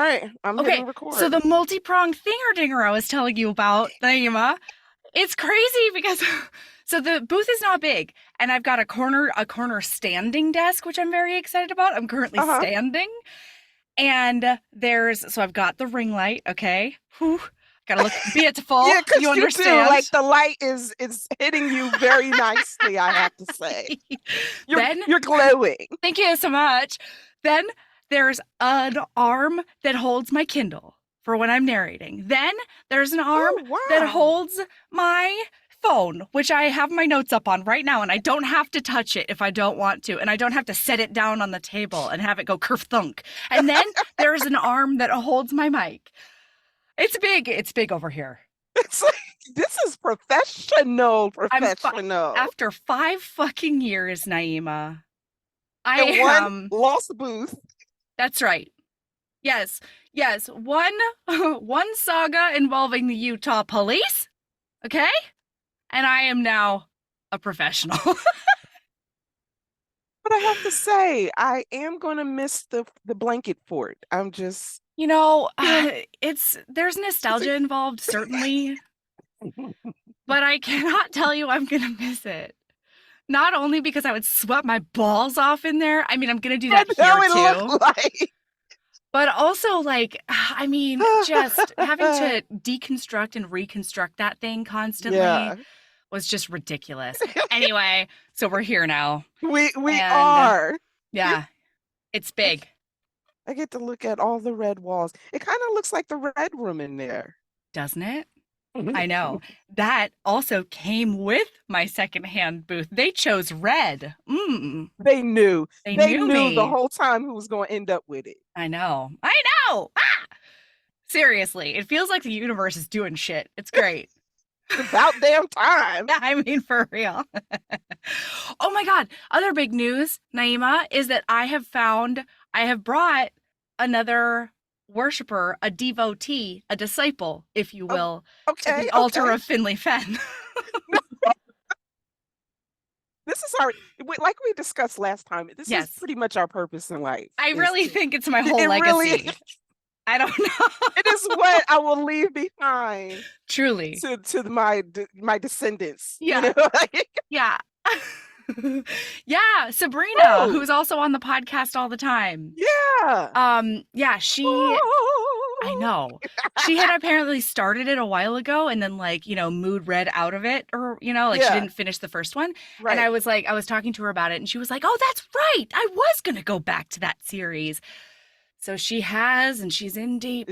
right, I'm hitting Okay, so record. the multi-pronged thinger-dinger I was telling you about, Naima, it's crazy because so the booth is not big, and I've got a corner standing desk, which I'm very excited about. I'm currently Uh-huh. standing, and so I've got the ring light, okay? Whew, gotta look beautiful, Yeah, you because you do. understand. Like the light is hitting you very nicely, I have to say. You're Then, you're glowing. thank you so much. Then there's an arm that holds my Kindle for when I'm narrating. Then there's an arm Oh, that wow. holds my phone, which I have my notes up on right now, and I don't have to touch it if I don't want to, and I don't have to set it down on the table and have it go kerf thunk. And then there's an arm that holds my mic. It's big. It's big over here. It's like this is professional, I'm professional. after 5 fucking years, Naima. I And one am. lost booth. That's right. Yes, yes. One one saga involving the Utah police, okay? And I am now a professional. But I have to say, I am gonna miss the blanket fort. I'm just, You know, yeah. it's there's nostalgia involved certainly, but I cannot tell you I'm going to miss it. Not only because I would sweat my balls off in there. I mean, I'm going to do I that know here it too. looked like. But also like I mean, just having to deconstruct and reconstruct that thing constantly Yeah, was just ridiculous. Anyway, so we're here now. we And are. yeah, it's I, big, I get to look at all the red walls. It kind of looks like the red room in there. doesn't it? I know. That also came with my secondhand booth. They chose red. They knew. They They knew knew the me. whole time who was going to end up with it. I know. I know. Ah! Seriously, it feels like the universe is doing shit. It's great. It's about damn time. I mean, for real. Oh my God. Other big news, Naima, is that I have brought another worshiper, a devotee, a disciple, if you Oh, will, to okay, the altar okay. of Finley Fen. This is our, like we discussed last time, this is Yes. pretty much our purpose in life I is really to, think it's my whole it really, legacy. I don't know. it is what I will leave behind Truly. to my descendants, you Yeah. know? Like, Yeah. Yeah, Sabrina, oh, who's also on the podcast all the time. yeah. Yeah, I know. She had apparently started it a while ago and then like, mood read out of it or, like she Yeah, didn't finish the first one. And right. I was talking to her about it and she was like, "Oh, that's right. I was going to go back to that series." So she has and she's in deep.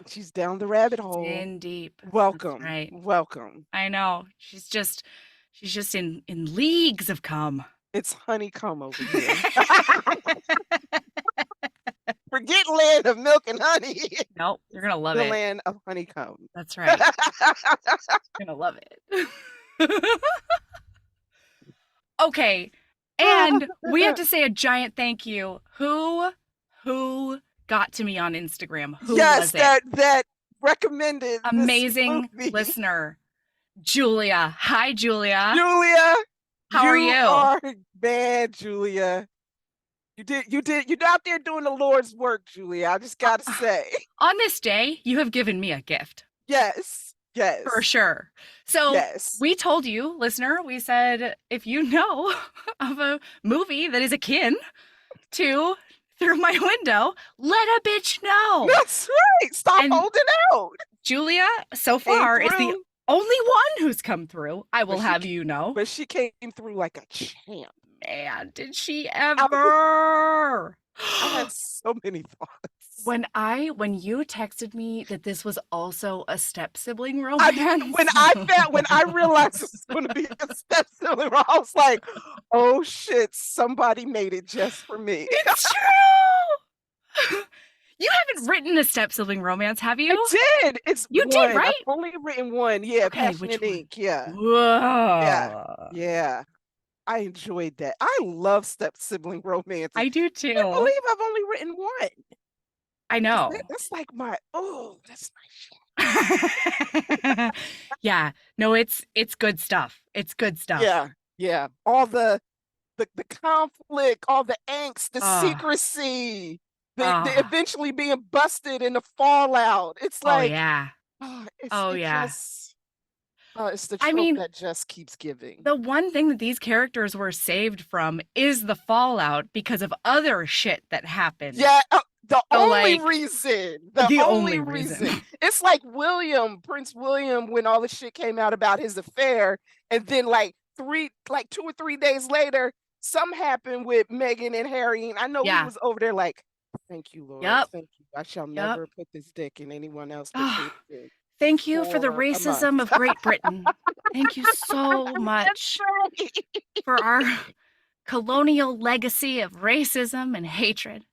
She's down the rabbit She's hole. in deep. That's Welcome, right. welcome. I know. She's just in leagues of cum. It's honeycomb over here. Forget land of milk and honey. Nope, you're gonna love The it. land of honeycomb. That's right. You're gonna love it. Okay, and we have to say a giant thank you. Who got to me on Instagram? Who Yes, was it? that recommended this Amazing movie. listener, Julia. Hi, Julia. Julia, How are you you? are bad, Julia. You're out there doing the Lord's work, Julia. I just gotta say. On this day, you have given me a gift. Yes, For yes, sure. So yes. we told you, listener, we said, if you know of a movie that is akin to Through My Window, let a bitch know. That's right. Stop And holding out. Julia, so Came far, is the through, only one who's come through. I but will have you know. she came through like a champ. Man, did she I, ever? I had so many thoughts. When you texted me that this was also a step sibling I romance. when I realized it was going to be a step sibling, I was like, "Oh shit! Somebody made it just for me." It's true. You haven't written a step sibling romance, have I you? did. It's You did, one. I've right? only written one. Yeah, Okay, which Passionate one? Ink. Yeah, yeah, Whoa. yeah. I enjoyed that. I love step sibling romances. I do I can't too. believe I've only written one. I 'Cause know. that's like that's my shit. Yeah. No, it's good stuff. It's good stuff. Yeah, yeah. All the conflict, all the angst, the Ah, secrecy. the Oh, eventually being busted in the fallout. It's oh like, yeah. Oh it yeah. just it's the I trope mean, that just keeps giving. the one thing that these characters were saved from is the fallout because of other shit that happened. Yeah, So like the the only only reason. reason. It's like Prince William, when all the shit came out about his affair, and then like 2 or 3 days later, something happened with Meghan and Harry, and I know he Yeah. was over there like, "Thank you, Lord, Yep. thank you. I shall Yep. never put this dick in anyone else but Oh, Caitlin thank you for the for a month." racism of Great Britain. Thank you so That's much right. for our colonial legacy of racism and hatred.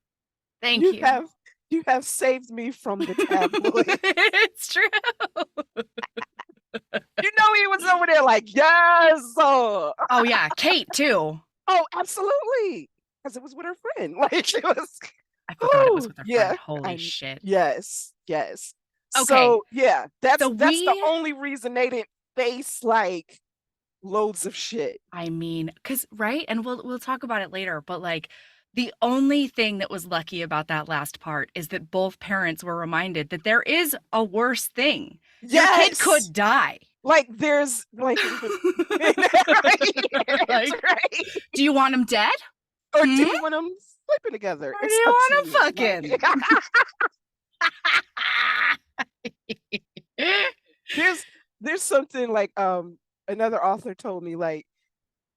Thank You you. have you have saved me from the tabloid. It's true. You know he was over there like, "Yes, Oh yeah, Kate too. oh, absolutely," because it was with her friend. Like, it was I forgot it was oh, with her friend. yeah, Holy I shit. yes, yes. Okay, So, yeah, so that's the we only reason they didn't face, like, loads of shit. I mean, cause right? And we'll talk about it later, but like the only thing that was lucky about that last part is that both parents were reminded that there is a worse thing. Your kid Yes! could die. Like, there's, like right? It's Like, right. do you want him dead? Or do Hmm? you want them sleeping together? Or do It's you up to want him you, like fucking? there's something like, another author told me, like,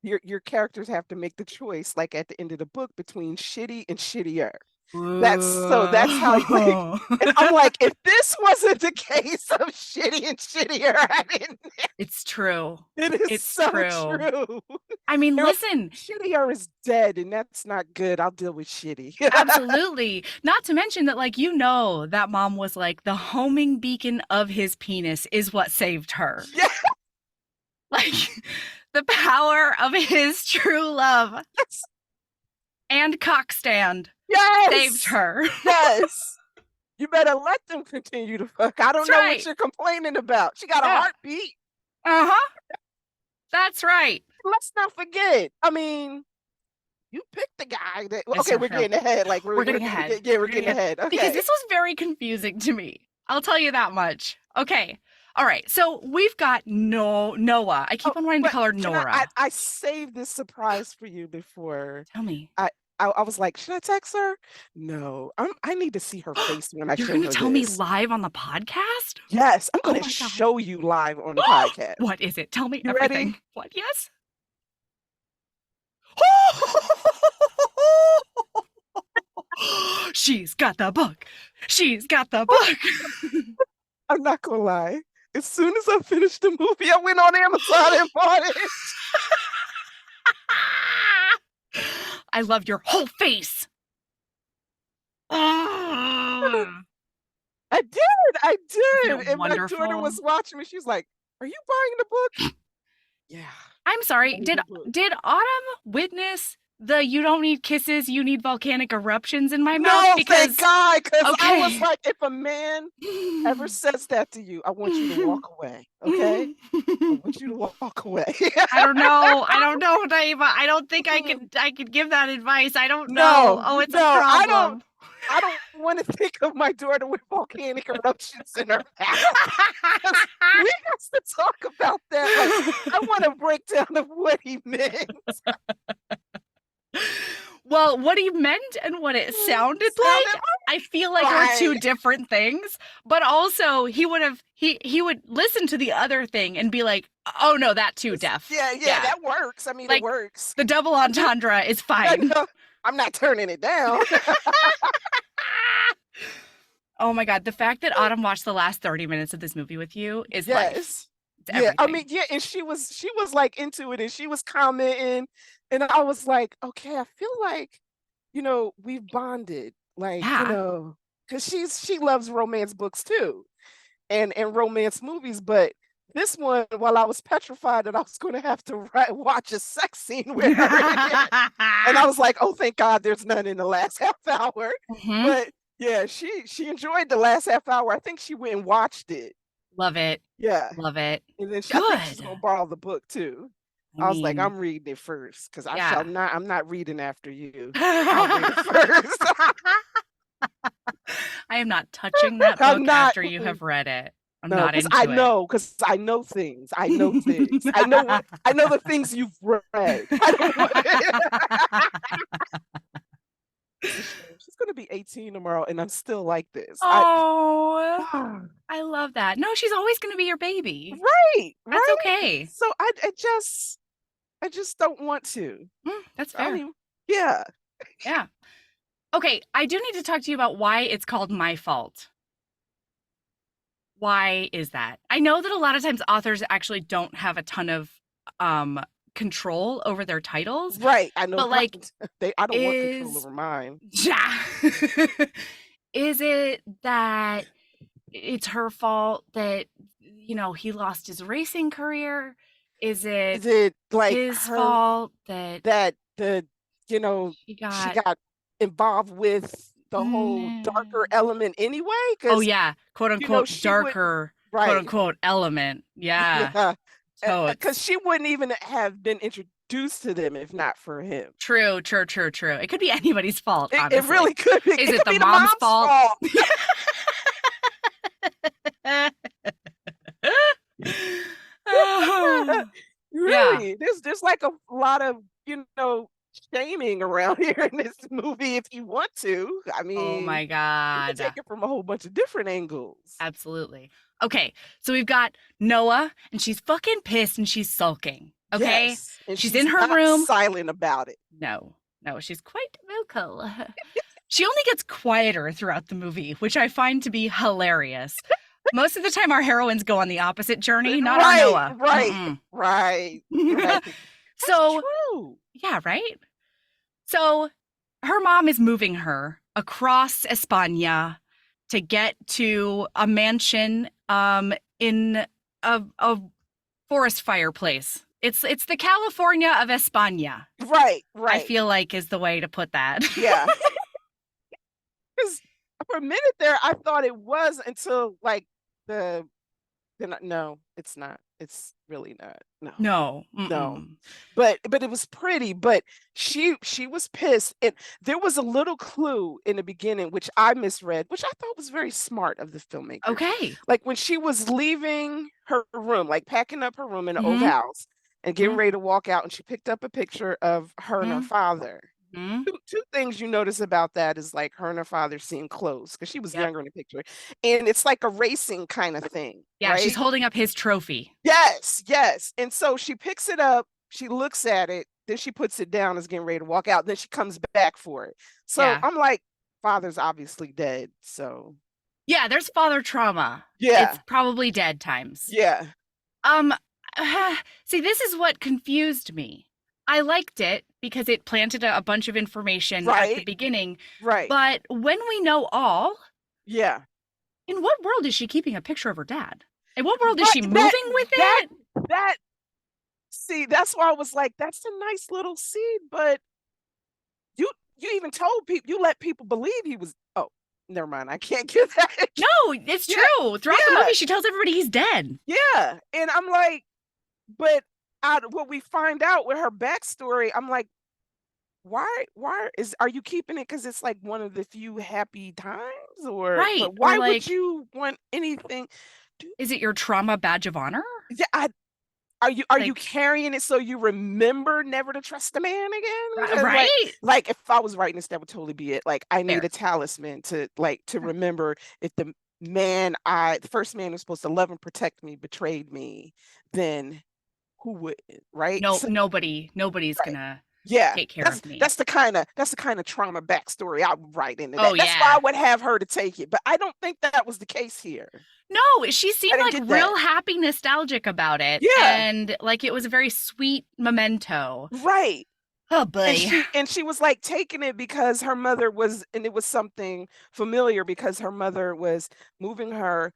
your characters have to make the choice, like, at the end of the book between shitty and shittier. That's how you like, Ooh. and I'm like, if this wasn't the case of shitty and shittier, I didn't. It's true. It is It's so true. true. I mean, They're like, listen, shittier is dead, and that's not good. I'll deal with shitty. absolutely. Not to mention that, like, that mom was like the homing beacon of his penis is what saved her. Yes, Like, the power of his true love and cock stand saved yes, her. yes. You better let them continue to fuck. I don't That's know what right. you're complaining about. She got a Yeah. heartbeat. Uh huh. That's right. Let's not forget. I mean, you picked the guy that. That's Okay, so we're true. getting ahead. Like We're getting ahead. yeah, we're We're getting getting ahead. ahead. Because Okay. this was very confusing to me. I'll tell you that much. Okay. All right. So we've got Noah. I Oh, keep on wanting to but call her can I Nora. I saved this surprise for you before Tell me. I I was like, should I text her? No, I need to see her face when I You're show going to her tell me this. live on the podcast? Yes, I'm Oh gonna my God. show you live on the podcast. What is it? Tell me You ready? everything. What? Yes? She's got the book. She's got the book. I'm not gonna lie. As soon as I finished the movie, I went on Amazon and bought it. I love your whole face. I Mm. Isn't did. it And my daughter wonderful? was watching me. She's like, "Are you buying the book?" Yeah, I'm sorry. buying Did the book. did Autumn witness the "you don't need kisses, you need volcanic eruptions" in my mouth? No, thank Because God, because I was okay. like, if a man ever says that to you, I want you to walk away. Okay, I want you to walk away. I don't know. I don't know, Naima. I don't think I could give that advice. I don't know. No, Oh, it's a no, problem. I don't want to think of my daughter with volcanic eruptions in her mouth. 'Cause we have to talk about that. Like, I want a breakdown of what he meant. Well, what he meant and what it sounded Sounded like, I feel like are right. two different things. But also, he would listen to the other thing and be like, "Oh no, that too deaf." Yeah, that works. I mean, it Like works. the double entendre is I fine. know. I'm not turning it down. Oh my God, the fact that Autumn watched the last 30 minutes of this movie with you is life. Yes. It's Yeah, I everything. mean, yeah, and she was like into it and she was commenting and I was like, okay, I feel like, we've bonded. Like, Yeah. because she loves romance books too and romance movies, but this one, while I was petrified that I was going to have to watch a sex scene with her in it, and I was like, oh, thank God there's none in the last half hour. Mhm. But yeah, she enjoyed the last half hour. I think she went and watched it. Love it. Yeah. Love it. And then I think she's Good. gonna borrow the book too. I I was like, mean, I'm reading it first because yeah. I'm not reading after you. I'll read it first. I am not touching that I'm book not. after you have read it. I'm No, not into it. because I know things. I know things. I know the things you've read. I don't want It's a shame. She's gonna be 18 tomorrow, and I'm still like this. Oh, I love that. No, she's always going to be your baby. Right, That's right. okay. So I just don't want to. That's I don't fair. even, yeah. Yeah. Okay, I do need to talk to you about why it's called My Fault. Why is that? I know that a lot of times authors actually don't have a ton of um control over their titles, Right. I know, but like right. I don't want control is over mine. yeah. Is it that it's her fault that he lost his racing career? Is it Is it like his her fault that that the she she got got involved with the whole darker mm, element anyway? oh Because yeah, quote unquote she would, darker quote right. unquote element. Yeah. Yeah. Because Totes. she wouldn't even have been introduced to them if not for him. True, true, true, true. It could be anybody's fault, It honestly. really could be. Is It it could the be the mom's mom's fault? fault. Yeah. Really, there's like a lot of shaming around here in this movie if you want to. I Oh mean, my you can take God. it from a whole bunch of different angles. Absolutely. Okay, so we've got Noah, and she's fucking pissed and she's sulking. Okay? Yes, and She's in she's her not room. silent about it. No, no, she's quite vocal. She only gets quieter throughout the movie, which I find to be hilarious. Most of the time, our heroines go on the opposite journey, not our Right, Noah. right, Mm-mm. right, right. That's So, true. yeah, right? So, her mom is moving her across España to get to a mansion in a forest fireplace. It's the California of España, Right, I right. feel like is the way to put that. Yeah. Because for a minute there, I thought it was until like the no, it's not. It's really not. No. No. No. Mm-mm. But it was pretty, but she was pissed. And there was a little clue in the beginning which I misread, which I thought was very smart of the filmmakers. Okay. Like when she was leaving her room, like packing up her room in the old Mm-hmm. house and getting ready to walk out, and she picked up a picture of her and her father. Mm-hmm. Two things you notice about that is like her and her father seem close because she was Yep. younger in the picture. And it's like a racing kind of thing, Yeah, she's right? holding up his trophy. Yes, yes. And so she picks it up, she looks at it, then she puts it down, is getting ready to walk out, then she comes back for it. So Yeah. I'm like, father's obviously dead. So Yeah, there's father trauma. yeah, It's probably dead times. yeah, Um, see, this is what confused me. I liked it because it planted a bunch of information at the right, beginning, right. but when we know all, Yeah. in what world is she keeping a picture of her dad? In what world is But she moving with that it? that see, that's why I was like, that's a nice little seed, but you you even told people, you let people believe he was, oh, never mind. I can't get that. No, it's Yeah, true. Throughout the yeah, movie, she tells everybody he's dead. yeah. And I'm like, but what we find out with her backstory, I'm like, why are you keeping it? Because it's like one of the few happy times, or Right. but Or why would like, you want anything? Do, is it your trauma badge of honor? yeah, are you Like, carrying it so you remember never to trust a man again? Because right? like if I was writing this, that would totally be it. Like I need Fair. a talisman to remember if the first man who's supposed to love and protect me betrayed me, then who would, right? No, So, nobody's right. gonna Yeah, take care that's of me. that's the kind of trauma backstory I would write into Oh that. That's why I yeah. would have her to take it, but I don't think that was the case here. No, she I seemed didn't like get that. real happy, nostalgic about it, Yeah, and like it was a very sweet memento. right. Oh And boy. she was like taking it because her mother was, and it was something familiar because her mother was moving her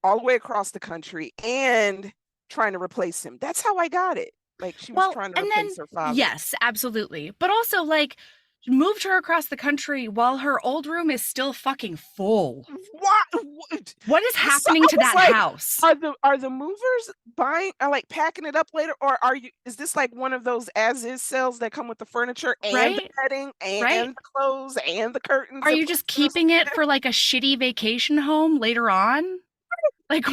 all the way across the country and trying to replace him. That's how I got it. Like she was Well, trying to and then replace her father. yes, absolutely. But also like moved her across the country while her old room is still fucking full. What? What is So happening I to was that like, house? are the movers buying are like packing it up later, or is this like one of those as is sales that come with the furniture and the Right? bedding Right? and the clothes and the curtains Are and you just posters? keeping it for like a shitty vacation home later on? Like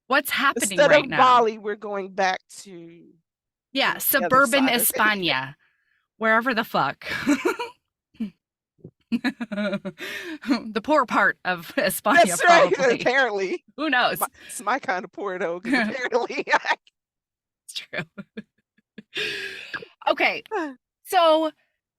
what's happening Instead right of now? Bali, we're going back to Yeah, the other suburban side of it. España, wherever the fuck. The poor part of España, That's right. probably. Apparently, Who my, knows? it's my kind of poor though, because It's apparently, true. Okay, so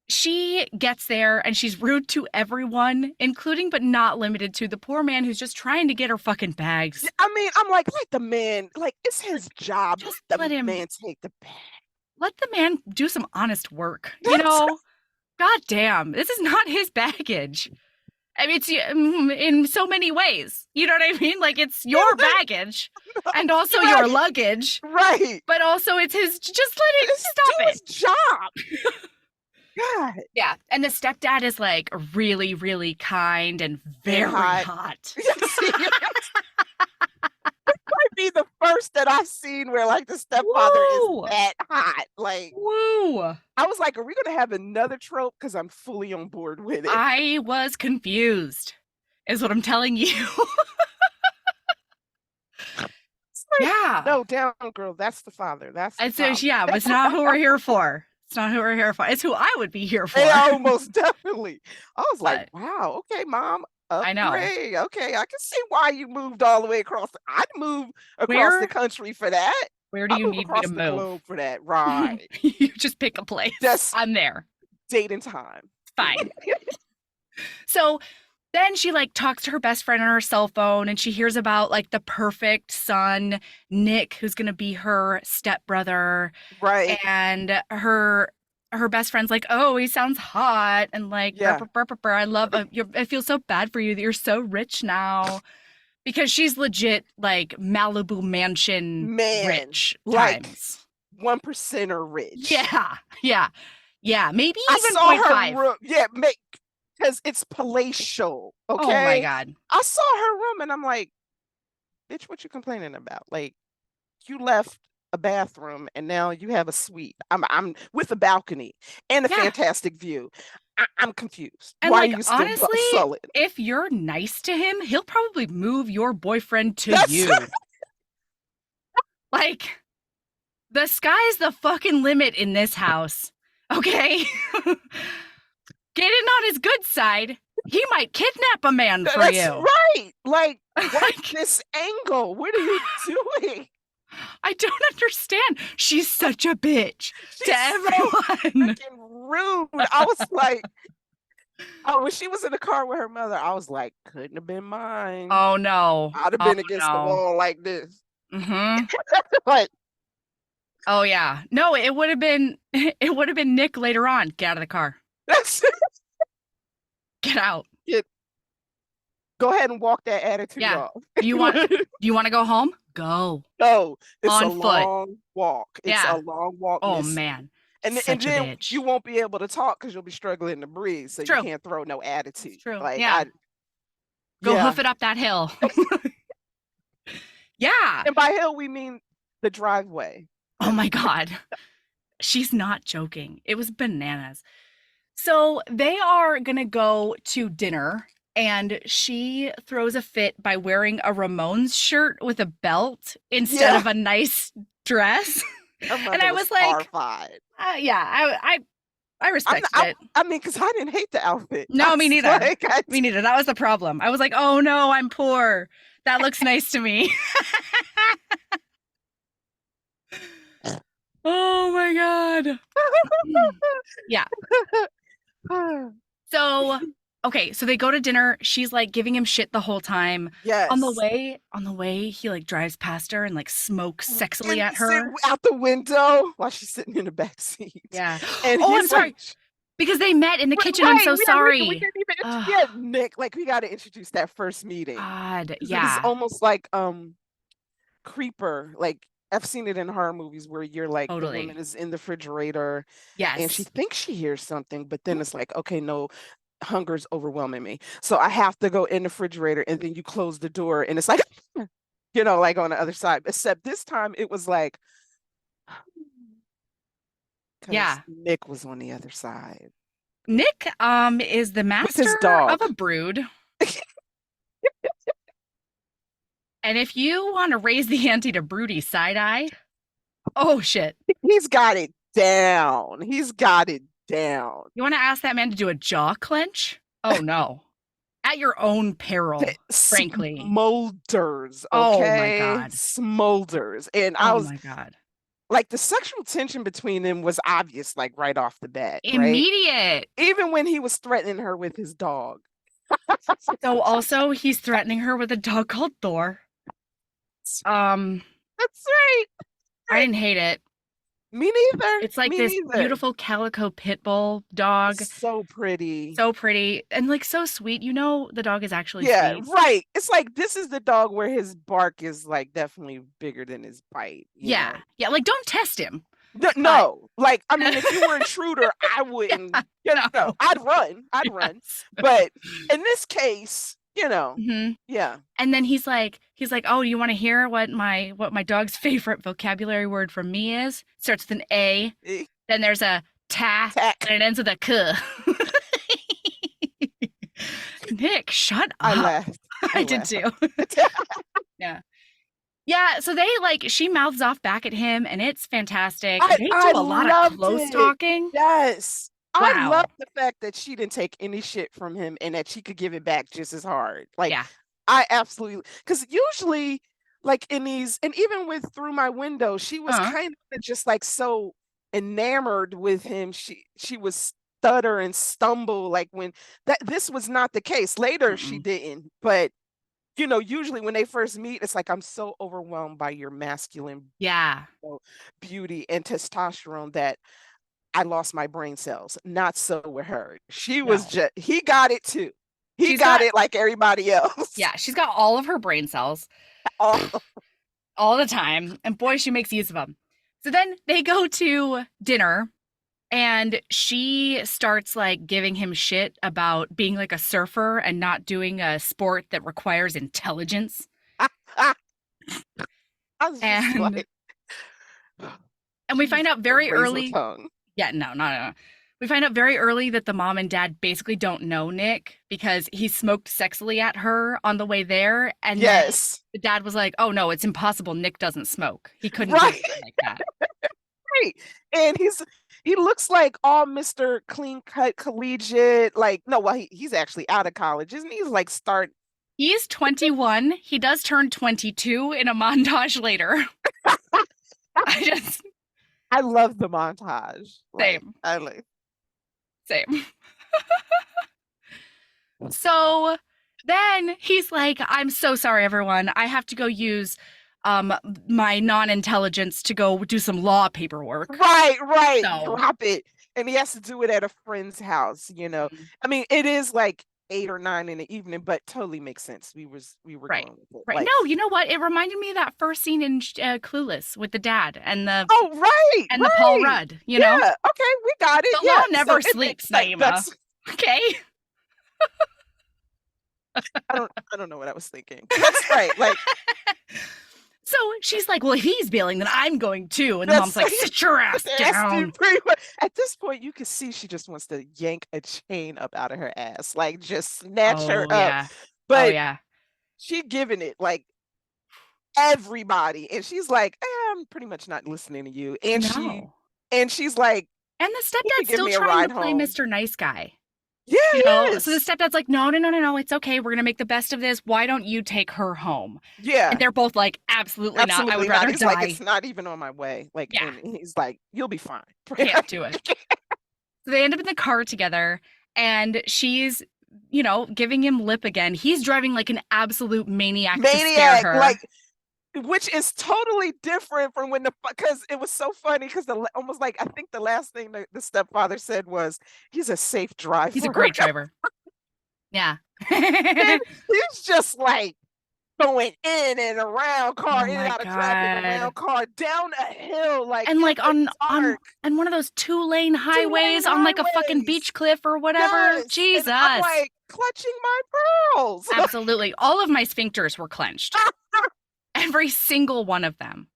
she gets there and she's rude to everyone, including but not limited to the poor man who's just trying to get her fucking bags. I mean, I'm like, let the man, like, it's his job. Just Let the man take the bag. let the man do some honest work. That's God damn, this is not his baggage. I mean, it's in so many ways. You know what I mean? Like, it's your baggage and also your right, luggage, right. but also it's his. Just let it, Just do stop it. his job. God, Yeah. And the stepdad is like really, really kind and and very hot. hot. See, might be the first that I've seen where like the stepfather is Woo! that hot. Like, Woo! I was like, are we gonna have another trope? Because I'm fully on board with it. I was confused, is what I'm telling you. It's like, Yeah. no, down, girl. That's the father. That's the It's father. yeah, but it's not who we're here for. It's not who we're here for. It's who I would be here for. Yeah, almost definitely. I was like, But wow, okay, mom, I know. upgrade. Okay, I can see why you moved all the way across. I'd move across the Where country for that. where do I'd you move need me to across the move? globe for that. Right. You just pick a place. Just I'm there. date and time. Fine. So then she like talks to her best friend on her cell phone and she hears about like the perfect son, Nick, who's gonna be her stepbrother. Right. And her best friend's like, oh, he sounds hot and like burr, Yeah. burr, burr, burr, burr. I love I feel so bad for you that you're so rich now. Because she's legit like Malibu mansion Man, rich like times. 1% rich. Yeah, yeah, yeah. Maybe I even saw point her 0.5. room. Yeah, make because it's palatial. Oh my Okay. God. I saw her room and I'm like, bitch, what you complaining about? Like, you left a bathroom and now you have a suite. I'm with a balcony and a Yeah. fantastic view. I'm confused. And Why are like you still honestly, sullen? if you're nice to him, he'll probably move your boyfriend to That's you. Like the sky's the fucking limit in this house. Okay? Get in on his good side. He might kidnap a man for that's you. right. Like, what's Like, this angle? What are you doing? I don't understand. She's such a bitch She's to so everyone. freaking rude. I was like, oh, when she was in the car with her mother, I was like, couldn't have been mine. Oh no. I'd have Oh been against the no. wall like this. Mm-hmm. Like, Oh yeah. No, it would have been Nick later on. Get out of the car. that's Get out. it. Go ahead and walk that attitude Yeah. off. Do you want to go home? Go. No, it's On a foot. long walk. It's Yeah. a long walk. Oh Missy. man. And Such a then bitch. you won't be able to talk because you'll be struggling to breathe, so True. you can't throw no attitude. It's true. Like, Yeah. Go yeah. hoof it up that hill. Yeah. And by hill we mean the driveway. Oh my God. She's not joking. It was bananas. So they are going to go to dinner, and she throws a fit by wearing a Ramones shirt with a belt instead Yeah. of a nice dress. Her And mother I was like, horrified. yeah, I respected it. I mean, because I didn't hate the outfit. No, I me was neither. like, Me neither. That was the problem. I was like, oh no, I'm poor. That looks nice to me. Oh my God. Yeah. So, okay, so they go to dinner. She's like giving him shit the whole time. yes. On the way, he like drives past her and like smokes sexily And at sit her. out the window while she's sitting in the back seat. Yeah. And Oh, I'm he's sorry. like, Because they met in the "Wait, kitchen. I'm so we sorry. didn't even Ugh, yeah, Nick, like we gotta introduce that first meeting. God. 'Cause it was Yeah. almost like creeper, like I've seen it in horror movies where you're like the woman Totally. is in the refrigerator and she Yes. thinks she hears something, but then it's like, okay, no, hunger's overwhelming me. So I have to go in the refrigerator and then you close the door and it's like, like on the other side. Except this time it was like, because Yeah. Nick was on the other side Nick is the with his master of dog. a brood. And if you want to raise the ante to broody side eye, oh shit. He's got it down. He's got it down. You want to ask that man to do a jaw clench? Oh no. At your own peril, frankly. Smolders, Oh my okay? God. Smolders. And I Oh was my God. like, the sexual tension between them was obvious, like right off the bat, right? Immediate. Even when he was threatening her with his dog. So also he's threatening her with a dog called Thor. Um, That's right. I didn't hate it. Me neither. It's like Me this neither. beautiful calico pit bull dog. So pretty. So pretty and like so sweet. You know the dog is actually Yeah, sweet. right. It's like this is the dog where his bark is like definitely bigger than his bite, you Yeah. know. Yeah, like don't test him. But No, like I mean, if you were an intruder, I wouldn't. no. I'd run. I'd run. Yes. But in this case, Mhm. yeah. And then he's like, "Oh, you want to hear what my dog's favorite vocabulary word from me is? Starts with an A. Eh, Then there's a ta, Tack. and it ends with a k." Nick, shut I up. laughed. I did laughed. too. Yeah. Yeah, so she mouths off back at him and it's fantastic. They I do a lot of loved close it. talking. Yes. I love Wow. the fact that she didn't take any shit from him and that she could give it back just as hard. Like Yeah. I absolutely, because usually like in these, and even with Through My Window, she was Uh-huh. kind of just like so enamored with him. She was stutter and stumble like when that this was not the case. Later she Mm-mm. didn't, but usually when they first meet, it's like I'm so overwhelmed by your masculine Yeah. beauty and testosterone that I lost my brain cells. Not so with her. She was No. just, he got it too. He She's got got it like everybody else. yeah, she's got all of her brain cells All all the time. And boy, she makes use of them. So then they go to dinner and she starts like giving him shit about being like a surfer and not doing a sport that requires intelligence. I was just And like, and we find out the very razor early. tongue. Yeah, no. We find out very early that the mom and dad basically don't know Nick because he smoked sexily at her on the way there. And then Yes. the dad was like, oh no, it's impossible. Nick doesn't smoke. He couldn't do Right. it like that. Right. And he looks like all Mr. Clean Cut Collegiate. Like, no, well, he's actually out of college, isn't he? He's like He's 21. He does turn 22 in a montage later. I just, I love the montage. Like, same, I like same. So then he's like, I'm so sorry, everyone. I have to go use my non-intelligence to go do some law paperwork. right. So Drop it. And he has to do it at a friend's house. I mean, it is like 8 or 9 in the evening, but totally makes sense. We were right. going with it. Right. Like, No, you know what? It reminded me of that first scene in Clueless with the dad and the oh, right, and the Paul right. Rudd, you know? Yeah, okay, we got it. The Yeah. law So never it makes sleeps, like Naima. that's Okay. I don't know what I was thinking. That's right. Like So she's like, well, if he's bailing, then I'm going too. And the mom's that's like, sit your ass down. pretty much. At this point, you can see she just wants to yank a chain up out of her ass, like just snatch her Oh, up. yeah. Oh, But yeah. she giving it like everybody, and she's like, I'm pretty much not listening to you. And No. she's like, And the you can stepdad's give still me a trying to ride play home. Mr. Nice Guy. Yeah, You he know, so the is. stepdad's like, no, it's okay. We're gonna make the best of this. Why don't you take her home? And Yeah, they're both like, absolutely not. I would absolutely not. rather He's like, die. it's not even on my way. Like, Yeah, and he's like, you'll be fine. can't do it. So they end up in the car together, and she's, giving him lip again. He's driving like an absolute maniac to scare Maniac, her. like, which is totally different from when because it was so funny because almost like I think the last thing the stepfather said was he's a safe driver. He's a great driver. Yeah. And he's just like going in and around car, Oh in and my out of traffic, God. around car, down a hill, like And in like the on dark, one of those 2-lane 2-lane highways on like a fucking highways. beach cliff or whatever. Yes. And I'm Jesus. like clutching my pearls. Absolutely. All of my sphincters were clenched. Every single one of them.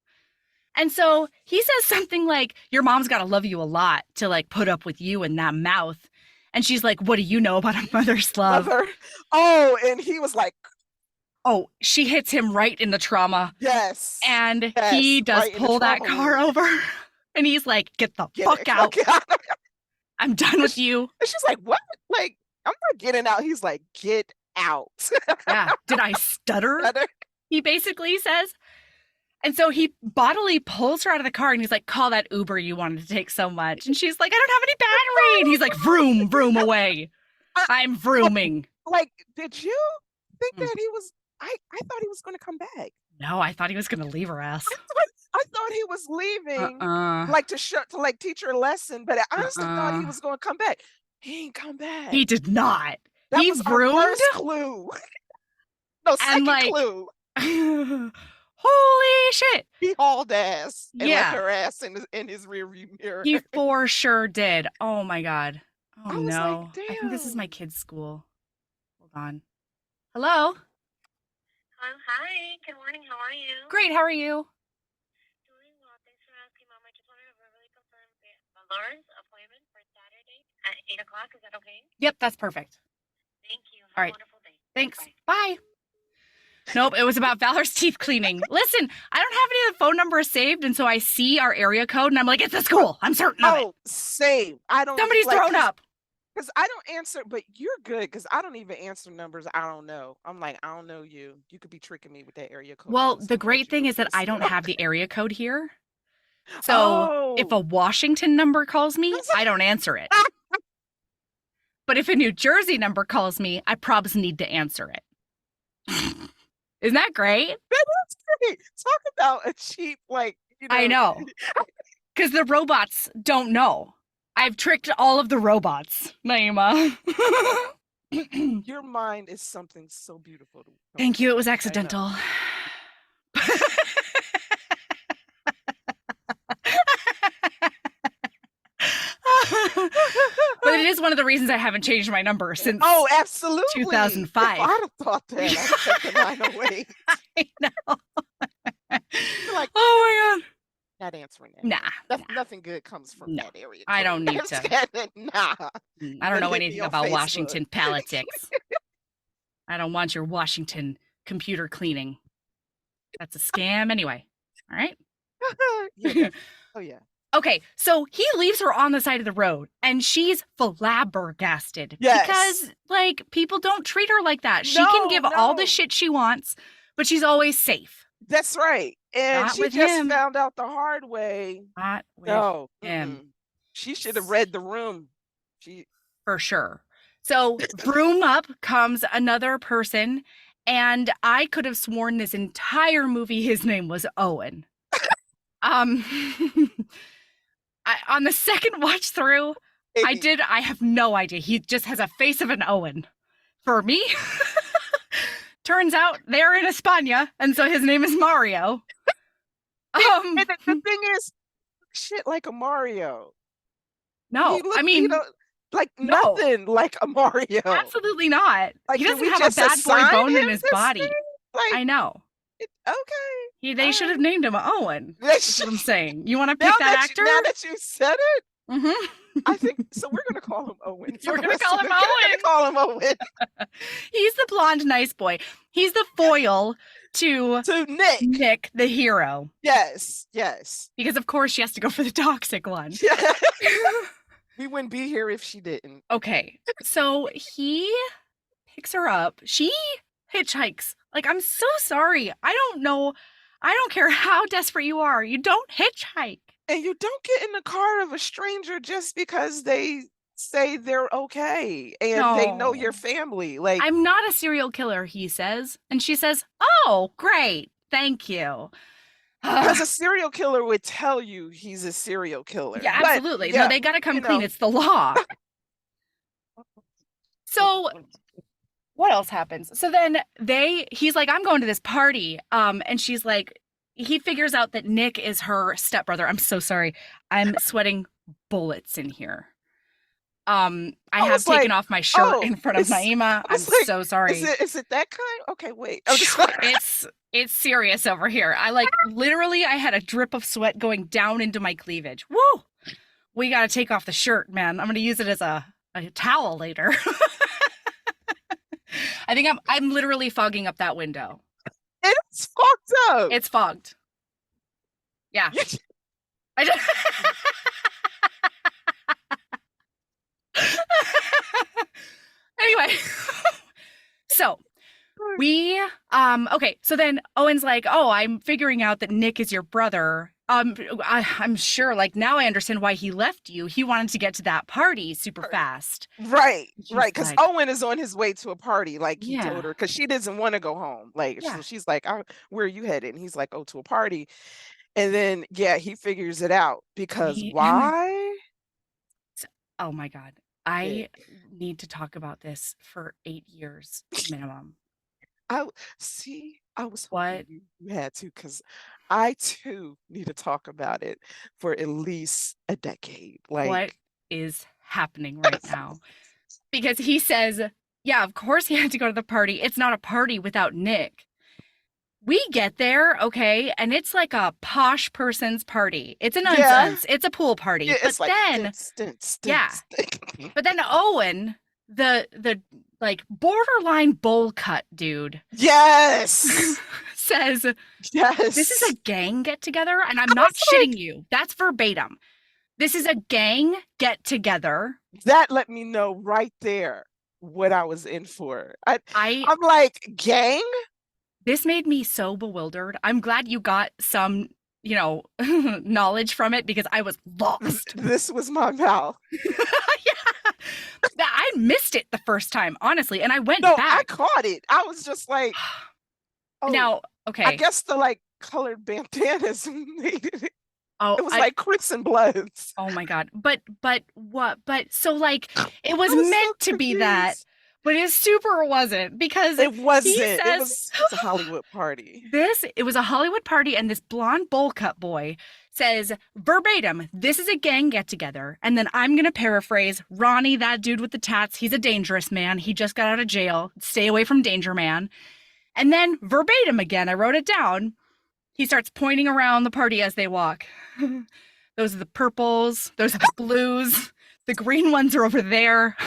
And so he says something like, your mom's got to love you a lot to like put up with you and that mouth. And she's like, what do you know about a mother's love? Mother. Oh, and he was like, Oh, she hits him right in the trauma. yes. And Yes. he does Right in the pull that trauma car wound. over. And he's like, get the Get fuck it. out. Fuck out. I'm done with you. And she's like, what? Like, I'm not getting out. He's like, get out. Yeah. Did I stutter? He basically says. And so he bodily pulls her out of the car and he's like, call that Uber you wanted to take so much. And she's like, I don't have any battery. And he's like, vroom, vroom away. I'm vrooming. Like, did you think that he was, I thought he was going to come back. No, I thought he was going to leave her ass. I thought he was leaving, like to like teach her a lesson, but I honestly thought he was going to come back. He ain't come back. He did not. That he was vroomed. our first clue. No, second clue. Holy shit. He hauled ass and left her ass in his rear view mirror. He for sure did. Oh my God. Oh I was no. like, damn. I think this is my kid's school. Hold on. Hello? Hi. Good morning. How are you? Great. How are you? Doing well. Thanks for asking, Mom. I just wanted to verbally confirm Lauren's appointment for Saturday at 8 o'clock. Is that okay? Yep, that's perfect. Thank you. All Have right. a wonderful day. Thanks. Bye. Nope, it was about Valor's teeth cleaning. Listen, I don't have any of the phone numbers saved, and so I see our area code, and I'm like, it's the school. I'm certain of it. Oh, same. I don't. Somebody's thrown up. Because I don't answer, but you're good because I don't even answer numbers I don't know. I'm like, I don't know you. You could be tricking me with that area code. Well, the great thing is that I don't have the area code here. So if a Washington number calls me, I don't answer it. But if a New Jersey number calls me, I probably need to answer it. Isn't that great? That's great. Talk about a cheap, like, you know. I know. Because the robots don't know. I've tricked all of the robots, Naima. Your mind is something so beautiful. Thank you. It was accidental. But it is one of the reasons I haven't changed my number since absolutely 2005. If I'd have thought that, I'd have taken mine away. I know. Like, oh my God. Not answering that. Nah. Nothing good comes from that area. I don't need to. Nah. I don't know anything about Washington politics. I don't want your Washington computer cleaning. That's a scam anyway. All right? Yeah. Oh, yeah. Okay, so he leaves her on the side of the road, and she's flabbergasted. Yes. Because, like, people don't treat her like that. She can give all the shit she wants, but she's always safe. That's right. And Not she with just him. found out the hard way. Not with him. She should have read the room. For sure. So, broom up comes another person, and I could have sworn this entire movie his name was Owen. On the second watch through, I have no idea. He just has a face of an Owen. For me, turns out they're in España, and so his name is Mario. And the thing is, shit like a Mario. No, I mean, nothing like a Mario. Absolutely not. Like, he doesn't have a bad boy bone in his body. Like, I know. Okay. They should have named him Owen. That's what I'm saying. You want to pick that actor? Now that you said it, I think so. We're gonna call him Owen. We're gonna call him Owen. Call him Owen. He's the blonde nice boy. He's the foil to Nick, the hero. Yes. Because of course she has to go for the toxic one. Yeah. We wouldn't be here if she didn't. Okay, so he picks her up. She hitchhikes. Like, I'm so sorry. I don't know. I don't care how desperate you are. You don't hitchhike. And you don't get in the car of a stranger just because they say they're okay and they know your family. Like, I'm not a serial killer, he says. And she says, oh, great. Thank you. Because a serial killer would tell you he's a serial killer. Yeah, absolutely. No, they got to come clean. It's the law. So what else happens? So then he's like, I'm going to this party. And she's like, he figures out that Nick is her stepbrother. I'm so sorry. I'm sweating bullets in here. I I have was taken like, off my shirt oh, in front of Naima. I I'm was like, so sorry. is it that kind? Okay, wait. I'm just like, It's serious over here. I like literally I had a drip of sweat going down into my cleavage. Woo! We gotta take off the shirt, man. I'm gonna use it as a towel later. I think I'm literally fogging up that window. it's fucked up. It's fogged. Yeah. I just Anyway. So okay, so then Owen's like, oh, I'm figuring out that Nick is your brother. I'm sure, like, now I understand why he left you. He wanted to get to that party super fast. Right, She's right. Because like, Owen is on his way to a party, like he yeah, told her, because she doesn't want to go home. Like, yeah. so she's like, where are you headed? And he's like, oh, to a party. And then, yeah, he figures it out because And then, why? oh my God, I need to talk about this for 8 years minimum. I was What? hoping you had to, because I too need to talk about it for at least a decade. What Like, is happening right now? Because he says, yeah, of course he had to go to the party. It's not a party without Nick. We get there, okay, and it's like a posh person's party. It's an yeah, unce. It's a pool party. yeah, But it's like then, stint. yeah. But then Owen, the like borderline bowl cut dude, Yes, says, yes. this is a gang get together, and I'm not shitting you. That's verbatim. This is a gang get together. That let me know right there what I was in for. I'm like, gang? This made me so bewildered. I'm glad you got some, knowledge from it because I was lost. This was my mouth. Yeah. I missed it the first time, honestly, and I went No, back. I caught it. I was just like, oh, now, okay. I guess the like colored bandanas made it. Oh, It was like Crips and Bloods. oh my God. But what? But so like it was I was meant so to be that, confused. but it super wasn't because It wasn't. he It says was a Hollywood party. it was a Hollywood party, and this blonde bowl cut boy says verbatim, this is a gang get together. And then I'm going to paraphrase Ronnie, that dude with the tats. He's a dangerous man. He just got out of jail. Stay away from danger, man. And then verbatim again, I wrote it down. He starts pointing around the party as they walk. Those are the purples. Those are the blues. The green ones are over there.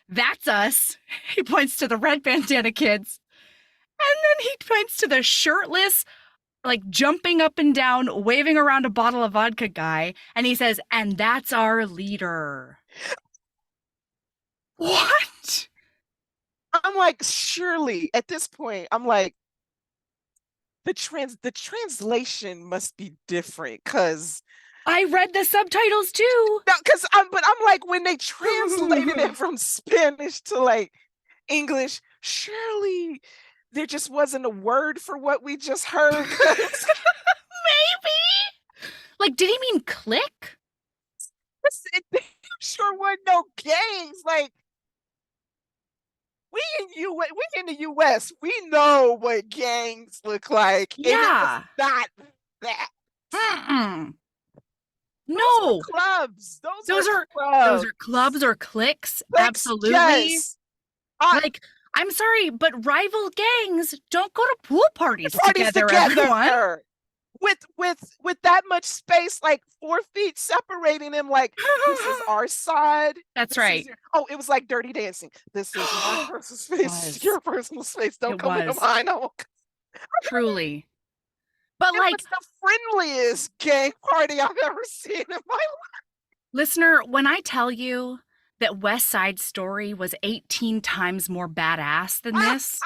That's us. He points to the red bandana kids. And then he points to the shirtless, like jumping up and down, waving around a bottle of vodka guy. And he says, and that's our leader. What? I'm like, surely at this point, I'm like, the translation must be different because I read the subtitles too. no, but I'm like, when they translated it from Spanish to like English, surely there just wasn't a word for what we just heard. Maybe. Like, did he mean click? Sure weren't no gangs. Like, we in the US, we know what gangs look like. Yeah. And it was not that. Mm-mm. Those No. are clubs. Those are clubs or cliques. Like, Absolutely. yes. Like, I'm sorry, but rival gangs don't go to pool parties together, everyone. With that much space, like 4 feet separating them, like this is our side. That's this right. It was like Dirty Dancing. This is my personal space, your personal space. Don't It come into was. mine. Truly. But It like was the friendliest gang party I've ever seen in my life. listener, when I tell you that West Side Story was 18 times more badass than this,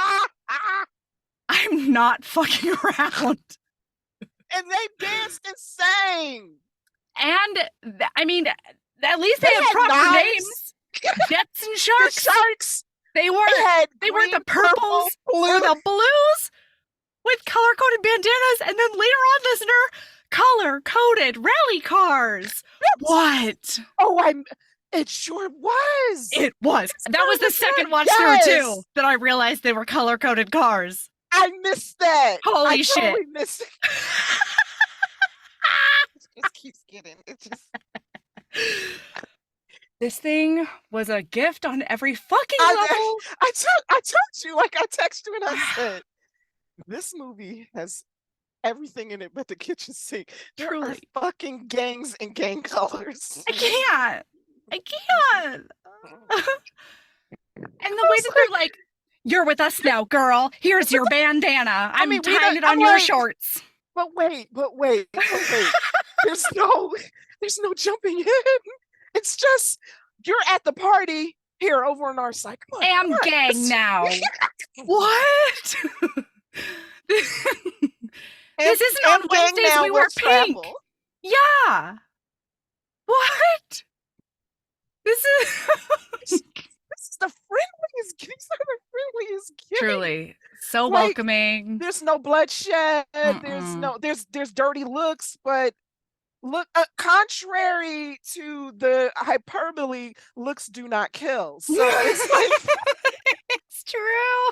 I'm not fucking around. And they danced and sang. And I mean, at least they had had proper knives. names. Jets and Sharks. The Sharks. They weren't They weren't the green, purple, purples blue. or the blues with color-coded bandanas, and then later on, listener, color-coded rally cars. What? Oh, It sure was. It was. That was the second watch through too that I realized they were color-coded cars. I missed that. Holy I shit. totally missed it. It just keeps getting. It just. This thing was a gift on every fucking level. I told you, like I texted you and I said, this movie has everything in it but the kitchen sink. There Truly. are fucking gangs and gang colors. I can't. And the way that they're like, you're with us now, girl. Here's your bandana. I'm tying it on your shorts. But wait. There's no jumping in. It's just you're at the party here over in our side. I'm gang now. What? This isn't on Wednesdays. We wear pink. Yeah. What? This is the friendliest. These are the friendliest kids. Truly, so welcoming. There's no bloodshed. There's dirty looks, but look, contrary to the hyperbole, looks do not kill. So it's like it's true.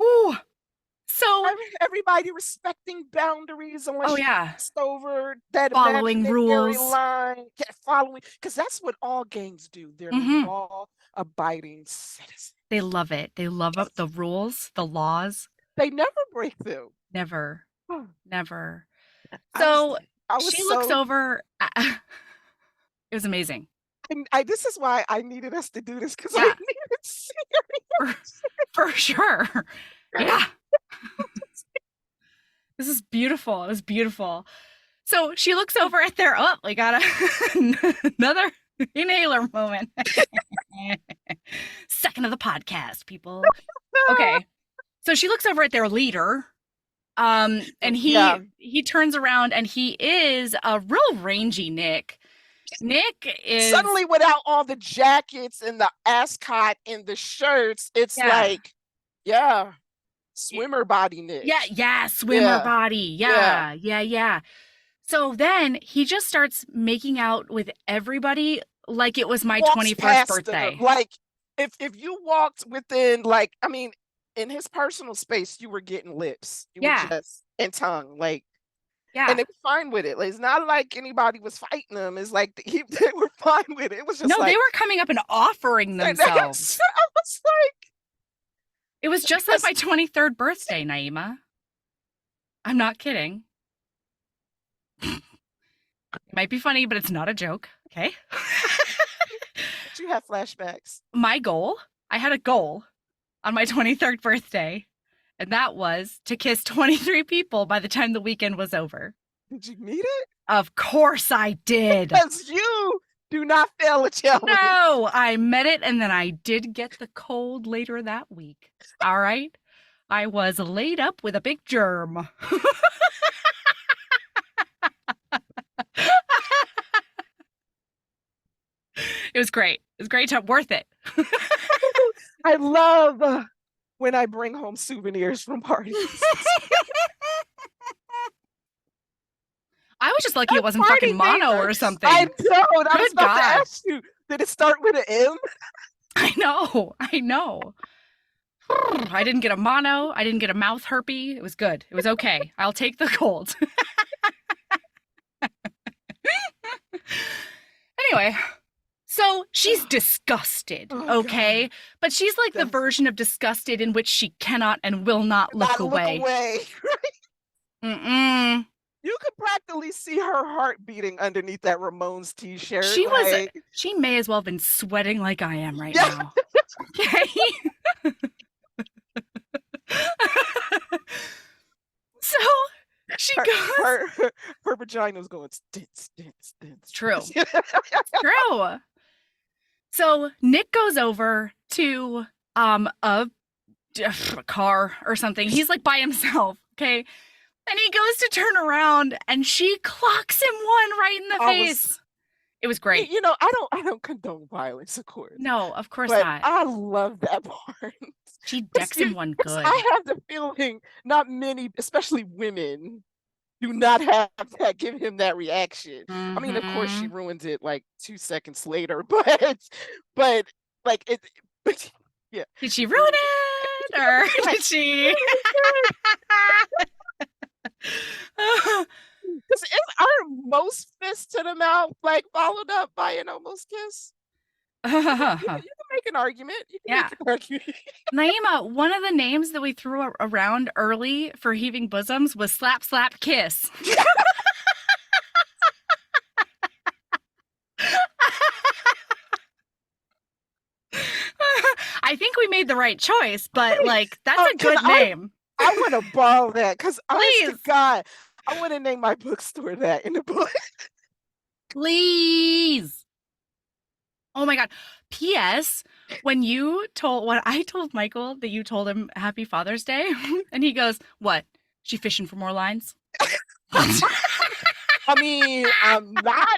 Ooh. So everybody respecting boundaries unless you over that following rules line, following, because that's what all gangs do. They're law-abiding citizens. They love it. They love the rules, the laws. They never break them. Never. So she looks over. It was amazing. This is why I needed us to do this, because I needed to see her. For sure. Yeah. This is beautiful. It was beautiful. So she looks over at their we got another inhaler moment. Second of the podcast, people. Okay. So she looks over at their leader. And he turns around and he is a real rangy Nick. Nick is suddenly, without all the jackets and the ascot and the shirts, it's like, swimmer body Nick. Swimmer body. Yeah. So then he just starts making out with everybody like it was my 21st birthday. Like if you walked within, like, I mean, in his personal space, you were getting lips. You were just and tongue, like. Yeah. And they were fine with it. Like, it's not like anybody was fighting them. It's like they were fine with it. It was just they were coming up and offering themselves. I was like, it was just like my 23rd birthday, Naima. I'm not kidding. It might be funny, but it's not a joke. Okay. Did you have flashbacks? I had a goal on my 23rd birthday. And that was to kiss 23 people by the time the weekend was over. Did you meet it? Of course I did. Because you do not fail a challenge. No, I met it, and then I did get the cold later that week. All right? I was laid up with a big germ. It was great. It was a great time. Worth it. I love when I bring home souvenirs from parties. I was just lucky it wasn't fucking mono or something. I know. I was about to ask you. Did it start with an M? I know. I didn't get a mono. I didn't get a mouth herpes. It was good. It was okay. I'll take the cold. Anyway. So she's disgusted, okay? God. But she's like the version of disgusted in which she cannot and will not look away. Mm-mm. You could practically see her heart beating underneath that Ramones t-shirt. She may as well have been sweating like I am right now. Okay? So she goes... Her vagina's going, stins. True. True. So Nick goes over to a car or something. He's like by himself, okay? And he goes to turn around and she clocks him one right in the face. It was great. You know, I don't condone violence, of course. No, of course but not. I love that part. She decks him one good. I have the feeling not many, especially women, do not have that, give him that reaction. I mean, of course, she Mhm. ruined it like 2 seconds later, but like it, but yeah, Did she ruin it or like did she? because are most fists to the mouth like followed up by an almost kiss? You can make an argument. You can Yeah. make an argument. Naima, one of the names that we threw around early for heaving bosoms was slap, slap, kiss. I think we made the right choice, but like that's a Can good name. I want to borrow that because honest to Please, God, I want to name my bookstore that in the book. please. Oh my God. P.S. When I told Michael that you told him Happy Father's Day, and he goes, "What? She fishing for more lines?" I mean, I'm not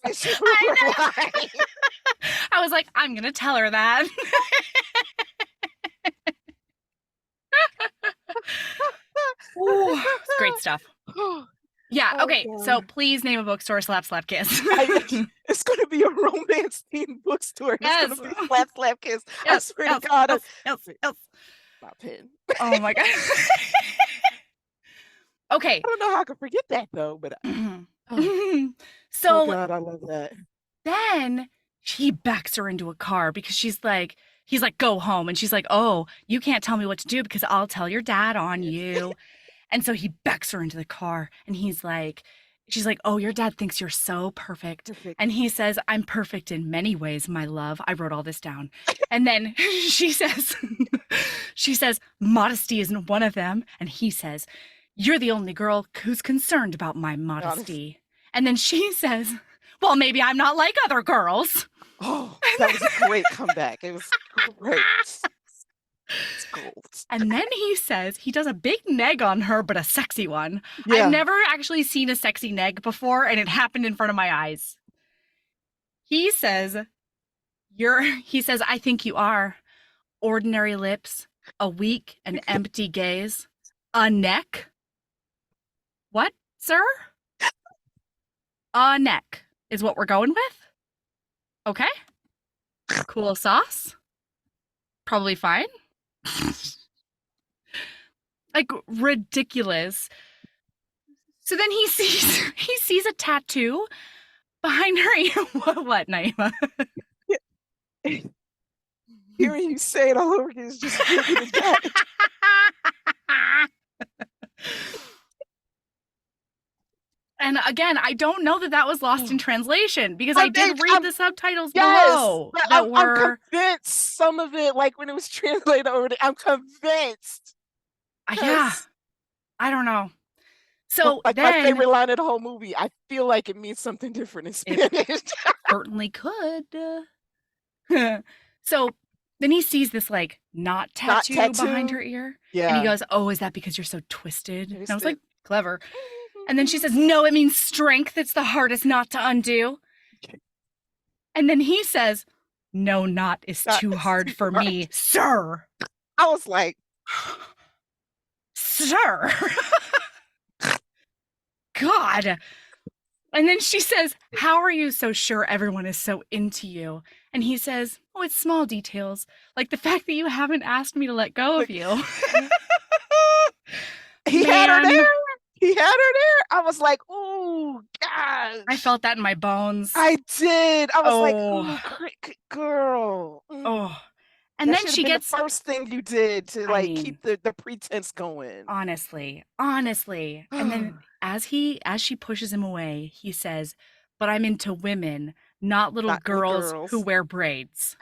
fishing for I know. wine. I was like, I'm gonna tell her that. Ooh, it's great stuff. Yeah. Oh, Okay. God. So please name a bookstore Slap Slap Kiss. It's going to be a romance themed bookstore. And Yes. It's going to be slap slap kiss. I Yes. swear Yes. to God. Yes. Yes. My pen. Oh my God. Okay. I don't know how I could forget that though, but oh So God, I love that. then he backs her into a car because he's like, go home. And she's like, oh, you can't tell me what to do because I'll tell your dad on you. And so he backs her into the car and she's like, oh, your dad thinks you're so perfect. Perfect. And he says, I'm perfect in many ways, my love. I wrote all this down. And then she says, modesty isn't one of them. And he says, you're the only girl who's concerned about my modesty. And then she says, well, maybe I'm not like other girls. Oh, that was a great comeback. It was great. It's gold. And then he does a big neg on her, but a sexy one. Yeah. I've never actually seen a sexy neg before, and it happened in front of my eyes. He says, I think you are. Ordinary lips, a weak and empty gaze, a neck. What, sir? A neck is what we're going with. Okay. Cool sauce. Probably fine. Like ridiculous. So then he sees a tattoo behind her ear. What, Naima? Hearing you say it all over again is just giving it back. And again, I don't know that was lost in translation because I did read the subtitles Yes, below but that I'm were. convinced some of it, like when it was translated over, I'm convinced. Yeah, I don't know. So like then, my favorite line of the whole movie, I feel like it means something different in Spanish. Certainly could. So then he sees this like not tattoo behind her ear. Yeah. And he goes, oh, is that because you're so twisted? And I was like, clever. And then she says, no, it means strength. It's the hardest knot to undo. And then he says, no knot is too hard for me, sir. I was like, sir. God. And then she says, how are you so sure everyone is so into you? And he says, oh, it's small details, like the fact that you haven't asked me to let go of you. He had her there. He had her there. I was like, oh, gosh. I felt that in my bones. I did. I was like, oh, girl. Oh. And then she gets the first thing you did to keep the pretense going. Honestly. And then as she pushes him away, he says, but I'm into women, not little girls who wear braids.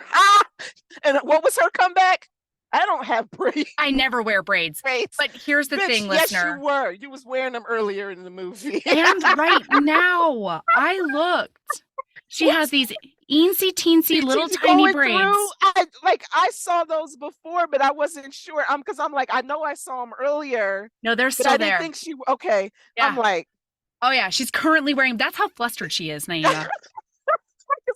And what was her comeback? I don't have braids. I never wear braids. But here's the thing, listener. Yes, you were. You was wearing them earlier in the movie. And right now, I looked. She has these eensy-teensy little tiny braids. I saw those before, but I wasn't sure. Because I'm like, I know I saw them earlier. No, they're still there. I didn't think okay. Yeah. I'm like, oh yeah, she's currently wearing. That's how flustered she is, Naima.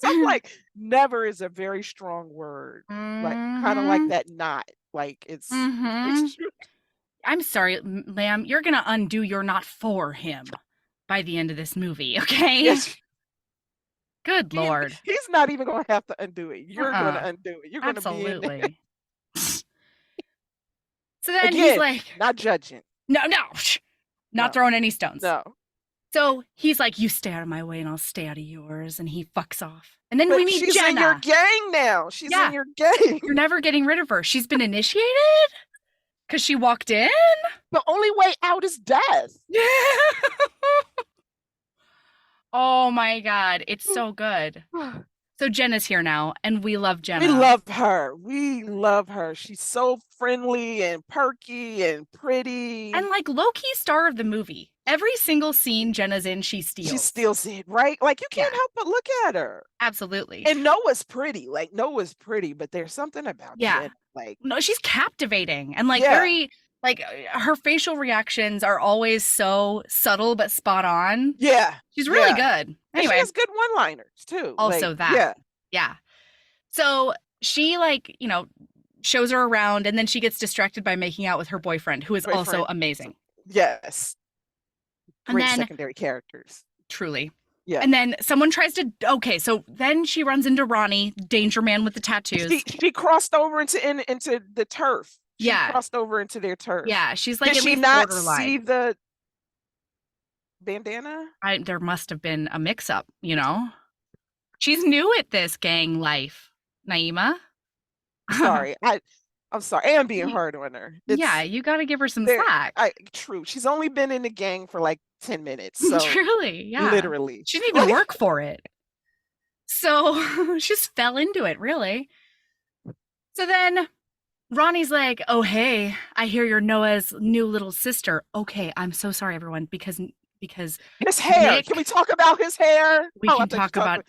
I'm like, never is a very strong word. Like kind of like that knot. Like it's true. I'm sorry, ma'am, you're gonna undo you're not for him by the end of this movie, okay? Yes, Good Lord. he's not even going to have to undo it. You're going to Uh-uh. undo it. You're going to be in there. Absolutely. So then he's Again, like, not judging. no, not No, throwing any stones. no. So he's like, you stay out of my way and I'll stay out of yours. And he fucks off. And then But we meet she's Jenna. in your gang now. She's Yeah. in your gang. You're never getting rid of her. She's been initiated because she walked in. The only way out is death. Oh my God. It's so good. So Jenna's here now, and we love Jenna. We love her. We love her. She's so friendly and perky and pretty. And like low-key star of the movie. Every single scene Jenna's in, she steals. She steals it, right? Like you can't Yeah. help but look at her. Absolutely. And Noah's pretty. Like Noah's pretty, but there's something about Yeah. Jen, like No, she's captivating and like Yeah. very like her facial reactions are always so subtle but spot on. yeah. She's really Yeah. good. And she Anyway, has good one-liners too. also Like, that. Yeah. Yeah. So she like, shows her around and then she gets distracted by making out with her boyfriend, who is also Boyfriend. amazing. Yes. And Great then secondary characters. truly. Yeah. And then someone tries to so then she runs into Ronnie, danger man with the tattoos. She crossed over into the turf. She Yeah. crossed over into their turf. Yeah, she's like Did at she least not borderline. see the bandana? There must have been a mix-up, She's new at this gang life, Naima. Sorry, I'm sorry. I am being hard on her. Yeah, you got to give her some slack. True. She's only been in the gang for like 10 minutes. So Truly, yeah. literally. She didn't even work for it. So she just fell into it, really. So then Ronnie's like, oh, hey, I hear you're Noah's new little sister. Okay, I'm so sorry, everyone, because his hair. Nick- Can we talk about his hair? we can talk about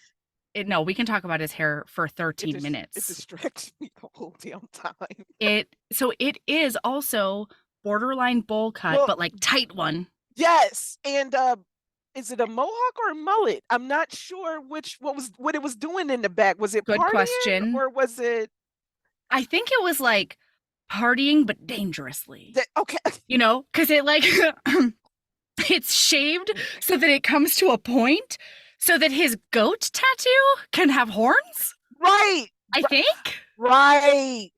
it. No, we can talk about his hair for 13 It minutes. distracts me the whole damn time. So it is also borderline bowl cut, Well- but like tight one. Yes. And is it a mohawk or a mullet? I'm not sure what it was doing in the back. Was it Good partying, question. or was it I think it was like partying, but dangerously. okay? Because it like it's shaved so that it comes to a point so that his goat tattoo can have horns. Right. I think. Right.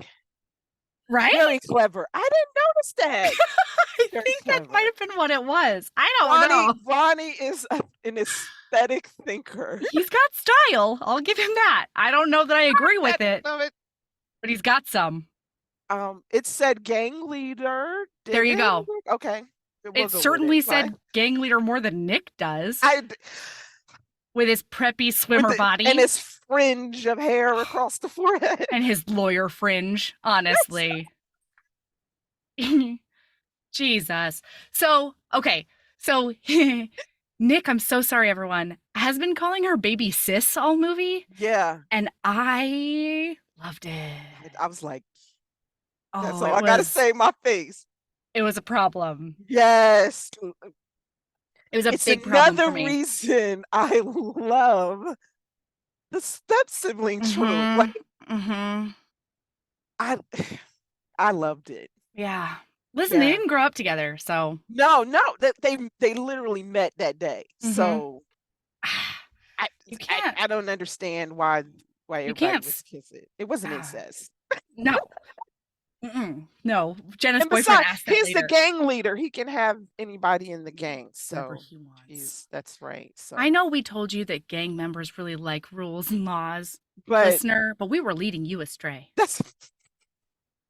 Right? Very clever. I didn't notice that. I Very think that clever. might have been what it was. I don't know. Ronnie is an aesthetic thinker. He's got style. I'll give him that. I don't know that I agree with it, Of it. but he's got some. It said gang leader. There you go. Okay. We'll go It with certainly it. said Fine. gang leader more than Nick does I with his preppy swimmer with body and his fringe of hair across the forehead. and his lawyer fringe, honestly. Jesus. So, okay. So Nick, I'm so sorry, everyone, has been calling her baby sis all movie, Yeah. and I loved it. I was like, that's Oh, all I gotta say. My face. It was a problem. Yes. It was a It's big problem another for me. reason I love the step sibling trope. Mhm. Like Mm-hmm. I loved it. Yeah. Listen, they Yeah. didn't grow up together, so No, that they literally met that day. Mhm. So you can't. I don't understand why everybody can't was kissing. It wasn't Ah. incest. No. No. Jenna's And boyfriend besides, asked that he's later. the gang leader. He can have anybody in the gang. Whatever So he wants. that's right. So I know we told you that gang members really like rules and laws, but listener, but we were leading you astray. that's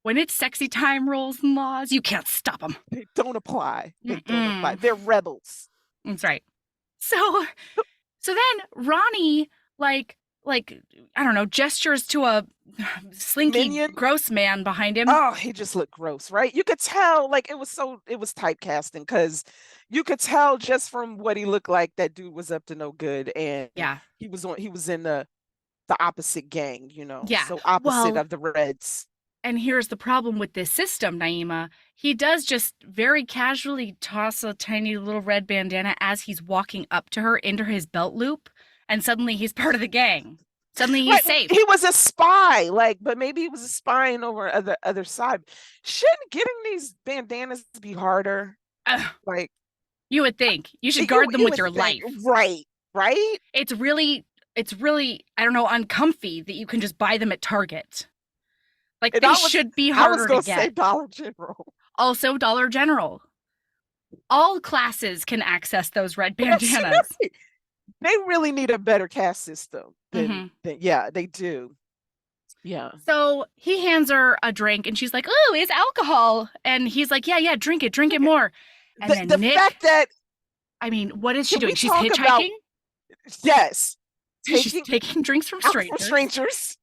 When it's sexy time rules and laws, you can't stop them. they don't apply. They don't Mm-mm. apply. They're rebels. That's right. So then Ronnie, like, I don't know, gestures to a slinky, Minion? gross man behind him. Oh, he just looked gross, right? You could tell, like it was typecasting because you could tell just from what he looked like that dude was up to no good, and Yeah. he was in the opposite gang, Yeah. so opposite Well- of the Reds. And here's the problem with this system, Naima. He does just very casually toss a tiny little red bandana as he's walking up to her into his belt loop, and suddenly he's part of the gang. Suddenly he's Like safe. he was a spy, like, but maybe he was a spying over other side. Shouldn't getting these bandanas be harder? Ugh, Like you would think. You should guard them you with would your think, life. right, right? It's really, I don't know, uncomfy that you can just buy them at Target. Like, And they should be I was harder to gonna say get. Dollar General. Also, Dollar General. All classes can access those red Yes, bandanas. they really need a better caste system Mhm. than yeah, they do. Yeah. So he hands her a drink and she's like, "Ooh, it's alcohol." And he's like, "Yeah, drink it more." And then The Nick, fact that I mean, what is she can we doing? She's talk about hitchhiking. yes, She's taking taking drinks from out from strangers strangers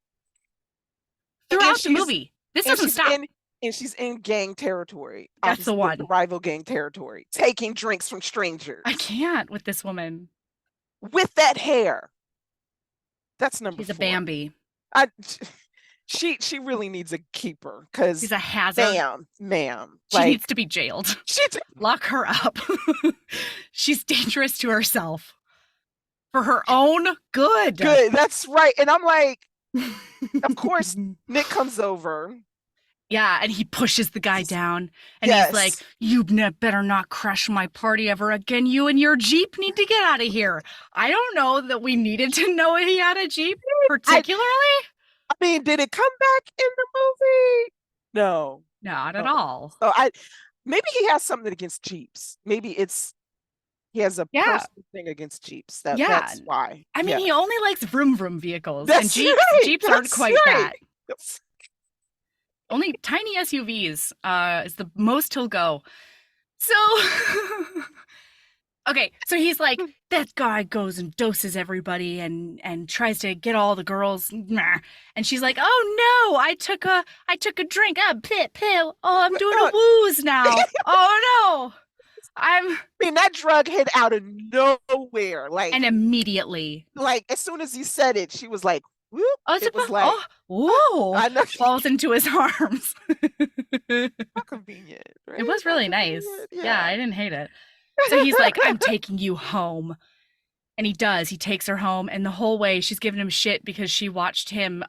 and throughout the movie. This doesn't stop. she's in gang territory. That's the one. The rival gang territory, taking drinks from strangers. I can't with this woman. With that hair. That's number She's a 4. Bambi. She really needs a keeper because She's a hazard. ma'am. She Like, needs to be jailed. Lock her up. She's dangerous to herself. For her own good. Good. That's right. And I'm like, of course, Nick comes over. Yeah, and he pushes the guy down. And Yes. he's like, "You better not crash my party ever again. You and your Jeep need to get out of here." I don't know that we needed to know he had a Jeep, particularly. I mean, did it come back in the movie? No. Not at all. So maybe he has something against Jeeps. Maybe he has a personal thing against Jeeps. That's why. I mean, he only likes vroom vroom vehicles. That's and right. Jeeps aren't quite that. That's- Only tiny SUVs is the most he'll go. So, okay, so he's like, that guy goes and doses everybody and tries to get all the girls. And she's like, "Oh no, I took a drink. Oh, I'm doing a wooze now. Oh no, I mean, that drug hit out of nowhere. Like, and immediately, like as soon as he said it, she was like, whoop. It was like, whoa, I know. falls into his arms. How convenient. Right? It was really nice. Yeah. Yeah, I didn't hate it. So he's like, "I'm taking you home." And he does. He takes her home. And the whole way she's giving him shit because she watched him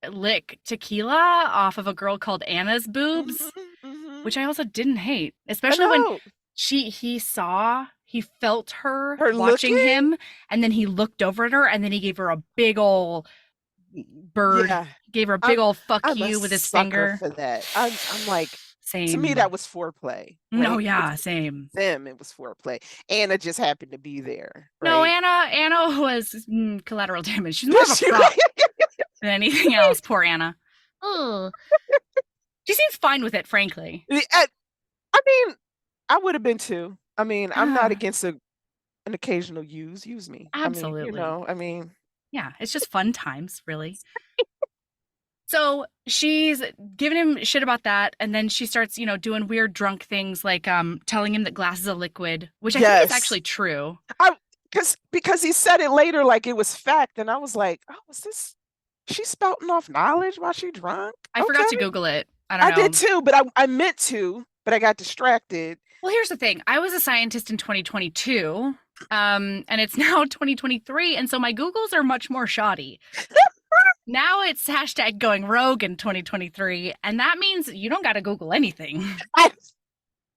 lick tequila off of a girl called Anna's boobs, which I also didn't hate. Especially when he felt her watching looking? him. And then he looked over at her and then he gave her a big ol' bird. Yeah. Gave her a big ol' fuck I'm you a with his sucker finger. for that. I'm like, Same. to me, that was foreplay. Right? No, yeah, same. Them, it was foreplay. Anna just happened to be there. Right? No, Anna was collateral damage. She's more of a prop than anything else. Poor Anna. Oh, she seems fine with it, frankly. I mean, I would have been too. I mean, I'm not against an occasional use. Use me. Absolutely. I mean, yeah, it's just fun times, really. So she's giving him shit about that, and then she starts, doing weird drunk things like telling him that glass is a liquid, which I think is actually true. Because he said it later like it was fact, and I was like, oh, is this she spouting off knowledge while she drunk? I forgot to Google it. I don't know. I did too, but I meant to, but I got distracted. Well, here's the thing. I was a scientist in 2022, and it's now 2023, and so my Googles are much more shoddy. Now it's hashtag going rogue in 2023, and that means you don't got to Google anything.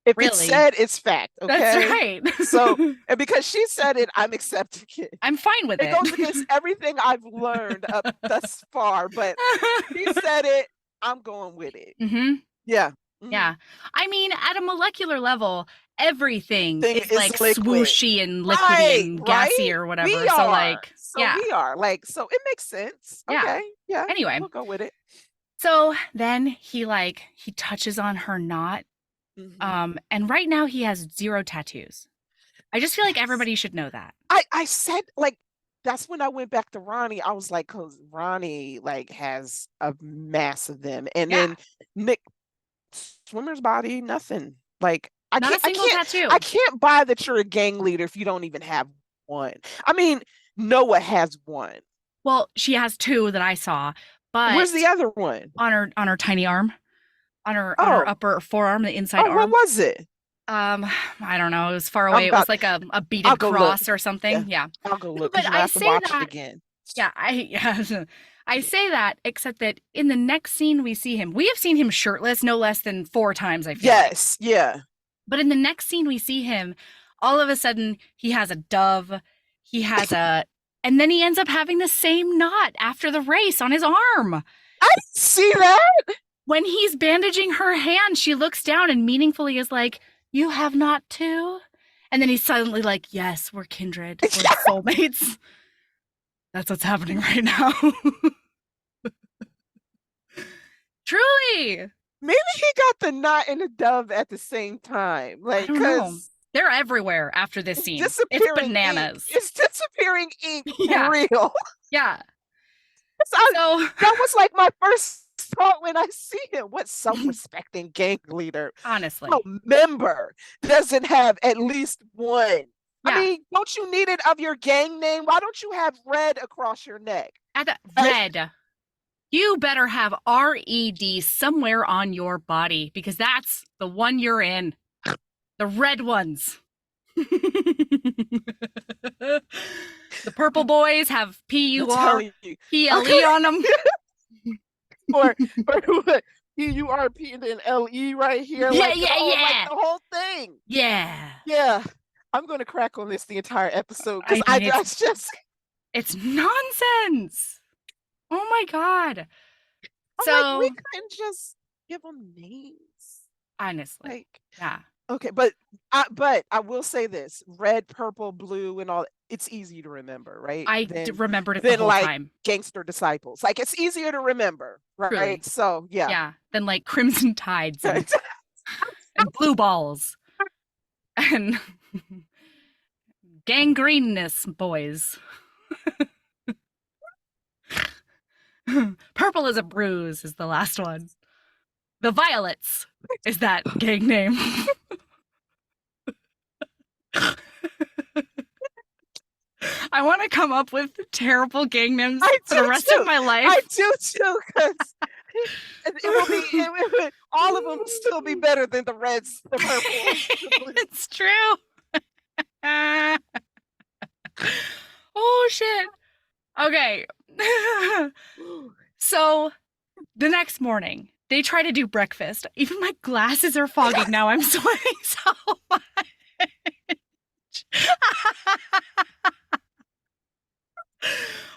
If it's said, it's fact. Okay, that's right. So, and because she said it, I'm accepting it. I'm fine with it. It goes against everything I've learned up thus far, but she said it. I'm going with it. Mm-hmm. Yeah. Mm-hmm. Yeah. I mean, at a molecular level, everything is like liquid. Swooshy and liquidy and gassy or whatever. We are. So it makes sense. Yeah. Okay. Yeah. Anyway. We'll go with it. So then he touches on her knot. Mm-hmm. And right now he has 0 tattoos. I just feel like everybody should know that. I said, that's when I went back to Ronnie. I was like, because Ronnie has a mass of them, and then Nick, swimmer's body, nothing. Not a single tattoo. I can't buy that you're a gang leader if you don't even have one. I mean, Noah has one. Well, she has 2 that I saw, but where's the other one? On her tiny arm, on her upper forearm, the inside arm. What was it? I don't know. It was far away. It was like a beaded cross or something. Yeah. I'll go look. But I say watch that it again. Yeah, I say that, except that in the next scene we see him. We have seen him shirtless no less than 4 times, I feel like. Yes, yeah. But in the next scene we see him, all of a sudden he has a dove, he has a, and then he ends up having the same knot after the race on his arm. I didn't see that. When he's bandaging her hand, she looks down and meaningfully is like, "You have knot too?" And then he's suddenly like, "Yes, we're kindred, we're soulmates." That's what's happening right now. Truly. Maybe he got the knot and the dove at the same time. I Like, don't know. because They're everywhere after this scene. It's disappearing bananas. ink. It's disappearing ink for Yeah. real. Yeah. So that was like my first thought when I see him. What self-respecting gang leader, honestly, member doesn't have at least one? Yeah. I mean, don't you need it of your gang name? Why don't you have red across your neck? at the red. You better have RED somewhere on your body because that's the one you're in. The red ones. The purple boys have PURPLE on them. or PURP and then LE right here. Yeah, like, like the whole thing. Yeah. Yeah. I'm going to crack on this the entire episode because it's nonsense. Oh my God. So we couldn't just give them names. Honestly. Like, yeah. Okay, but I will say this: red, purple, blue, and all. It's easy to remember, right? I remembered it the whole time. Gangster Disciples, like it's easier to remember, right? Truly. So yeah, yeah. Than like Crimson Tides and Blue Balls and Gangrenous Boys. Purple is a Bruise is the last one. The Violets is that gang name. I want to come up with terrible gang names for the rest of my life. I do too, because all of them will still be better than the reds, the purple. It's true. Oh shit. Okay. So the next morning, they try to do breakfast. Even my glasses are fogging now. I'm sweating so much.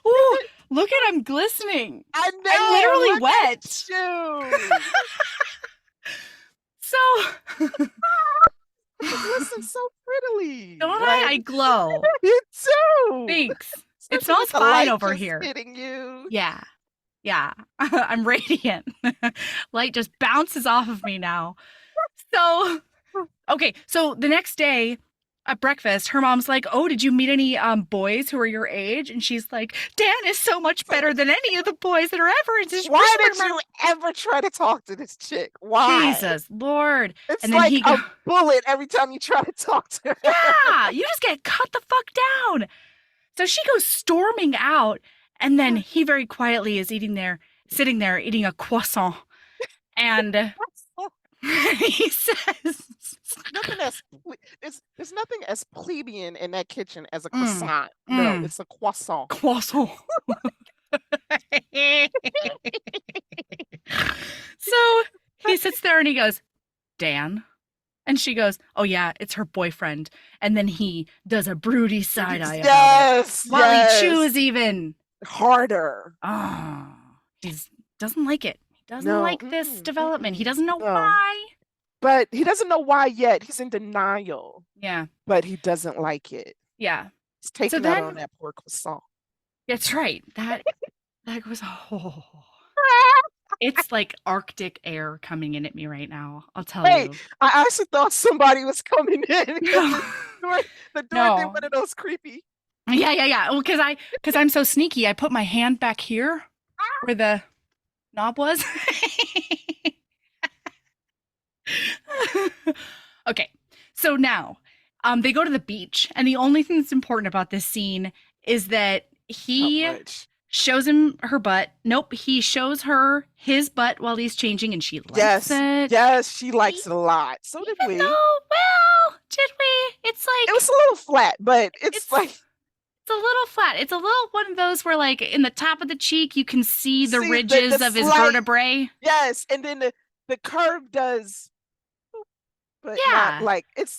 Ooh, look at I'm glistening. I know. I'm literally wet. So you glisten so prettily. Don't I glow. You do. Thanks. It smells fine over here. Hitting you. Yeah. I'm radiant. Light just bounces off of me now. So, okay. So the next day at breakfast, her mom's like, "Oh, did you meet any boys who are your age?" And she's like, "Dan is so much better than any of the boys that are ever." Why did you ever try to talk to this chick? Why? Jesus Lord. It's and like a bullet every time you try to talk to her. Yeah, you just get cut the fuck down. So she goes storming out, and then he very quietly is sitting there eating a croissant. And he says, there's nothing as plebeian in that kitchen as a croissant. No, it's a croissant. Croissant. So he sits there and he goes, "Dan?" And she goes, "Oh yeah, it's her boyfriend." And then he does a broody side eye about it. While he chews even harder. Oh, he doesn't like it. He doesn't like this development. He doesn't know why. But he doesn't know why yet. He's in denial. Yeah. But he doesn't like it. Yeah. He's taking out on that poor croissant. That's right. That was It's like Arctic air coming in at me right now. I'll tell you. I actually thought somebody was coming in. The door did one of those creepy. Yeah. Well, because I'm so sneaky, I put my hand back here where the knob was. Okay, so now they go to the beach, and the only thing that's important about this scene is that he shows him her butt. Nope, he shows her his butt while he's changing, and she likes it. Yes, she likes it a lot. So did we. Well, did we? It's like it was a little flat, but it's like It's a little flat. It's a little one of those where, like, in the top of the cheek, you can see the ridges of his vertebrae. Yes, and then the curve does, but not Yeah. like It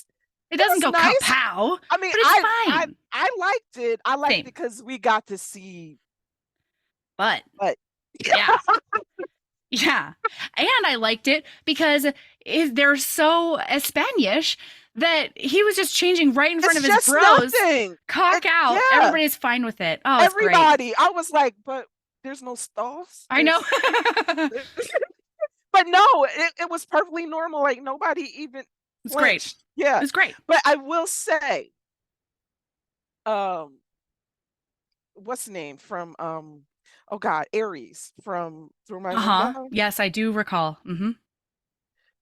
it doesn't was go nice. kapow, I mean, but it's fine. I liked it. I liked Same. it because we got to see, But but yeah. Yeah. And I liked it because they're so Spanish that he was just changing right in front it's of his just bros. nothing. Cock out. Yeah, Everybody's fine with it. Oh, it's great. everybody. I was like, but there's no stalls. I know. But no, it was perfectly normal. Like nobody even It's great. flinched. Yeah, It's great. but I will say, what's the name from oh God, Aries from Through My Window. Yes, I do recall.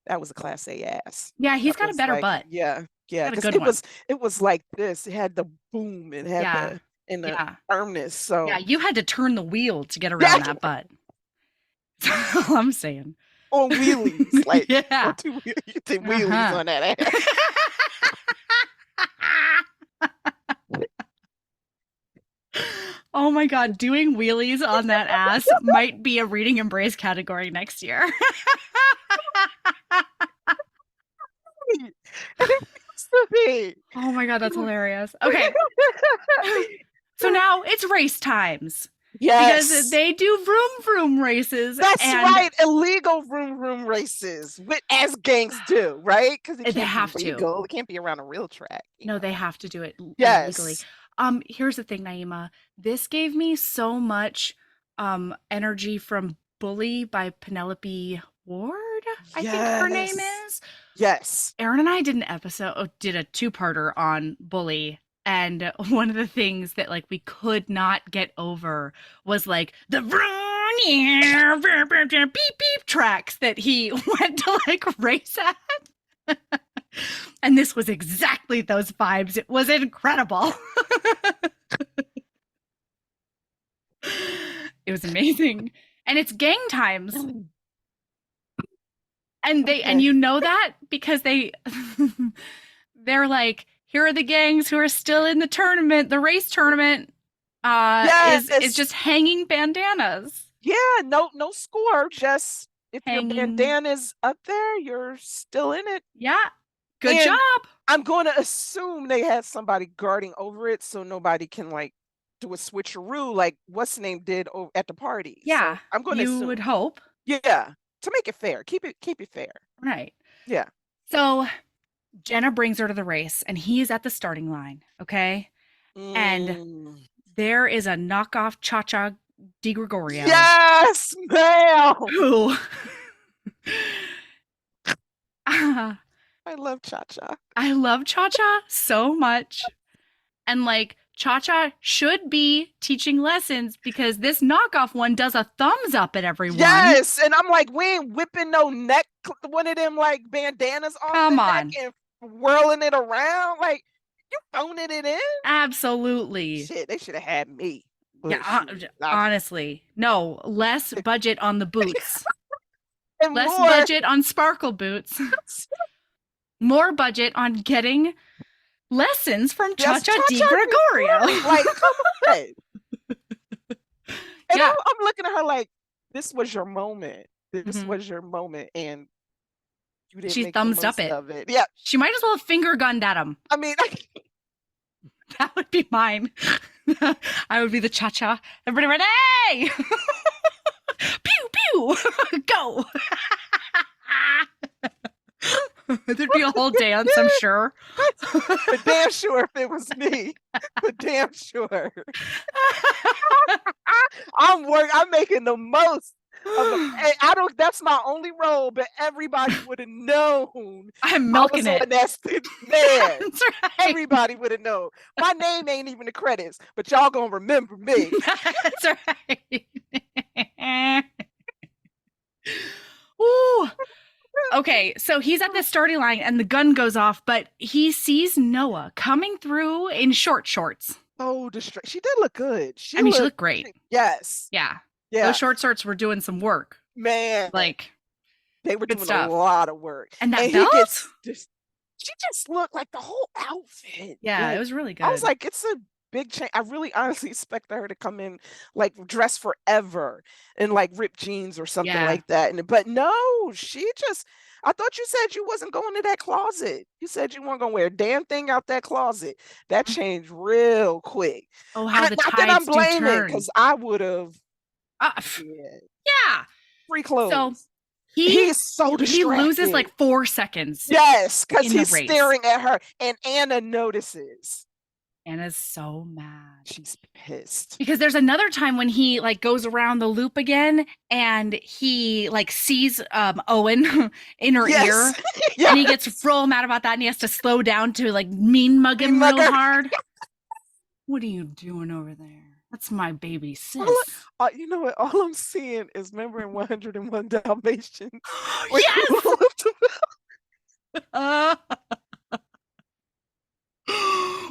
That was a class A ass. Yeah, he's That got a was better like, butt. yeah, Got a because good it one. was like this. It had the boom. It had Yeah. the Yeah. firmness. So Yeah, you had to turn the wheel to get around that butt. That's all I'm saying. on wheelies, like Yeah. on two wheelies on that ass. Oh my God, doing wheelies on that ass might be a reading embrace category next year. And it used to be. Oh my God, that's hilarious. Okay. So now it's race times. Yes. Because they do vroom vroom races. That's and right. Illegal vroom races, as gangs do, right? Because it They can't have be to. legal. It can't be around a real track. No, they have to do it legally. Yes. Here's the thing, Naima. This gave me so much energy from Bully by Penelope Ward, I think her name is. Yes. Aaron and I did a two-parter on Bully, and one of the things that like we could not get over was like the beep beep tracks that he went to like race at. And this was exactly those vibes. It was incredible. It was amazing. And it's gang times. And and you know that because they're like, here are the gangs who are still in the tournament, the race tournament. Is just hanging bandanas. Yeah, no score, just if Hanging. your bandana's up there, you're still in it. Yeah. Good job. I'm going to assume they had somebody guarding over it so nobody can like do a switcheroo like what's the name did at the party. Yeah. So I'm going to assume. You would hope. Yeah. To make it fair. Keep it fair. Right. Yeah. So Jenna brings her to the race and he is at the starting line. Okay. And there is a knockoff Cha-Cha Di Gregorio. Yes, ma'am. Who I love Cha-Cha. I love Cha-Cha so much. And like Cha-Cha should be teaching lessons because this knockoff one does a thumbs up at everyone. Yes, and I'm like, we ain't whipping no neck, one of them like bandanas off the neck and whirling it around. Like, you phoning it in? Absolutely. Shit, they should have had me. Yeah, honestly. No, less budget on the boots. And less budget on sparkle boots. More budget on getting lessons from Cha-Cha Di Gregorio. Like, come on. And I'm looking at her like, this was your moment. This was your moment. And you didn't she make thumbs the most up of it. Yeah. She might as well have finger gunned at him. I mean, that would be mine. I would be the Cha-Cha. Everybody ready? Hey! Pew, pew! Go! There'd be a whole dance, I'm sure. But damn sure if it was me. But damn sure. I'm making the most of them. That's my only role, but everybody would have known. I'm milking it. That's there. That's right. Everybody would have known. My name ain't even the credits, but y'all gonna remember me. That's right. Ooh. Okay, so he's at the starting line and the gun goes off, but he sees Noah coming through in short shorts. Oh, she did look good. She looked great. Yes. Yeah. Yeah. Those short shorts were doing some work. Man. Like, they were doing a lot of work. And that belt? She just looked like the whole outfit. Yeah, it was really good. I was like, it's a big change. I really honestly expected her to come in like dressed forever in like ripped jeans or something Yeah. like that. But no, she just. I thought you said you wasn't going to that closet. You said you weren't going to wear a damn thing out that closet. That changed real quick. Oh, how the Not that I'm tides do blaming, turn. because I would have. Yeah. Free clothes. So he is so distracted. He loses like 4 seconds. Yes, because in the he's race. staring at her, and Anna notices. Anna's so mad. She's pissed. Because there's another time when he like goes around the loop again and he like sees Owen in her ear. Yes. And he gets real mad about that and he has to slow down to like mean mug him real hard. What are you doing over there? That's my baby sis. You know what? All I'm seeing is, remember in 101 Dalmatians? Yes!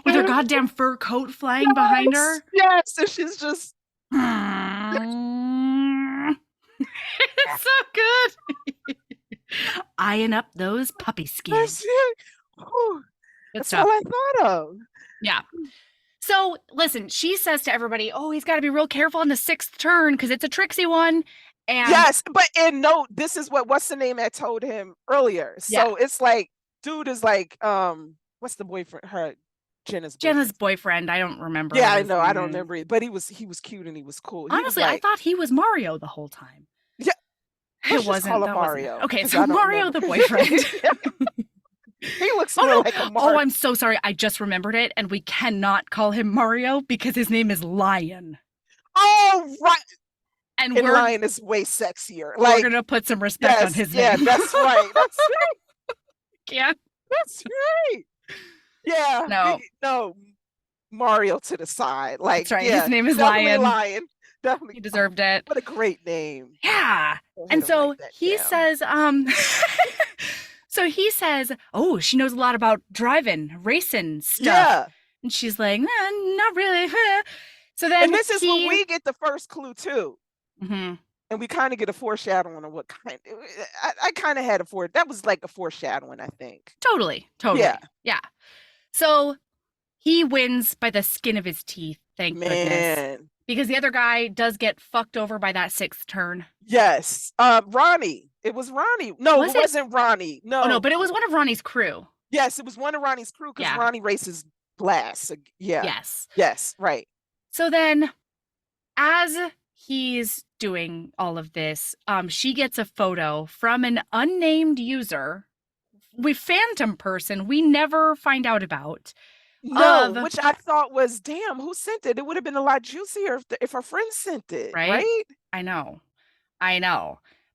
With her goddamn fur coat flying behind her. Yes, and she's just. It's so good. Eyeing up those puppy skins. That's all I thought of. Yeah. So listen, she says to everybody, "Oh, he's got to be real careful on the 6th turn because it's a tricksy one." And yes, this is what's the name that told him earlier. So it's like, dude is like, what's the boyfriend? Jenna's boyfriend. I don't remember. Yeah, I know. I don't remember it, but he was cute and he was cool. Honestly, I thought he was Mario the whole time. Yeah, it wasn't. Call him Mario. Okay, so Mario the boyfriend. He looks more like a Mario. Oh, I'm so sorry. I just remembered it, and we cannot call him Mario because his name is Lion. Oh, right. And Lion is way sexier. Like, we're gonna put some respect on his name. Yeah, that's right. That's right. Yeah, that's right. Yeah. No. Mario to the side. Like, that's right. His name is Lion. Lion. Definitely. He deserved it. What a great name. Yeah. And so he says, so he says, "Oh, she knows a lot about driving, racing stuff." Yeah. And she's like, "Not really." So then, and this is when we get the first clue too. Mm-hmm. And we kind of get a foreshadowing of what kind. I kind of had that was like a foreshadowing, I think. Totally. Yeah. So he wins by the skin of his teeth. Thank goodness. Because the other guy does get fucked over by that 6th turn. Yes. Ronnie. It was Ronnie. No, it wasn't Ronnie. No. Oh, no, but it was one of Ronnie's crew. Yes, it was one of Ronnie's crew because Ronnie races glass. Yeah. Yes. Right. So then, as he's doing all of this, she gets a photo from an unnamed user, phantom person we never find out about. No, which I thought was, damn, who sent it? It would have been a lot juicier if her friend sent it, right? I know.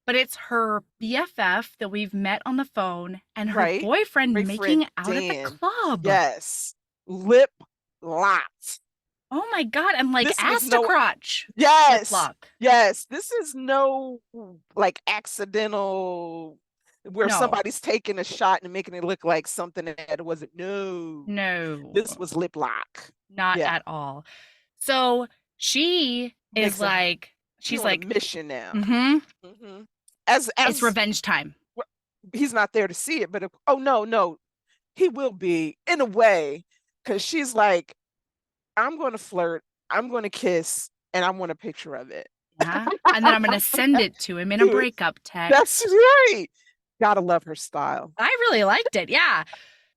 But it's her BFF that we've met on the phone and her boyfriend making out at the club. Yes. Lip locked. Oh my God. And like ass to crotch. Yes. Yes. This is no like accidental where somebody's taking a shot and making it look like something that it wasn't. No. This was lip lock. Not at all. So she is like, she's like mission now. Mm-hmm. As it's revenge time. He's not there to see it, but no, he will be in a way, because she's like, I'm going to flirt, I'm going to kiss, and I want a picture of it. And then I'm going to send it to him in a breakup text. That's right. Gotta love her style. I really liked it. Yeah.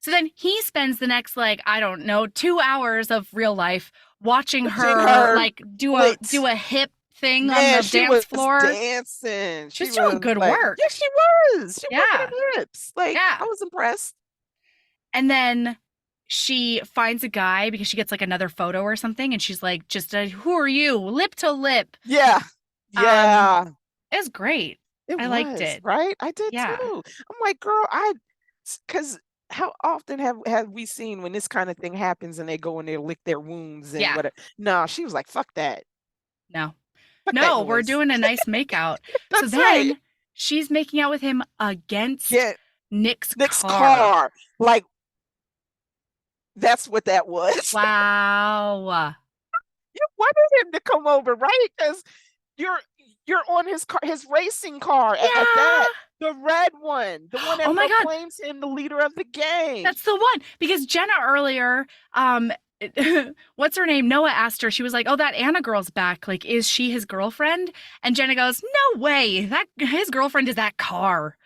So then he spends the next, 2 hours of real life watching her like do a hip thing on the dance floor. Dancing. She was doing good work. Yeah, she was. She worked her hips. I was impressed. And then she finds a guy because she gets like another photo or something, and she's like, "Who are you?" Lip to lip. Yeah. Yeah. It was great. I liked it. Right? I did too. I'm like, girl, because how often have we seen when this kind of thing happens and they go in there lick their wounds and whatever? No, she was like, fuck that. No, we're doing a nice makeout. So then she's making out with him against Nick's car. Like, that's what that was. Wow. You wanted him to come over, right? Because you're on his racing car at that. The red one. The one that proclaims him the leader of the gang. That's the one. Because Jenna earlier what's her name? Noah asked her. She was like, "Oh, that Anna girl's back. Like, is she his girlfriend?" And Jenna goes, "No way. That his girlfriend is that car."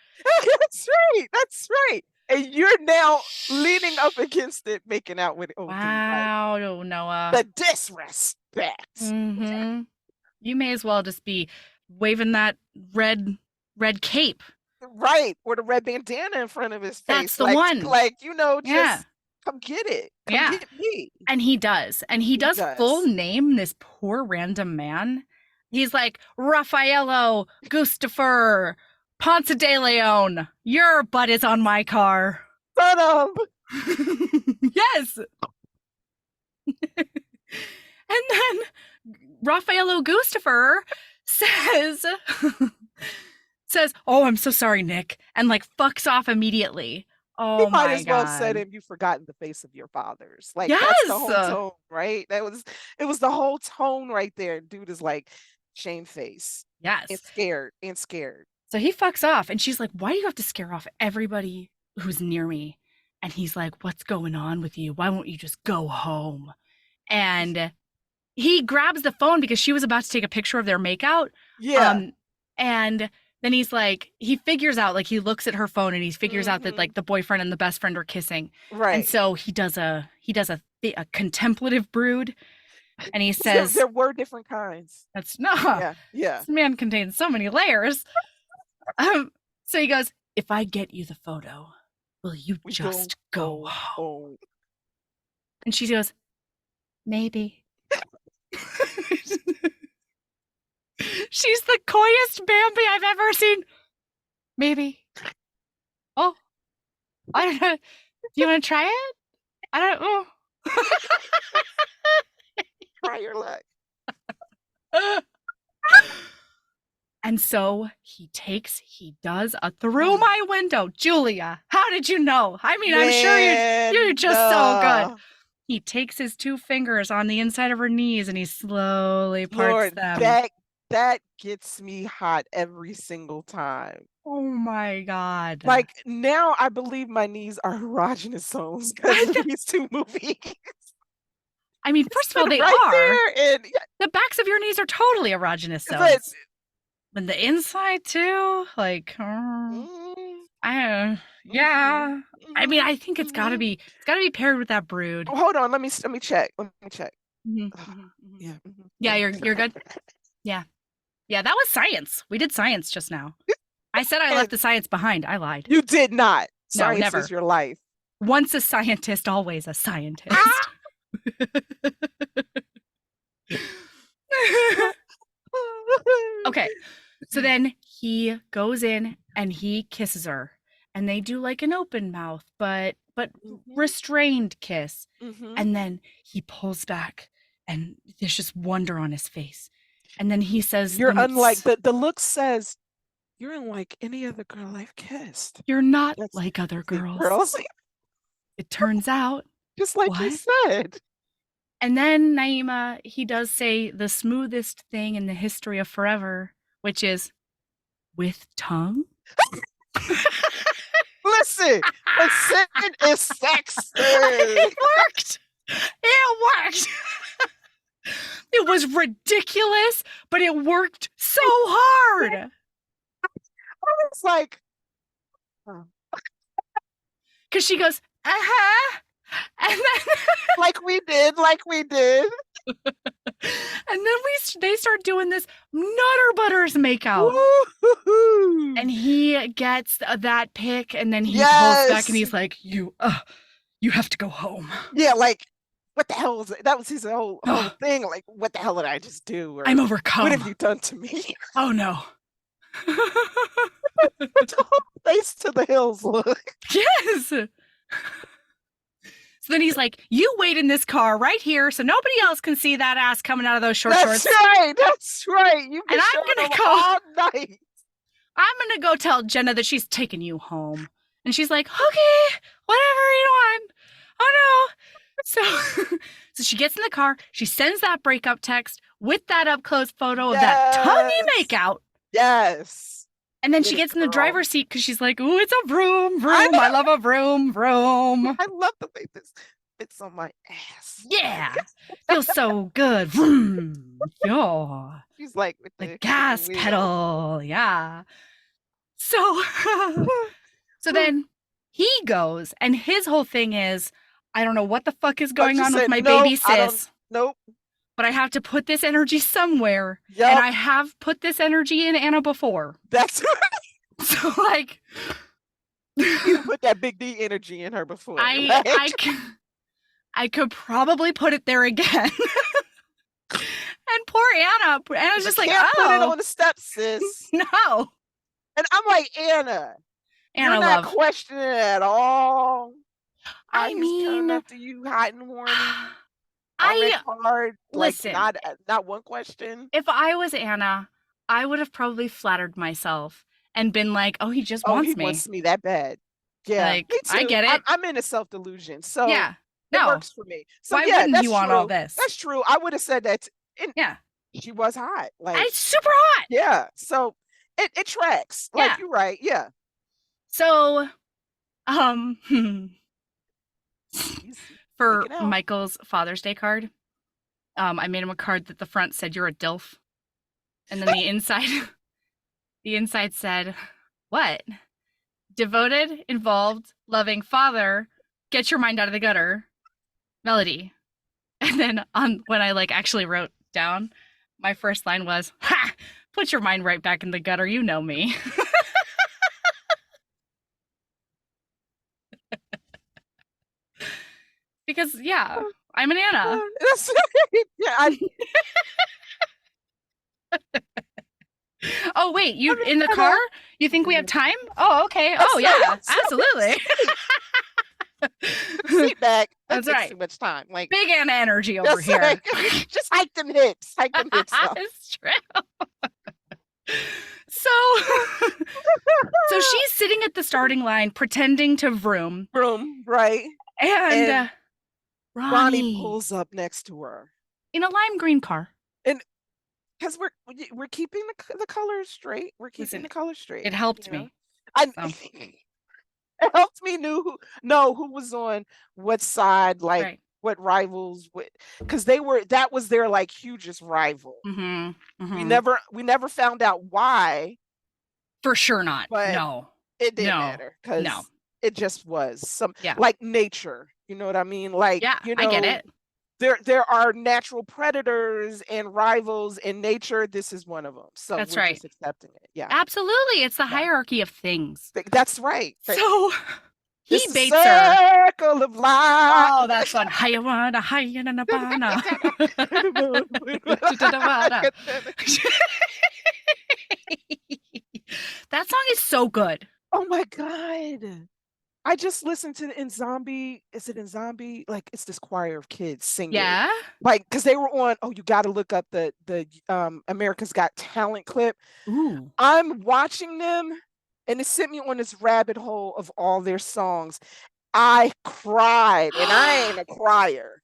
That's right. That's right. And you're now leaning up against it, making out with OD. Wow, Like, Noah. the disrespect. Mm-hmm. You may as well just be waving that red cape. Right. Or the red bandana in front of his face. That's the one. Like, just Yeah. come get it. Come Yeah. get me. And he does. And he does full name this poor random man. He's like, Raffaello Gustafer Ponce de Leon. Your butt is on my car. Son of. Yes. And then Raffaello Gustafer says, "Oh, I'm so sorry, Nick," and like fucks off immediately. Oh, he might my as well God. said, "Have you forgotten the face of your fathers?" Like, Yes! That's the whole tone, right? It was the whole tone right there. Dude is like shamefaced. Yes. And scared. So he fucks off, and she's like, "Why do you have to scare off everybody who's near me?" And he's like, "What's going on with you? Why won't you just go home?" And he grabs the phone because she was about to take a picture of their makeout. Yeah. And then he's like, he figures out, like, he looks at her phone and he figures out that like the boyfriend and the best friend are kissing. Right. And so he does a contemplative brood, and he says, there were different kinds. That's no. Yeah. This man contains so many layers. So he goes, "If I get you the photo, will you just go home?" And she goes, "Maybe." She's the coyest Bambi I've ever seen. Maybe. Oh, I don't know. Do you want to try it? I don't know. Try your luck. And so he does a through my window. Julia, how did you know? I mean, I'm sure you're just so good. He takes his 2 fingers on the inside of her knees and he slowly parts them. That gets me hot every single time. Oh my God. Like, now I believe my knees are erogenous zones because of these 2 movies. I mean, first of all, they right are. There, and the backs of your knees are totally erogenous zones. But the inside too, like, yeah. I mean, I think it's gotta be paired with that brood. Oh, hold on, let me check. Yeah, you're good. Yeah, that was science. We did science just now. I said I left the science behind. I lied. You did not. No, science never. is your life. Once a scientist, always a scientist. Okay, so then he goes in and he kisses her, and they do like an open mouth, but restrained kiss. And then he pulls back, and there's just wonder on his face. And then he says, "You're unlike the look says, you're unlike any other girl I've kissed. You're not like other girls." It turns out, just like you said. And then Naima, he does say the smoothest thing in the history of forever, which is, "With tongue?" Listen, consent is sexy. It worked. It was ridiculous, but it worked so hard. I was like, because she goes, and then like we did. And then they start doing this Nutter Butters makeout. Woo-hoo-hoo. And he gets that pic, and then he pulls back and he's like, you have to go home. Yeah, like, what the hell was it? That was his whole thing. Like, what the hell did I just do? Or, I'm overcome. What have you done to me? Oh no. The whole face to the hills look. Yes. So then he's like, "You wait in this car right here so nobody else can see that ass coming out of those shorts." That's right. You've been I'm gonna go all night. I'm gonna go tell Jenna that she's taking you home. And she's like, "Okay, whatever you want." Oh no. So she gets in the car, she sends that breakup text with that up close photo of that tonguey makeout. Yes. And then she gets in the driver's seat because she's like, "Ooh, it's a vroom, vroom. I love a vroom, vroom." I love the way this fits on my ass. Yeah. Feels so good. Vroom. Yeah. She's like with The the gas wheel. pedal. Yeah. So so then he goes, and his whole thing is, I don't know what the fuck is I going just on with said my nope. baby I don't. sis, Nope. but I have to put this energy somewhere. And Yup. I have put this energy in Anna before. That's So like you put that big D energy in her before. I could probably put it there again. And poor Anna's just like, can't put it oh on the steps, sis. no. And I'm like, Anna, you're Anna not love. questioning it at all. I He's mean, turning up to you hot and horny on I that card. Like listen. not one question. If I was Anna, I would have probably flattered myself and been like, "Oh, he just Oh, wants he me." wants me that bad. Yeah, Like, me too. I get it. I'm in a self delusion, so Yeah. it No. works for me. So Why yeah, wouldn't that's he want true. all this? That's true. I would have said that. Yeah. She was hot. Like It's super hot. yeah. So it tracks. Like Yeah. you're right. Yeah. So, He's for making out. Michael's Father's Day card, I made him a card that the front said you're a DILF. And then the inside said, what? Devoted, involved, loving father, get your mind out of the gutter, Melody. And then when I like actually wrote down, my first line was, ha! Put your mind right back in the gutter, you know me. Because yeah, I'm an Anna. Yeah. Oh wait, you in the car? You think we have time? Oh, okay. Oh yeah, absolutely. Sit back. That's takes right. Too much time. Like big Anna energy over here. Like, just hike them hips. Hike them hips up. It's true. So she's sitting at the starting line pretending to vroom. Vroom, right? And Ronnie pulls up next to her in a lime green car. And because we're keeping the colors straight. We're keeping the colors straight. It helped me. It helped me know who was on what side, like right. what rivals, because that was their like hugest rival. Mm-hmm. Mm-hmm. We never found out why. For sure not. But no. It didn't matter because it just was like nature. You know what I mean? Like you know, I get it. There are natural predators and rivals in nature. This is one of them. So that's we're right. Just accepting it. Yeah. Absolutely. It's the hierarchy of things. That's right. So he baits her. Circle of life. Oh, that's fun. Hayawana, hayana, bana. That song is so good. Oh my God. I just listened to it in Zombie. Is it in Zombie? Like it's this choir of kids singing. Yeah. Like because they were on. Oh, you got to look up the America's Got Talent clip. Ooh. I'm watching them, and it sent me on this rabbit hole of all their songs. I cried, and I ain't a crier,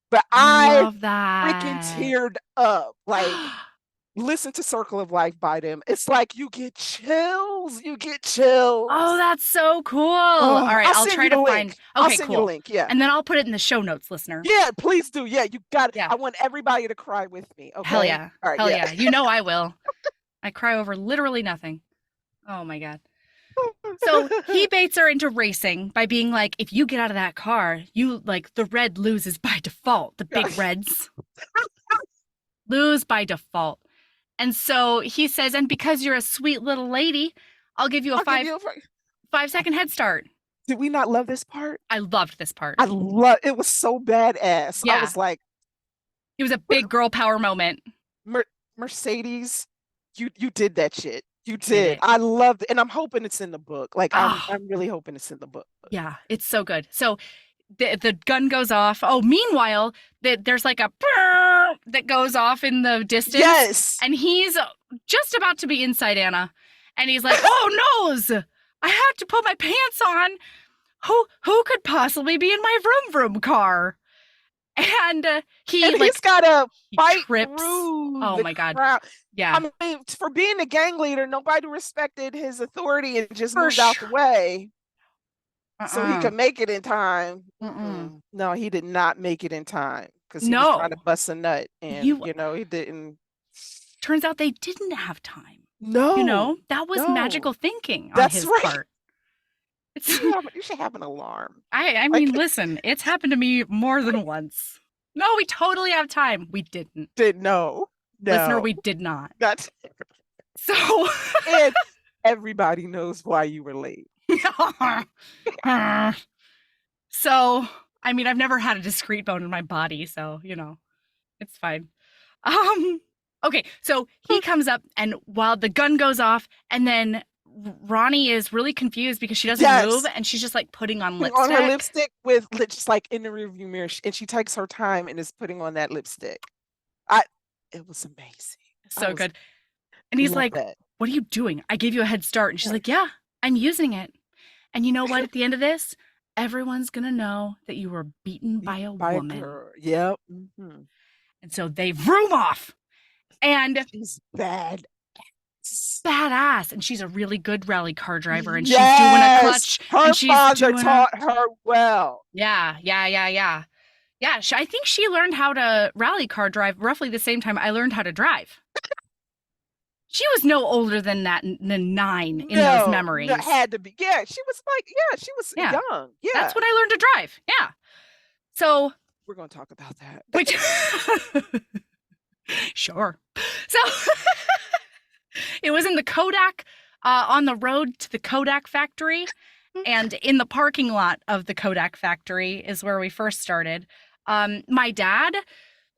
but I love that. Freaking teared up. Like listen to Circle of Life by them. It's like you get chills. Oh, that's so cool. All right, I'll try to find. Okay, I'll send cool. you a link. Yeah, and then I'll put it in the show notes, listener. Yeah, please do. Yeah, you got it. Yeah. I want everybody to cry with me. Okay. Hell yeah. All right, Hell yeah. You know I will. I cry over literally nothing. Oh my God. So he baits her into racing by being like, if you get out of that car, you like the red loses by default. The big reds lose by default. And so he says, and because you're a sweet little lady, I'll give you a 5-second head start. Did we not love this part? I loved this part. It was so badass. Yeah. I was like, it was a big girl power moment. Mercedes, you did that shit. You did. I loved it. And I'm hoping it's in the book. Like I'm really hoping it's in the book. Yeah, it's so good. So the gun goes off. Oh, meanwhile, there's like a that goes off in the distance. Yes. And he's just about to be inside Anna. And he's like, oh, noes. I had to put my pants on. Who could possibly be in my vroom vroom car? And he's got to fight trips. through Oh the my God. crowd. Yeah. I mean, for being a gang leader, nobody respected his authority and just moved out the way. so he could make it in time. Mm-mm. No, he did not make it in time because he was trying to No. bust a nut, and You he didn't. turns out they didn't have time. No, That was no, magical thinking on that's his right. part. It's You should have an alarm. I mean, listen, it's happened to me more than once. No, we totally have time. We didn't. No, Listener, we did not. That's So and everybody knows why you were late. So, I mean, I've never had a discrete bone in my body, so, it's fine. Okay, so he comes up, and while the gun goes off, and then Ronnie is really confused because she doesn't move, and she's just like putting on lipstick. On her lipstick with just like in the rearview mirror, and she takes her time and is putting on that lipstick. It was amazing. So good. And he's like, what are you doing? I gave you a head start. And she's like, yeah, I'm using it. And you know what? At the end of this, everyone's going to know that you were beaten by a woman. A girl. Yep. And so they vroom off. And she's badass. And she's a really good rally car driver. And she's doing a clutch. Her father taught her well. Yeah. Yeah, I think she learned how to rally car drive roughly the same time I learned how to drive. She was no older than 9 in those memories. It had to be. Yeah, she was young. Yeah. That's when I learned to drive. Yeah. So we're going to talk about that. Which sure. So it was in the Kodak, on the road to the Kodak factory. And in the parking lot of the Kodak factory is where we first started. My dad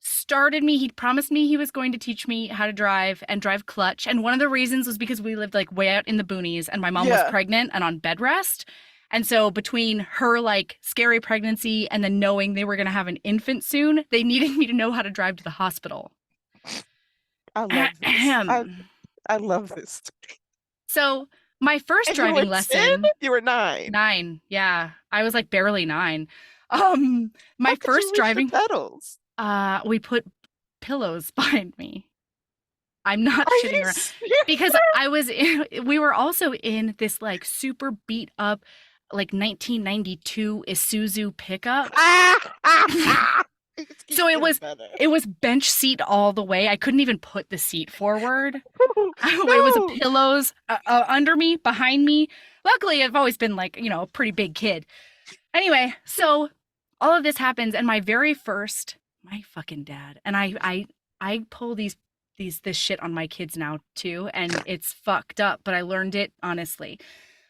started me. He promised me he was going to teach me how to drive and drive clutch. And one of the reasons was because we lived like way out in the boonies and my mom was pregnant and on bed rest. And so between her like scary pregnancy and then knowing they were going to have an infant soon, they needed me to know how to drive to the hospital. I love this. I love this. So my first driving lesson. 10? You were 9. 9. Yeah. I was like barely 9. My first driving pedals. We put pillows behind me. I'm not shitting around because we were also in this like super beat up like 1992 Isuzu pickup. So it was bench seat all the way. I couldn't even put the seat forward. It was pillows under me, behind me. Luckily, I've always been like, a pretty big kid. Anyway, so all of this happens, and my fucking dad, and I pull this shit on my kids now too, and it's fucked up, but I learned it honestly.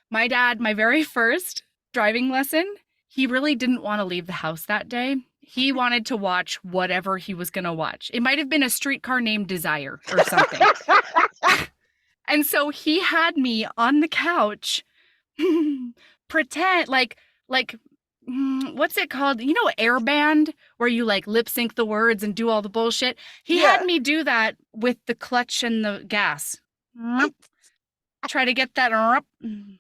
My dad, my very first driving lesson, he really didn't want to leave the house that day. He wanted to watch whatever he was going to watch. It might have been A Streetcar Named Desire or something. And so he had me on the couch pretend like what's it called? Airband, where you like lip sync the words and do all the bullshit. He had me do that with the clutch and the gas. Try to get that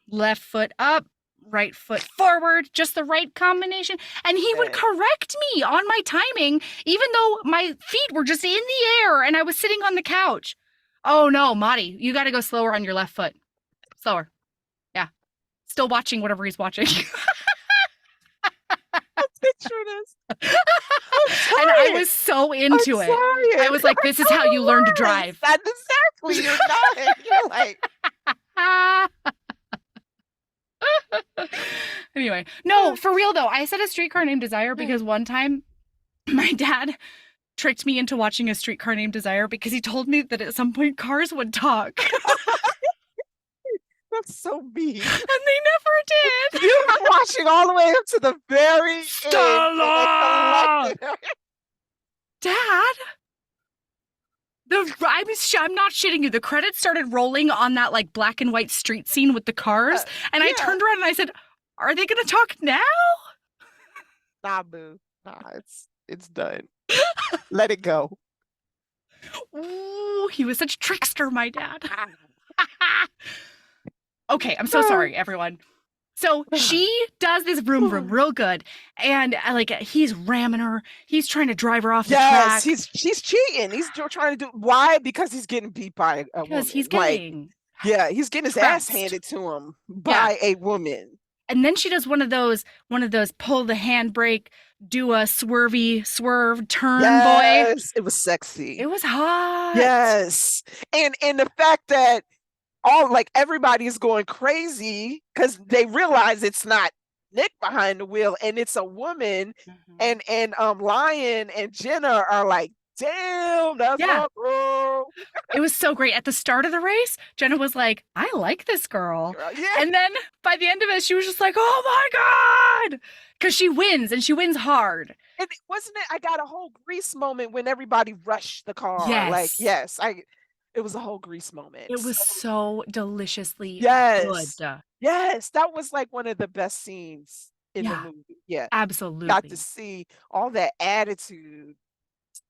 left foot up, right foot forward, just the right combination. And he would correct me on my timing, even though my feet were just in the air and I was sitting on the couch. Oh no, Marty, you got to go slower on your left foot. Slower. Yeah. Still watching whatever he's watching. Picture this. And I was so into it. I was like, this is how you learn to drive. That's exactly. You're not. You're like. Anyway, no, for real though. I said A Streetcar Named Desire because one time my dad tricked me into watching A Streetcar Named Desire because he told me that at some point cars would talk. That's so mean. And they never did. You were watching all the way up to the very end. Dad? I'm not shitting you. The credits started rolling on that like black and white street scene with the cars. And I turned around and I said, are they going to talk now? Nah, boo. Nah, it's done. Let it go. Ooh, he was such a trickster, my dad. Okay, I'm so sorry, everyone. So she does this vroom vroom real good, and he's ramming her. He's trying to drive her off the track. Yes, she's cheating. He's trying to do why? Because he's getting beat by a woman. He's getting he's getting his ass handed to him by a woman. And then she does one of those pull the handbrake, do a swervy swerve turn boy. Yes, it was sexy. It was hot. Yes. And the fact that all like everybody's going crazy because they realize it's not Nick behind the wheel and it's a woman. Mhm. And Lion and Jenna are like, damn, that's Yeah. my girl. It was so great. At the start of the race, Jenna was like, I like this girl. Yeah. And then by the end of it, she was just like, oh my God. Because she wins and she wins hard. And wasn't it? I got a whole Grease moment when everybody rushed the car. Like, Yes. it was a whole Grease moment. It was so deliciously yes. good. Yes, that was like one of the best scenes in the Yeah, movie. Yeah. Got to absolutely. see all that attitude.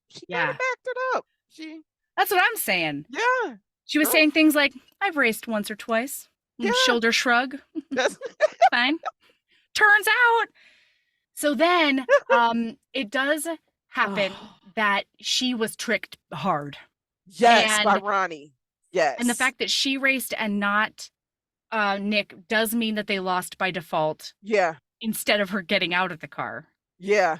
She kind Yeah. of backed it up. She, That's what I'm saying. yeah, She was girl, saying things like, I've raced once or twice. yeah. Shoulder shrug. That's, Fine. Turns out. So then it does happen oh, that she was tricked hard. yes, by And Ronnie. and the Yes. fact that she raced and not Nick does mean that they lost by default Yeah. instead of her getting out of the car. Yeah.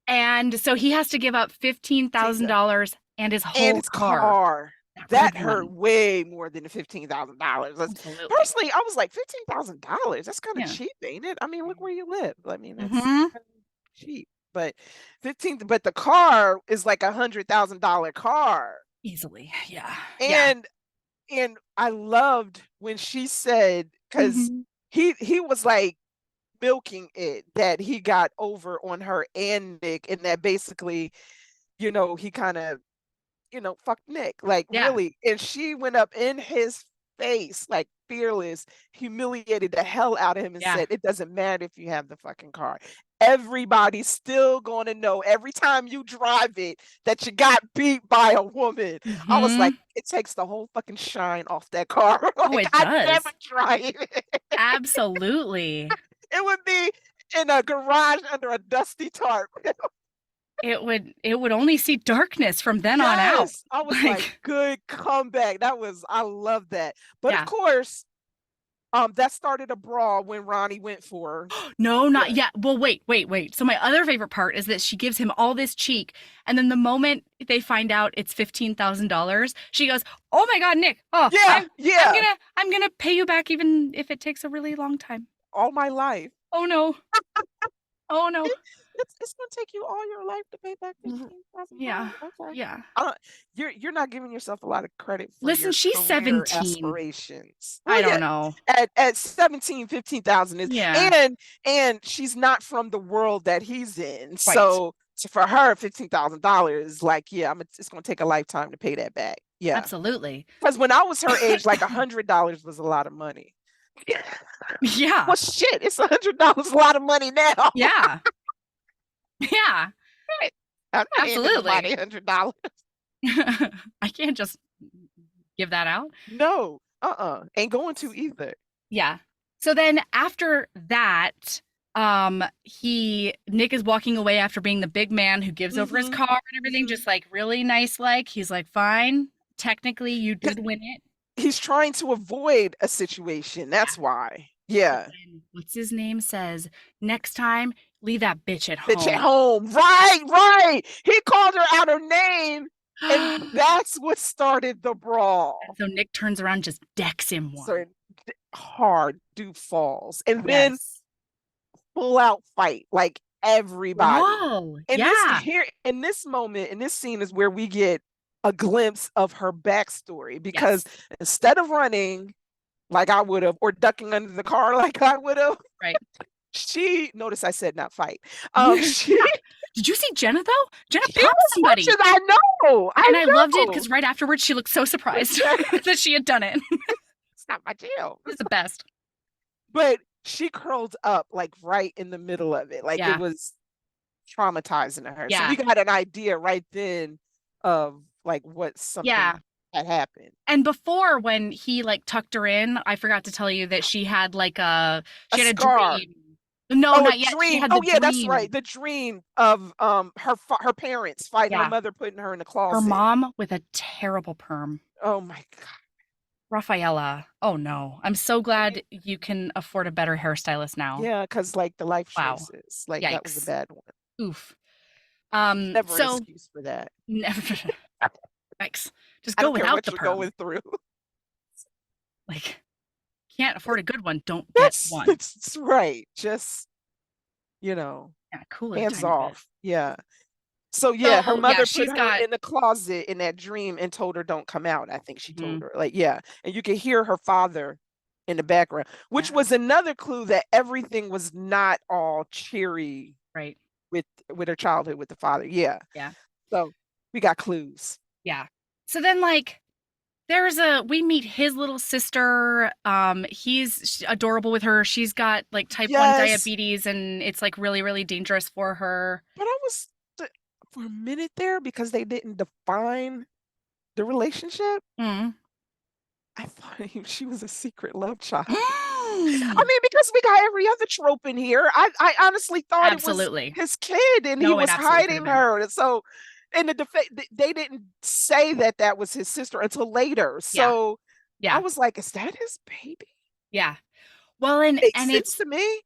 And so he has to give up $15,000 and his And whole his car. car. That That red hurt one. way more than the $15,000. Absolutely. Personally, I was like, $15,000. That's kind of Yeah. cheap, ain't it? I mean, look where you live. I mean, that's hmm kinda cheap. But but the car is like $100,000 car. Easily. Yeah. Yeah. And I loved when she said, because Mhm. he was like milking it that he got over on her and Nick, and that basically, he kind of, fuck Nick, like Yeah. really. And she went up in his face, like fearless, humiliated the hell out of him and Yeah. said, it doesn't matter if you have the fucking car. Everybody's still going to know every time you drive it that you got beat by a woman. I was like, hmm it takes the whole fucking shine off that car. Oh, Like, it I does. never drive it. Absolutely. It would be in a garage under a dusty tarp. It would only see darkness from then on out. Yes, I was like, Like, good comeback. I love that. But of yeah. course, that started a brawl when Ronnie went for her. No, not Yeah. yet. Well, wait. So my other favorite part is that she gives him all this cheek, and then the moment they find out it's $15,000, she goes, "Oh my God, Nick! Oh, Yeah, yeah, I'm gonna pay you back even if it takes a really long time." all my life. Oh no! Oh no! It's gonna take you all your life to pay back Yeah, $15,000. Okay. yeah. You're not giving yourself a lot of credit for Listen, your she's career 17. aspirations. I Well, yeah, don't know. at 17, 15,000 is, Yeah, and she's not from the world that he's in. right. So for her, $15,000, like, yeah, it's gonna take a lifetime to pay that back. Yeah. Absolutely. Because when I was her age, like $100 was a lot of money. Yeah, Well, shit, it's $100 a lot of money now. yeah, yeah. I'm not handing nobody Absolutely. $100. I can't just give that out. No, ain't going to either. Yeah. So then after that, Nick is walking away after being the big man who gives over his Mhm, car and everything, mhm. just like really nice. Like he's like, fine, technically you did win it. He's trying to avoid a situation. That's why. But Yeah. then what's his name says, next time, leave that bitch at Bitch at home. home. Right, right. He called her out her name, and that's what started the brawl. So Nick turns around, and just decks him So one. hard dude falls. And then Yes. full out fight, like everybody. Whoa. And Yeah. in this moment, in this scene is where we get a glimpse of her backstory, because Yes. instead of running like I would have, or ducking under the car like I would have, Right. notice I said not fight. She Yeah. Did you see Jenna though? Jenna she popped was somebody. punching, I know. And I loved it know. because right afterwards she looked so surprised that she had done it. It's not my deal. It's the best. But she curled up like right in the middle of it. Like Yeah. it was traumatizing to her. So Yeah. we got an idea right then of like what something Yeah. had happened. And before when he like tucked her in, I forgot to tell you that she had like she had a scar. dream. No, Oh, not a yet. She dream. had Oh the yeah, that's dream. right. The dream of her parents fighting, her Yeah. mother putting her in the Her closet. mom with a terrible perm. Oh my God. Rafaela. Oh no. I'm so glad you can afford a better hairstylist now. Yeah, because like the life Wow. choices, like that was a Yikes. bad one. Oof. Never an So excuse for that. never yikes. Just I go don't care without what the you're perm. going through. Like, can't afford a good one, don't get That's one. that's right. Just, you know, Yeah, cool it a hands tiny bit. off. Yeah. So yeah, her So yeah, mother put she's her got in the closet in that dream and told her don't come out. I think she told mhm, her. Like, yeah. And you can hear her father in the background, which yeah, was another clue that everything was not all cheery right. with her childhood with the father. Yeah. Yeah. So we got clues. Yeah. So then like we meet his little sister. He's adorable with her. She's got like type 1 Yes. diabetes and it's like really, really dangerous for her. But I was for a minute there because they didn't define the relationship. Mm. I thought she was a secret love child. I Mm. mean, because we got every other trope in here. I honestly thought it was Absolutely. his kid and he No, it was absolutely could have hiding been. her. And so, in the they didn't say that that was his sister until later. Yeah. So I Yeah. was like, is that his baby? Yeah. Well, and Makes and sense it's to me.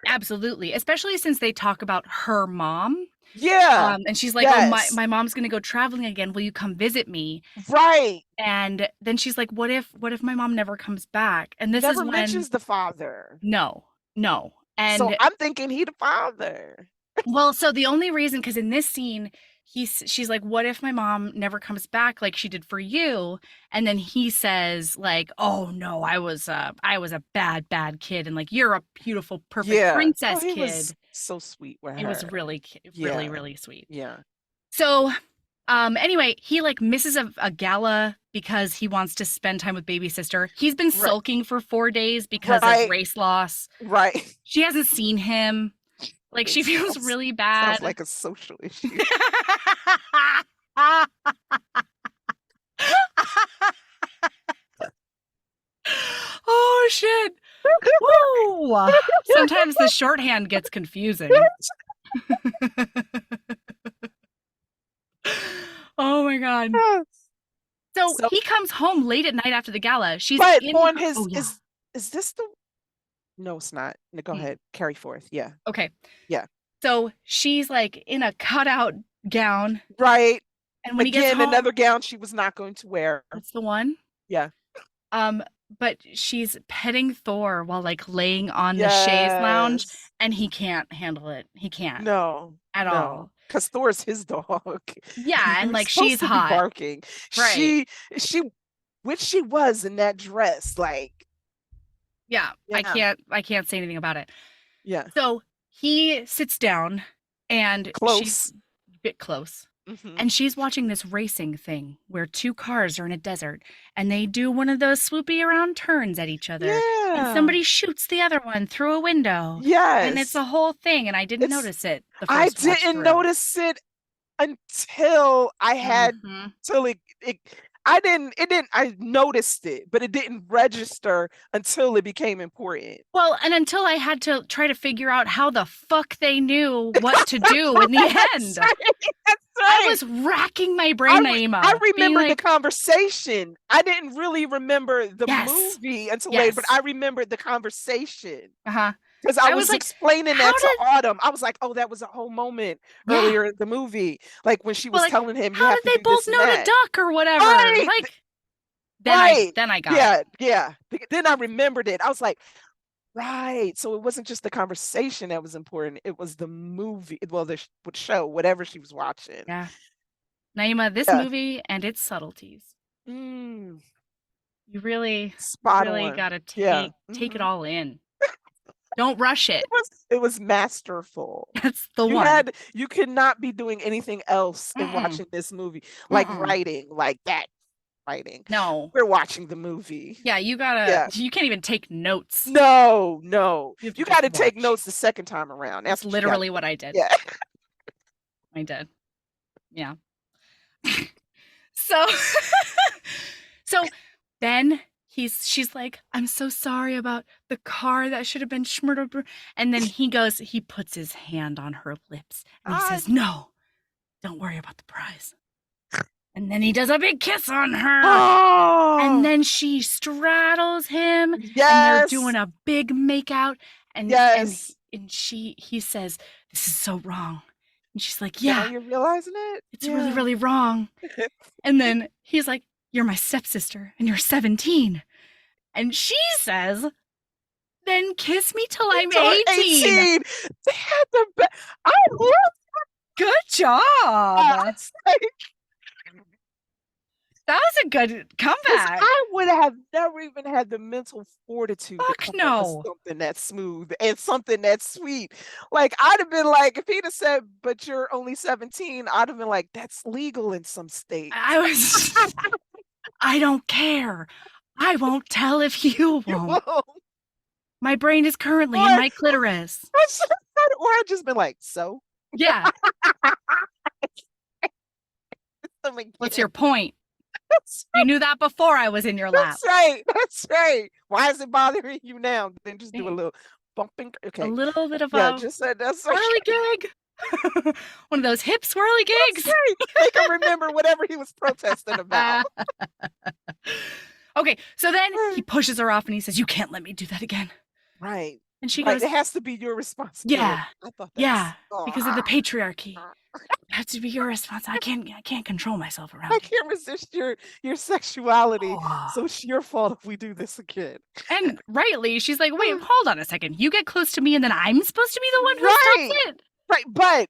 absolutely, especially since they talk about her mom. Yeah. And she's like, "Oh, my Yes. my mom's gonna go traveling again. Will you come visit me?" Right. And then she's like, "What if my mom never comes back?" And this is Never when mentions the father. no, no. So And I'm thinking he the father. well, so the only reason, because in this scene, she's like, "What if my mom never comes back like she did for you?" And then he says, like, "Oh no, I was a bad, bad kid, and like you're a beautiful, perfect Yeah. Oh, princess he was kid." so sweet with It was her. really, really, Yeah. really sweet. Yeah. So, anyway, he like misses a gala because he wants to spend time with baby sister. He's been Right. sulking for 4 days because of Right. race loss. Right. She hasn't seen him. Like she It feels really sounds bad. like a social issue. Oh shit. Woo! Sometimes the shorthand gets confusing. Oh my god. So So, he comes home late at night after the gala. She's but in on her, his oh yeah. is this the no, it's not. No, go Hmm. ahead. Carry forth. Yeah. Okay. Yeah. So she's like in a cutout gown. Right. And when he gets Again, home, another gown she was not going to wear. that's the one. Yeah. Um, but she's petting Thor while like laying on the chaise lounge, Yes. and he can't handle it. He can't No. at No. all. Because Thor's his dog. Yeah, and You're like supposed she's to be hot. barking. Right. She which she was in that dress. Like, Yeah, yeah. I can't say anything about it. Yeah. So he sits down and she's Close. a bit close. Hmm. And she's watching this racing thing where two cars are in a desert and they do one of those swoopy around turns at each other. And Yeah. somebody shoots the other one through a window. And it's Yes. a whole thing. And I didn't It's notice it the I first watch didn't through. notice it until I had Hmm. till it I didn't it didn't I noticed it, but it didn't register until it became important. Well, and until I had to try to figure out how the fuck they knew what to do in the That's end. right. That's I right. was racking my I brain, I Naima, being remembered the like, conversation. I didn't really remember the yes, movie until later, but yes. I remembered the conversation Uh-huh. because I I was was like, explaining how that to did, Autumn. I was like, "Oh, that was a whole moment yeah. earlier in the movie, like when she Well, was like, telling him you how have did to they do both this and know to that." duck or whatever? Right, Like, right. then I got it. Yeah, yeah. Then I remembered it. I was like, right. So it wasn't just the conversation that was important. It was the movie, well, the show, whatever she was watching. Yeah. Naima, this Yeah. movie and its subtleties. Mm, You spot really on. gotta Yeah. take it Mhm. all in. Don't rush it. It was masterful. That's the one. You could not be doing anything else in Mm-mm. watching this movie, like Mm-mm. writing, like that writing. No. We're watching the movie. Yeah, Yeah. you can't even take notes. No, no. You have to You got just to take watch. notes the second time around. That's That's what you got to literally do. what I did. Yeah. I did. Yeah. So so then she's like, I'm so sorry about the car that should have been schmurdered. And then he puts his hand on her lips and he I says, no, don't worry about the prize. And then he does a big kiss on her. Oh, And then she straddles him and they're yes, doing a big makeout. And yes. he says, "This is so wrong." And she's like, Now "Yeah, you're realizing it? it's really, really wrong." Yeah. And then he's like, "You're my stepsister and you're 17." And she says, "Then kiss me till I'm Until 18. 18. They had the I love Good job. that. It's like, That was a good 'cause comeback. I would have never even had the mental fortitude to Fuck come up with no. something that's smooth and something that's sweet. Like, I'd have been like, if he'd have said, "But you're only 17," I'd have been like, "That's legal in some states." I was, I don't care. I won't tell if you You won't. won't. My brain is currently in Or my clitoris. I should have said, or I'd just been like, "So?" Yeah. Them again. What's your point? That's You knew that before I was in your lap. right. That's right. Why is it bothering you now? Then just do a little bumping. A Okay. little bit of Yeah, a just said that's swirly gig. One of those hip swirly gigs. right. Make him remember whatever he was protesting about. Okay, so then he pushes her off and he says, "You can't let me do that again." Right. And she Right. goes, It has to be your responsibility. "Yeah, I thought yeah, that's because of the patriarchy. It has to be your responsibility. I can't control myself I around you." can't resist your sexuality. Oh. So it's your fault if we do this again. And rightly, she's like, "Wait, hold on a second. You get close to me and then I'm supposed to be the one who Right. stops it?" Right. But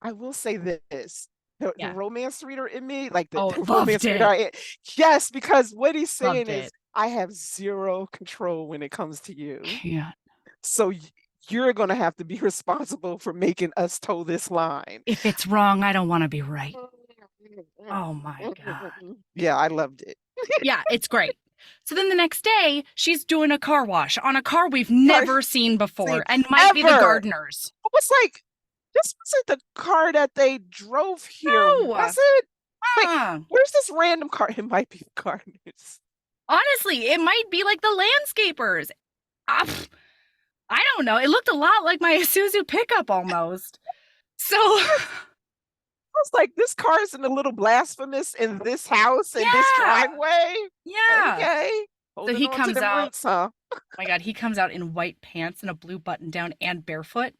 I will say this. The Yeah. romance reader in me, like the Oh, romance loved reader, yes, because what he's saying Loved is, it. I have zero control when it comes to you. Yeah. So you're gonna have to be responsible for making us toe this line. If it's wrong, I don't want to be right. Oh my God. Yeah, I loved it. Yeah, it's great. So then the next day, she's doing a car wash on a car we've never seen before and might be the Ever. gardener's. I was like, this wasn't the car that they drove here, No. was it? Like, Uh, where's this random car? It might be the gardeners. honestly, it might be like the landscapers. Pff, I don't know. It looked a lot like my Isuzu pickup almost. So I was like, this car isn't a little blasphemous in this house and this Yeah. driveway. yeah. Okay. So he Holding on to comes them out. roots, huh? Oh my God, he comes out in white pants and a blue button down and barefoot.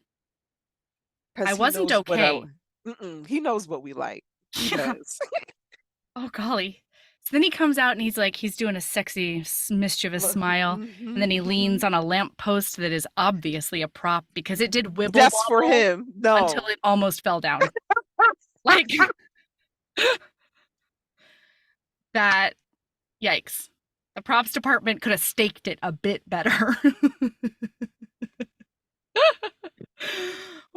'Cause I he wasn't knows what okay. he knows what we like. He Yeah. does. Oh golly. So then he comes out and he's doing a sexy, mischievous smile. And then he leans on a lamppost that is obviously a prop because it did wibble Just for wobble him. No. until it almost fell down. Like that. Yikes. The props department could have staked it a bit better.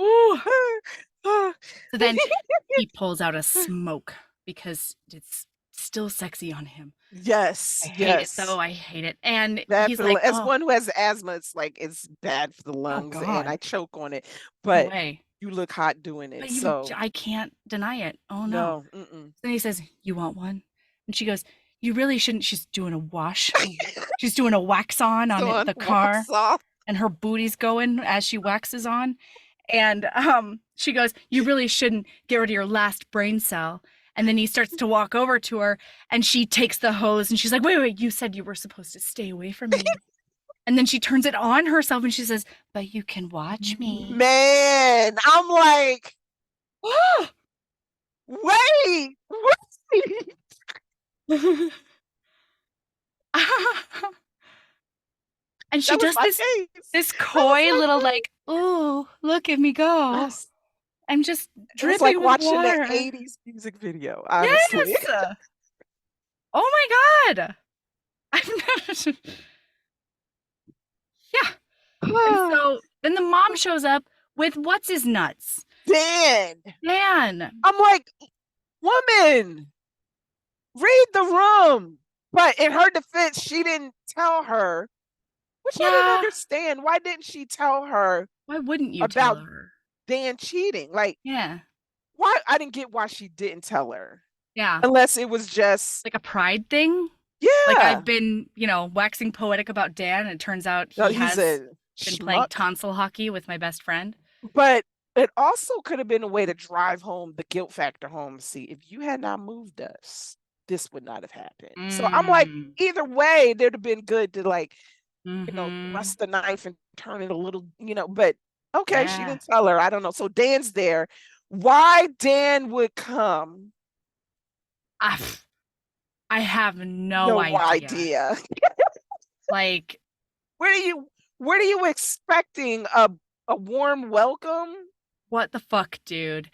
Ooh. So then he pulls out a smoke because it's still sexy on him. Yes. I hate it though. I hate it. And Bad he's for the like, as "Oh, one who has asthma, it's like it's bad for the lungs and God. I choke on it. no But way." you look hot doing it. But So I can't deny it. Oh no. no. Mm-mm. Then he says, "You want one?" And she goes, "You really shouldn't." She's doing a wash. She's doing a wax on the car, Wax off. and her booty's going as she waxes on. And she goes, "You really shouldn't get rid of your last brain cell." And then he starts to walk over to her, and she takes the hose, and she's like, "Wait, you said you were supposed to stay away from me." And then she turns it on herself, and she says, "But you can watch me." Man, I'm like, wait. And she That was does my this face. coy little like, "Ooh, look at me go. Yes. I'm just It was dripping like with watching water." an 80s music video, honestly. Yes. Oh my God. I've never. Yeah. And so then the mom shows up with what's his nuts. Dan. Man. I'm like, woman, read the room. But in her defense, she didn't tell her, which I didn't Yeah. understand. Why didn't she tell her Why wouldn't you tell about her? Dan cheating? Like, Yeah. why? I didn't get why she didn't tell her. Yeah. Unless it was just, Like a pride thing. yeah. Like I've been, waxing poetic about Dan, and it turns out he No, he's has a been playing schmuck. tonsil hockey with my best friend. But It also could have been a way to drive home the guilt factor home. See, if you had not moved us, this would not have happened. So I'm like, Mm. either way, there'd have been good to like, Mm-hmm. thrust the knife and turn it a little, but okay, she Yeah. didn't tell her. I don't know. So Dan's there. Why Dan would come, I, I have no no idea. idea. Like, Where are you expecting a warm welcome? what the fuck, dude?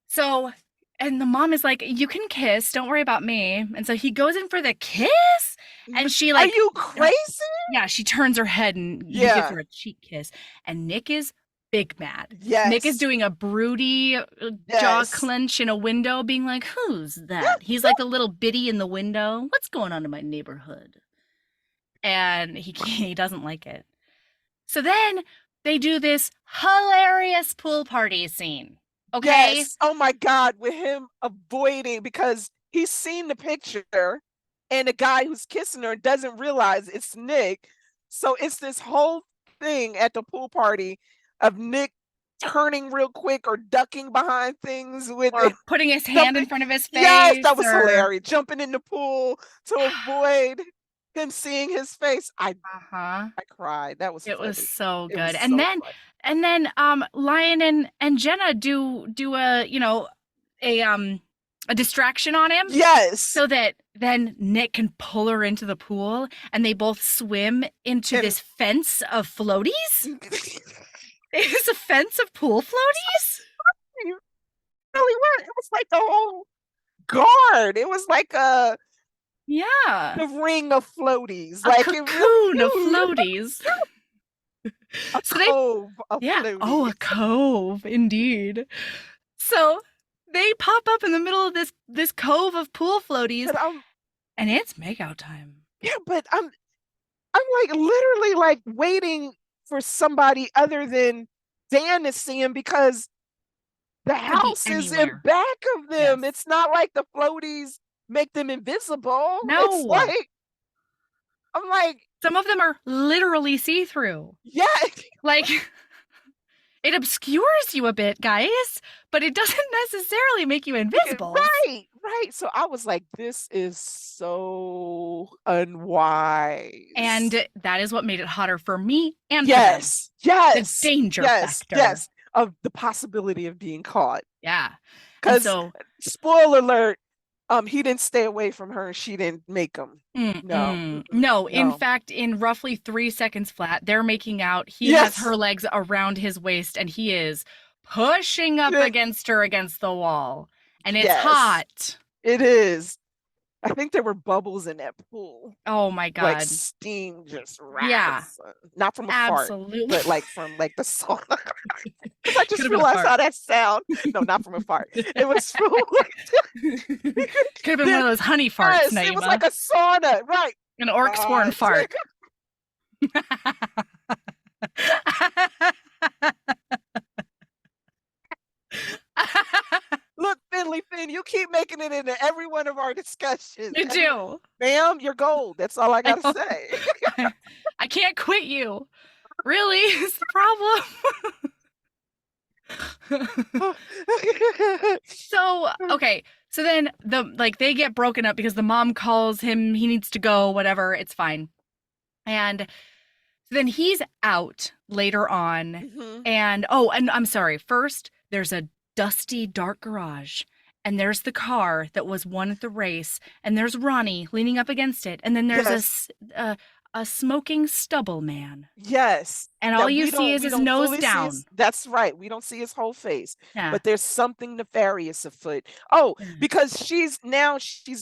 So, and the mom is like, "You can kiss, don't worry about me." And so he goes in for the kiss, and she Are like, you crazy? yeah, she turns her head and he gives Yeah. her a cheek kiss, and Nick is big mad. Nick is Yes. doing a broody jaw Yes. clench in a window, being like, "Who's that?" He's like the little biddy in the window. What's going on in my neighborhood? And he doesn't like it. So then they do this hilarious pool party scene. Okay? Yes. Oh my God, with him avoiding because he's seen the picture and the guy who's kissing her doesn't realize it's Nick. So it's this whole thing at the pool party of Nick turning real quick or ducking behind things with Or putting his hand in jumping. front of his Yes, that face was or hilarious. Jumping in the pool to avoid him seeing his face. I uh-huh. I cried. That was It was funny. so It was good. so funny. And then Lion and Jenna do a, a distraction on him Yes. so that then Nick can pull her into the pool and they both swim into And this fence of floaties. It's a fence of pool floaties? you really were. It was like the whole guard. It was like Yeah. the ring of floaties. A Like it cocoon of really floaties. a So they cove of Yeah. Oh, floaties. a cove, indeed. So they pop up in the middle of this cove of pool floaties, But and it's makeout time. yeah, but I'm like literally like waiting for somebody other than Dan to see him because the Could be house is in anywhere. back of Yes. them. It's not like the floaties make them invisible. It's No. like I'm like, Some of them are literally see-through. yeah, Like it obscures you a bit, guys, but it doesn't necessarily make you invisible. right, right. So I was like, this is so unwise. And that is what made it hotter for me and for them. Yes, The yes, danger yes, factor. yes, of the possibility of being caught. Yeah. And Because so spoiler alert, he didn't stay away from her and she didn't make him. No, No, in no. fact, in roughly 3 seconds flat, they're making out. He has Yes, her legs around his waist and he is pushing up against her against the wall. And it's yes, hot. it is. I think there were bubbles in that pool. Oh my Like God. steam just Yeah, rising. Not from a fart, absolutely. but like from like the sauna. Because I Could just have been a realized fart. how that sound. No, not from a fart. It was from Could have been one of those honey farts, yes, it was Naima. like a sauna, right? An orc sworn fart. Look, Finley Finn, you keep making it into every one of our discussions. You do. Ma'am, you're gold. That's all I gotta say. I can't quit you. Really? Is the problem? So, okay. So then they get broken up because the mom calls him, he needs to go, whatever, it's fine. And then he's out later on. Mhm. And I'm sorry. First, there's a dusty, dark garage. And there's the car that was won at the race. And there's Ronnie leaning up against it. And then there's Yes. a smoking stubble man. Yes. And all That you we see don't is we his don't nose fully see down. his, that's right. We don't see his whole face. Yeah. But there's something nefarious afoot. Oh, Yeah. because she's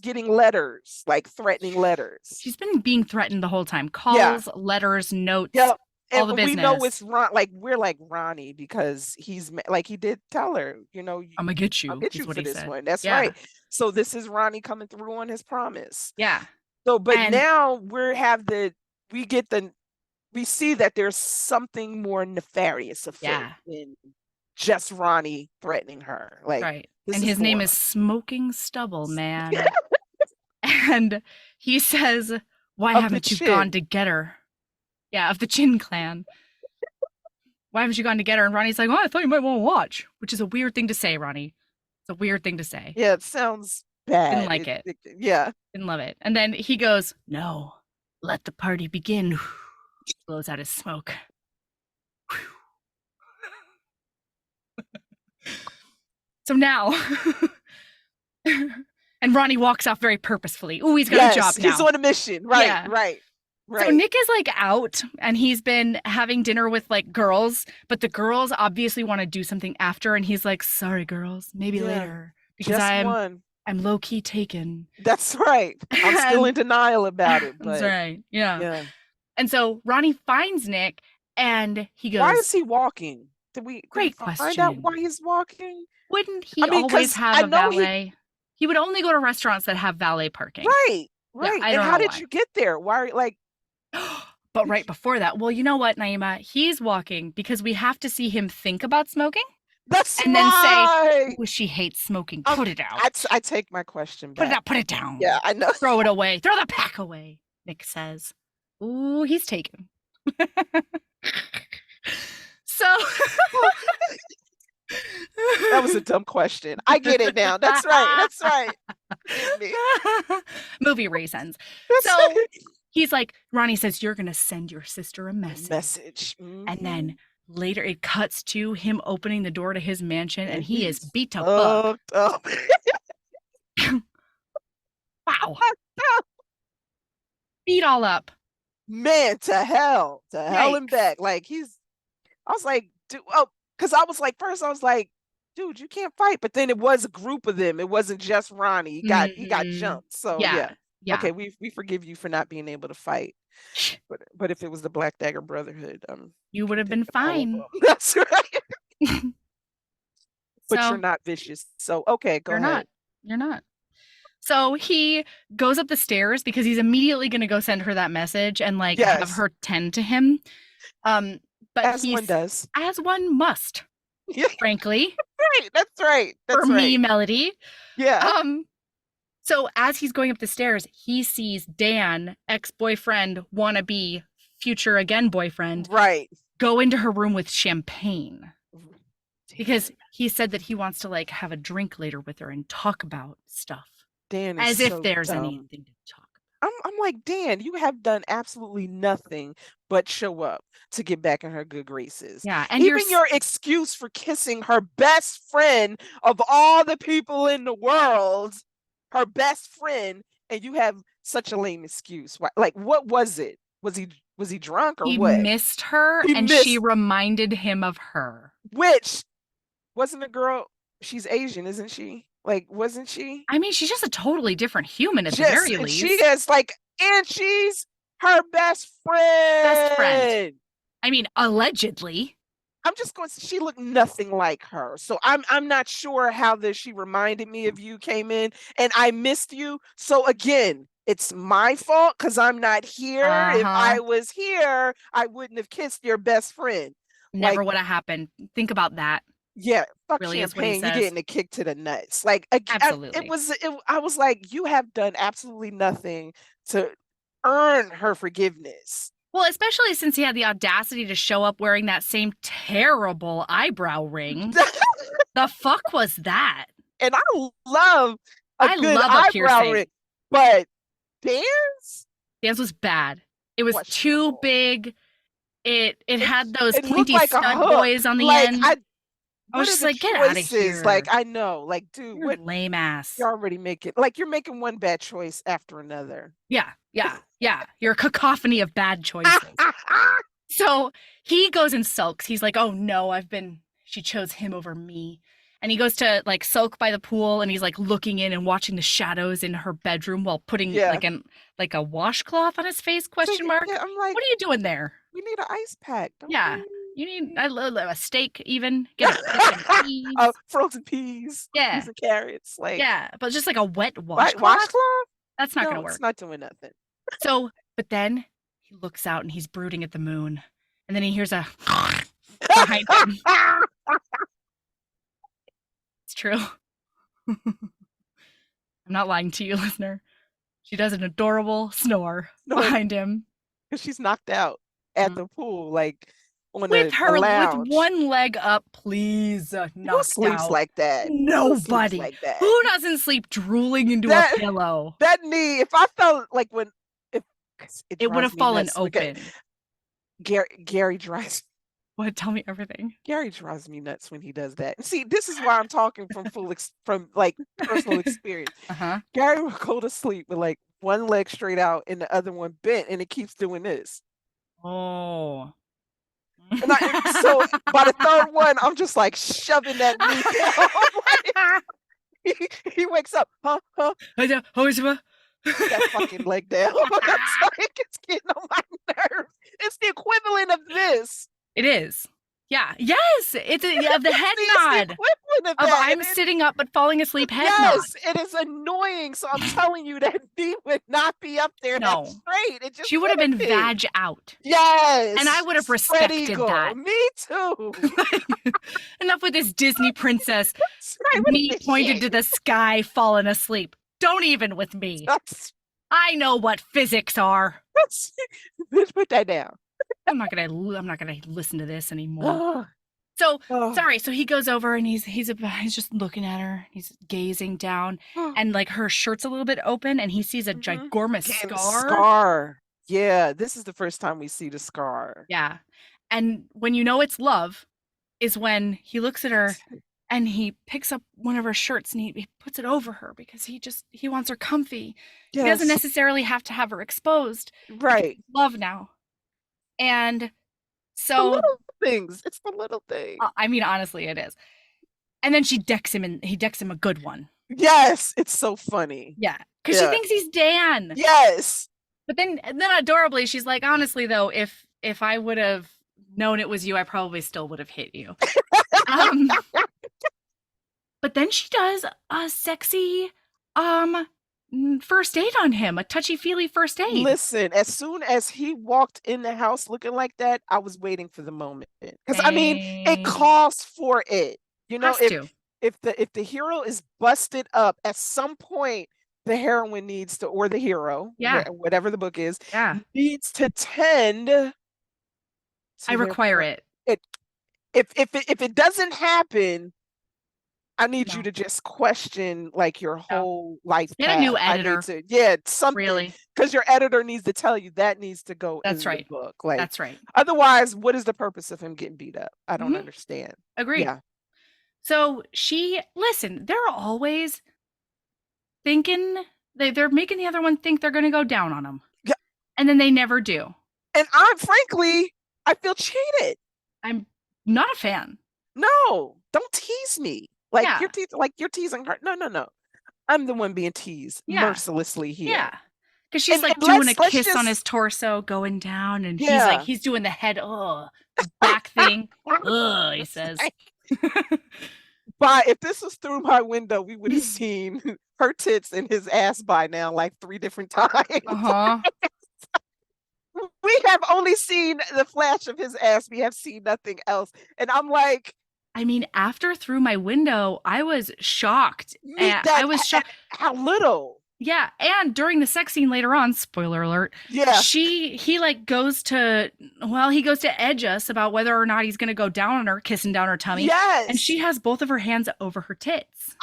getting letters, like threatening letters. She's been being threatened the whole time. Calls, letters, notes, Yep. all the And we business. know it's like we're like Ronnie because he's like he did tell her, I'm gonna get you. I'll get is you what for he this said. one. That's Yeah. right. So this is Ronnie coming through on his promise. Yeah. So, but And- now we see that there's something more nefarious afoot Yeah. than just Ronnie threatening her. Like, Right. this And is his name more. is Smoking Stubble Man. And he says, "Why Of the haven't you gone Chin. to get her?" Yeah, of the Chin Clan. why haven't you gone to get her? And Ronnie's like, oh, I thought you might want to watch, which is a weird thing to say, Ronnie. It's a weird thing to say. Yeah, it sounds Didn't bad. like it. Yeah. Didn't love it. And then he goes, no, let the party begin. Blows out his smoke. So now, and Ronnie walks off very purposefully. Ooh, he's got a job now. He's on a mission. Right, Yeah. right. So Nick is like out and he's been having dinner with like girls, but the girls obviously want to do something after. And he's like, sorry, girls, maybe later. Because I'm low key taken. That's right. I'm still in denial about it. But that's right. Yeah. And so Ronnie finds Nick and he goes, why is he walking? Great find question. out why he's walking? Wouldn't he always have a valet? He would only go to restaurants that have valet parking. Right. Yeah, and how did you get there? Why, like, but right before that, well, you know what, Naima? He's walking because we have to see him think about smoking. That's and then say, oh, she hates smoking. Put it out. I take my question back. Put it out. Put it down. Yeah, I know. Throw it away. Throw the pack away, Nick says. Ooh, he's taken. So that was a dumb question. I get it now. That's right. That's right. Movie reasons. He's like, Ronnie says, you're going to send your sister a message. Mm-hmm. And then later it cuts to him opening the door to his mansion and he is beat to fuck. Wow. Beat all up. Man, to hell and back. Like I was like, dude, because I was like, first I was like, dude, you can't fight. But then it was a group of them. It wasn't just Ronnie. He got jumped. So yeah. Okay, we forgive you for not being able to fight. But if it was the Black Dagger Brotherhood, you would have been fine. That's right. But you're not vicious. So okay, go ahead. You're not. So he goes up the stairs because he's immediately going to go send her that message and like have her tend to him. But as one does, as one must, frankly. Right, that's right. For me, Melody. Yeah. So as he's going up the stairs, he sees Dan, ex-boyfriend, wannabe, future again boyfriend, go into her room with champagne. Because he said that he wants to like have a drink later with her and talk about stuff. Dan is as if there's anything to talk about. I'm like, Dan, you have done absolutely nothing but show up to get back in her good graces. Yeah, and even your excuse for kissing her best friend of all the people in the world, her best friend, and you have such a lame excuse. Like, what was it? Was he drunk or what? He missed her, she reminded him of her. Which wasn't a girl. She's Asian, isn't she? Like, wasn't she? I mean, she's just a totally different human at the very least. She is like, and she's her best friend. Best friend. I mean, allegedly. I'm just going to say she looked nothing like her. So I'm not sure how she reminded me of you came in and I missed you. So again, it's my fault because I'm not here. If I was here, I wouldn't have kissed your best friend. Never would have happened. Think about that. Yeah, fuck really champagne. You're getting a kick to the nuts. Like, absolutely. I was like, you have done absolutely nothing to earn her forgiveness. Well, especially since he had the audacity to show up wearing that same terrible eyebrow ring. The fuck was that? And I love a good eyebrow ring, but Dan's was bad. It was too big. It had those pointy stud boys on the end. I was just like, get out of here. Like, I know, like, dude, what lame ass. You're already making, like, you're making one bad choice after another. Yeah. You're a cacophony of bad choices. So he goes and sulks. He's like, oh no, she chose him over me. And he goes to like sulk by the pool and he's like looking in and watching the shadows in her bedroom while putting like a washcloth on his face, question mark. Yeah, I'm like, what are you doing there? We need an ice pack. You need a steak even. Get some peas. Frozen peas. Yeah. Peas and carrots. Like, yeah, but just like a wet washcloth? That's not going to work. It's not doing nothing. So, but then he looks out and he's brooding at the moon. And then he hears a behind him. It's true. I'm not lying to you, listener. She does an adorable snore behind him. Because she's knocked out at the pool. Like, on with a her with lounge. one leg up, please, Who knocked sleeps out. like that? Who sleeps Nobody. like that? Who doesn't sleep drooling into a That pillow? that knee. If I felt like when if 'cause it It would drives have me fallen nuts. Look at open. Gary drives What? Tell me everything. Gary drives me nuts when he does that. And see, this is why I'm talking from like personal experience. Uh-huh. Gary will go to sleep with like one leg straight out and the other one bent, and it keeps doing this. Oh. So by the third one, I'm just like shoving that knee down. Like, he wakes up, huh? Put that fucking leg down. It's like it's getting on my nerves. It's the equivalent of this. It is. Yeah. Yes. Of the head See, it's the nod. equivalent of Of that. I'm And sitting up but falling asleep head nod. yes, it is annoying. So I'm telling you that knee would not be up there that No. straight. It just She would have been wouldn't be. vag out. Yes. And I would have Spread respected eagle. that. Me too. Enough with this Disney princess. That's right. What Me is this pointed shit? to the sky, falling asleep. Don't even with me. I know what physics are. Put that down. I'm not gonna listen to this anymore. Oh, So oh, sorry. So he goes over and he's just looking at her. He's gazing down, oh. and like her shirt's a little bit open, and he sees a Mhm. ginormous Again, scar. Scar. Yeah, this is the first time we see the scar. Yeah, and when you know it's love, is when he looks at her and he picks up one of her shirts and he puts it over her because he wants her comfy. He doesn't Yes, necessarily have to have her exposed. Because right. it's love now, and The so little things. It's the little things. I mean, honestly, it is. And then she decks him, and he decks him a good one. Yes, it's so funny. Yeah, because she thinks he's Dan. Yes. But then adorably, she's like, honestly, though, if I would have known it was you, I probably still would have hit you. But then she does a sexy first date on him, a touchy-feely first date. Listen, as soon as he walked in the house looking like that, I was waiting for the moment. Because I mean, it calls for it. You know, if the hero is busted up, at some point the heroine needs to, or the hero, whatever the book is, needs to tend to I require it. If it doesn't happen, I need you to just question like your whole life Get path. a new editor. Something. Really. Because your editor needs to tell you that needs to go That's in right. the book. Like, that's right. Otherwise, what is the purpose of him getting beat up? I don't understand. Agreed. Yeah. So they're always thinking, they're making the other one think they're going to go down on them. Yeah. And then they never do. And frankly, I feel cheated. I'm not a fan. No, don't tease me. Like you're teasing her. No. I'm the one being teased mercilessly here. Yeah. Because she's like doing a kiss on his torso going down, and he's doing the head, back thing. He says. But if this was through my window, we would have seen her tits and his ass by now, like 3 different times. We have only seen the flash of his ass. We have seen nothing else. And I'm like, I mean, after Through My Window, I was shocked. I was shocked. How little. Yeah, and during the sex scene later on, spoiler alert. Yeah, he like goes to edge us about whether or not he's gonna go down on her, kissing down her tummy. Yes, and she has both of her hands over her tits.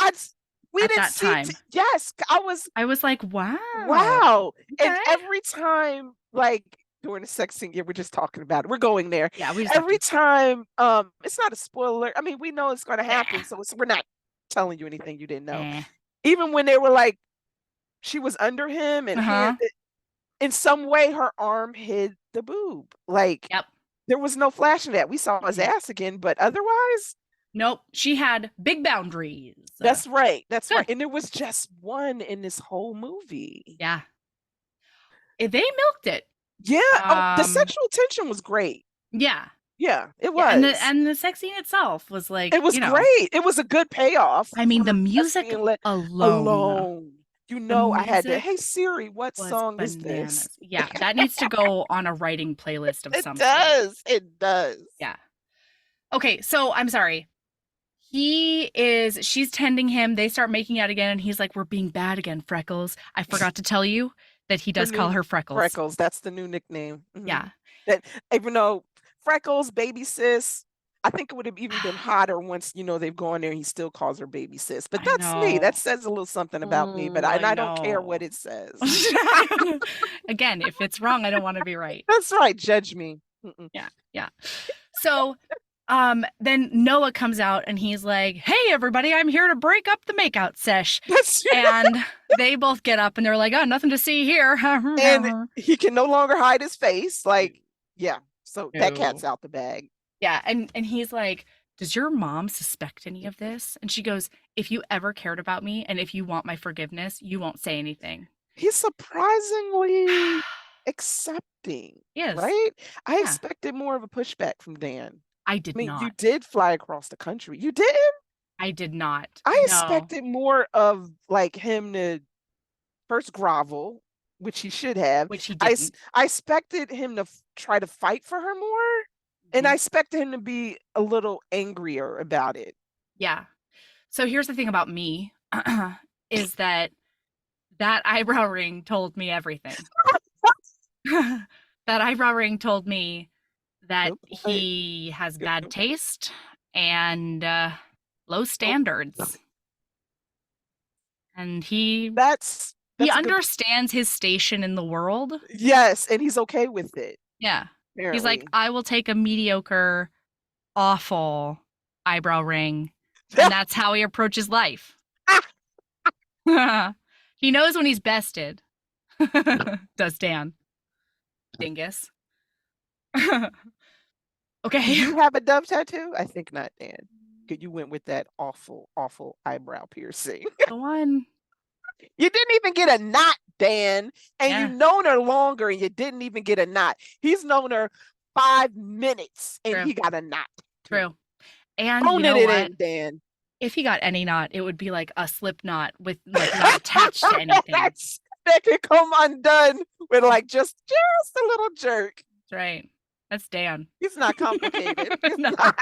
We didn't see that time. Yes, I was like, wow. Okay. And every time, like during the sex scene, we're just talking about it. We're going there. Yeah, every time. It's not a spoiler. I mean, we know it's going to happen, so we're not telling you anything you didn't know. Even when they were like, she was under him, and in some way, her arm hid the boob. Like, there was no flash of that. We saw his ass again, but otherwise. Nope, she had big boundaries. That's right. That's right. And there was just one in this whole movie. Yeah. They milked it. Yeah. The sexual tension was great. Yeah. Yeah, it was. And the sex scene itself was like, it was great. It was a good payoff. I mean, the music alone. You know, I had to, hey Siri, what song is this? Yeah, that needs to go on a writing playlist of some sort. It does. Yeah. Okay, so I'm sorry. She's tending him. They start making out again, and he's like, we're being bad again, Freckles. I forgot to tell you that he does call her Freckles. Freckles, that's the new nickname. Yeah. That even though Freckles, baby sis. I think it would have even been hotter once, they've gone there and he still calls her baby sis. But I that's me. know. That says a little something about me, but I I don't care what know. it says. Again, if it's wrong, I don't want to be right. That's right. Judge me. Mm-mm. Yeah. So, then Noah comes out and he's like, "Hey, everybody, I'm here to break up the makeout sesh." That's And they both get up and they're like, "Oh, nothing to see here." and he can no longer hide his face. Like, yeah. So that cat's No. out the bag. Yeah, and he's like, "Does your mom suspect any of this?" And she goes, "If you ever cared about me and if you want my forgiveness, you won't say anything." He's surprisingly accepting, Yes. right? I Yeah. expected more of a pushback from Dan. I I did mean, you not. did fly across the country. You didn't? I did not. I No, expected more of like him to first grovel, which he should have. which he I didn't. I expected him to try to fight for her more, and I Mhm. expected him to be a little angrier about it. Yeah. So here's the thing about me is that eyebrow ring told me everything. That eyebrow ring told me that Good point. he has Good bad point. taste and low standards. And That's he that's a good understands his station in the world. yes, and he's okay with it, Yeah. He's like, apparently. I will take a mediocre, awful eyebrow ring. And that's how he approaches life. He knows when he's bested. Does Dan. Dingus. Do Okay. you have a dove tattoo? I think not, Dan. You went with that awful, awful eyebrow piercing. The one. You didn't even get a knot, Dan, and Yeah, you've known her longer and you didn't even get a knot. He's known her 5 minutes and true. he got a knot. True. And you Phoning know it what? in, Dan. If he got any knot, it would be like a slip knot with like not attached to anything. That could come undone with like just a little jerk. That's right. That's Dan. He's not complicated. He's No. not.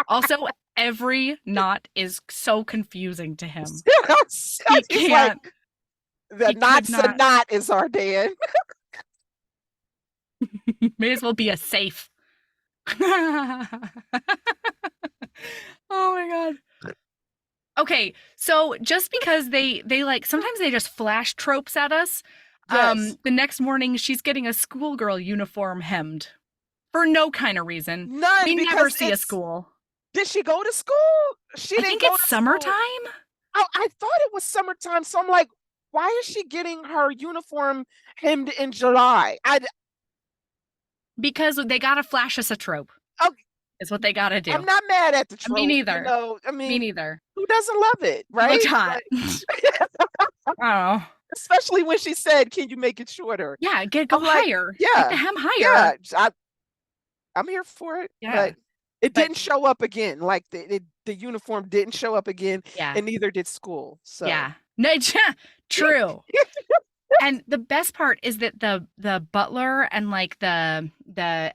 Also, every knot is so confusing to him. He He He's like, can't. the he could knot's a not. knot is our Dan. May as well be a safe. Oh my god. Okay, so just because they like sometimes they just flash tropes at us. Yes. The next morning she's getting a schoolgirl uniform hemmed for no kind of reason. None We never because see a school. did she go to school? She I didn't think go it's to school. summertime. Oh, I thought it was summertime. So I'm like, why is she getting her uniform hemmed in July? Because they gotta flash us a trope. Oh, Is what they gotta do. I'm not mad at the trope. Me neither. I Me mean, neither. who doesn't love it, right? Looked hot. Oh. Especially when she said, "Can you make it shorter?" Yeah, go I'm like, higher. yeah, Make the hem higher. yeah, I'm here for it. Yeah. But it But didn't show up again. Like the uniform didn't show up again, yeah. and neither did school. So Yeah. No, true. And the best part is that the butler and like the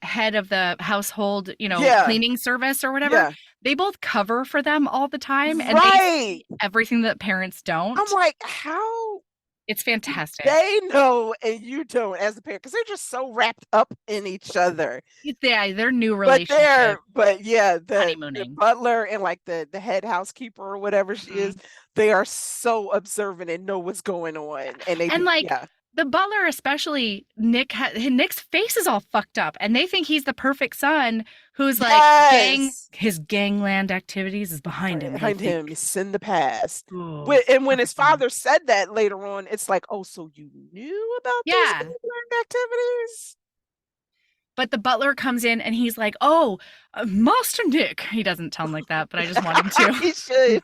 head of the household, yeah, cleaning service or whatever, yeah, they both cover for them all the time and they right. see everything that parents don't. I'm like, how It's fantastic. they know and you don't as a parent because they're just so wrapped up in each other. Yeah, their new relationship. But yeah, the Honeymooning. butler and like the head housekeeper or whatever she is, they are so observant and know what's going on, and they And do, like yeah. the butler, especially Nick's face is all fucked up, and they think he's the perfect son who's like Yes. his gangland activities is behind him. Behind him, it's in the past. Ooh, And when his father said that later on, it's like, oh, so you knew about these yeah. gangland activities? But the butler comes in and he's like, "Oh, Master Nick." He doesn't tell him like that, but I just want him to. He should.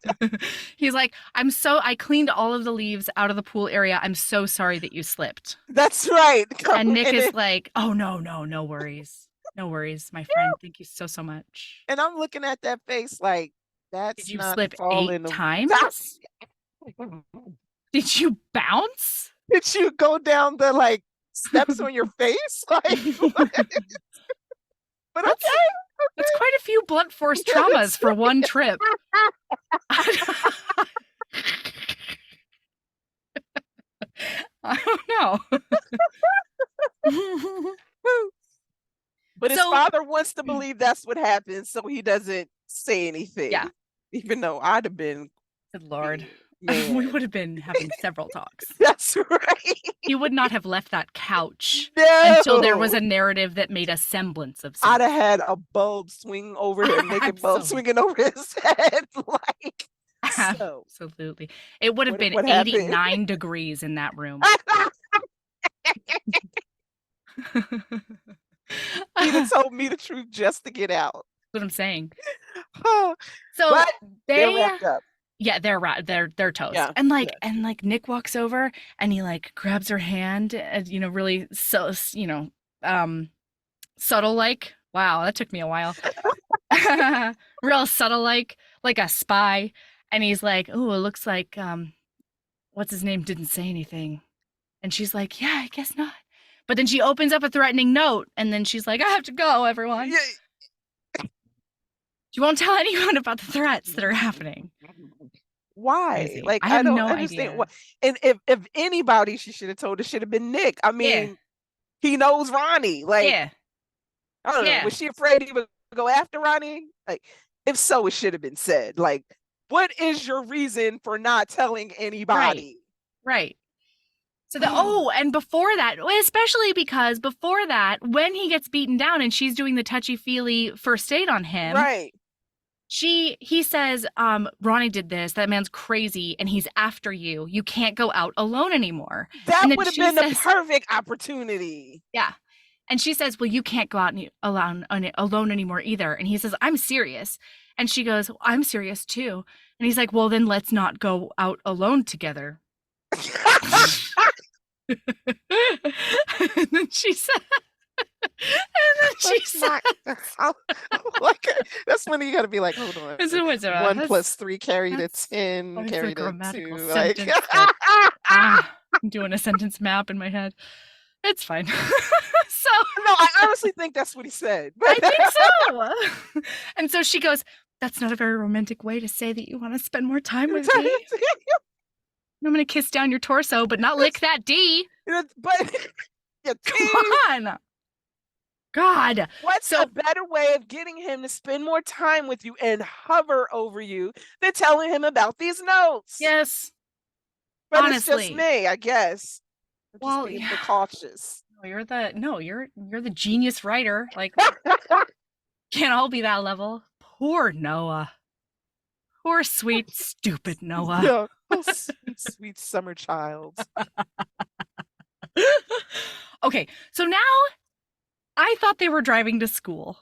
He's like, I cleaned all of the leaves out of the pool area. I'm so sorry that you slipped. That's right. And Nick is like, "Oh, no worries. No worries, my friend. Thank you so much." And I'm looking at that face like, Did that's you not slip falling 8 times? Did you bounce? Did you go down the like steps on your face? Like, but That's quite a few blunt force traumas for one trip. I don't know. father wants to believe that's what happened, so he doesn't say anything. Yeah. Even though I'd have been, Good Lord. man. We would have been having several talks. That's right. He would not have left that couch until there was No. a narrative that made a semblance of I'd sense. have had a bulb swing over him, naked bulb Absolutely. swinging over his head. Like, so Absolutely. It would have been what happened? 89 degrees in that room. He'd have That's told me the truth just to get out. what I'm saying. So So they're they wrapped up. yeah, they're toast. Yeah, And like yeah. and like Nick walks over and he like grabs her hand and really subtle like. Wow, that took me a while. Real subtle like a spy. And he's like, "Oh, it looks like what's his name didn't say anything." And she's like, "Yeah, I guess not." But then she opens up a threatening note and then she's like, "I have to go, everyone." Yeah. She won't tell anyone about the threats that are happening. Why? Crazy. Like, I I have don't no understand idea. what. And if anybody she should have told, it should have been Nick. I mean, Yeah. he knows Ronnie. Like, Yeah. I don't know. Yeah. Was she afraid he would go after Ronnie? Like, if so, it should have been said. Like, what is your reason for not telling anybody? Right. So and before that, especially because before that, when he gets beaten down and she's doing the touchy-feely first aid on him, Right. he says, Ronnie did this, that man's crazy, and he's after you. You can't go out alone anymore. That And then would have she been the says- perfect opportunity. Yeah. And she says, "Well, you can't go out alone anymore either." And he says, "I'm serious." And she goes, "Well, I'm serious too." And he's like, "Well, then let's not go out alone together." And then she said, Like, that's when you gotta be like, hold on. So what's it, 1 plus 3 carried a 10, it's a carried a grammatical 2. Like, sentence I'm doing a sentence map in my head. It's fine. So no, I honestly think that's what he said. I think so. And so she goes, "That's not a very romantic way to say that you want to spend more time with me. I'm going to kiss down your torso, but not lick that D." But yeah, Come on. God. What's a better way of getting him to spend more time with you and hover over you than telling him about these notes? Yes. But honestly. It's just me, I guess. I'm Well, just being precautious. You're the genius writer. Like, can't all be that level. Poor Noah. Poor sweet, stupid Noah. Yeah. Oh, sweet, sweet summer child. Okay, so now I thought they were driving to school.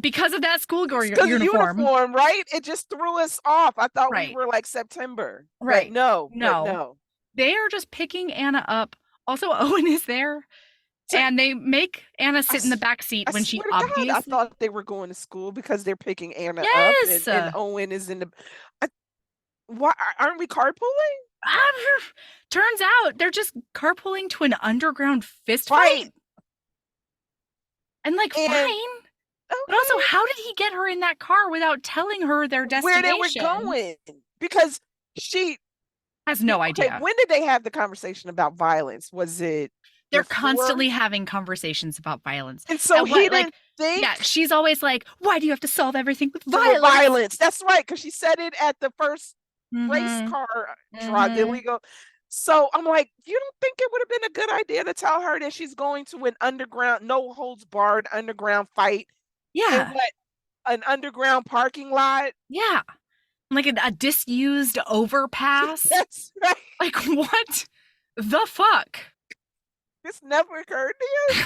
Because of that schoolgirl uniform. Right? It just threw us off. I thought we were like September. Right. But no. They are just picking Anna up. Also, Owen is there. And they make Anna sit in the back seat when she obviously... I thought they were going to school because they're picking Anna yes! up and Owen is in the... Why aren't we carpooling? Turns out they're just carpooling to an underground fist fight. And fine. Okay. But also, how did he get her in that car without telling her their destination? Where they were going? Because she has no idea. When did they have the conversation about violence? Was it? They're constantly having conversations about violence. And so he didn't think. Yeah, she's always like, "Why do you have to solve everything with violence?" That's right, because she said it at the first race car drive, the illegal. So I'm like, you don't think it would have been a good idea to tell her that she's going to an underground, no holds barred underground fight? Yeah. In an underground parking lot? Yeah. Like a disused overpass? That's right. Like, what the fuck? This never occurred to you?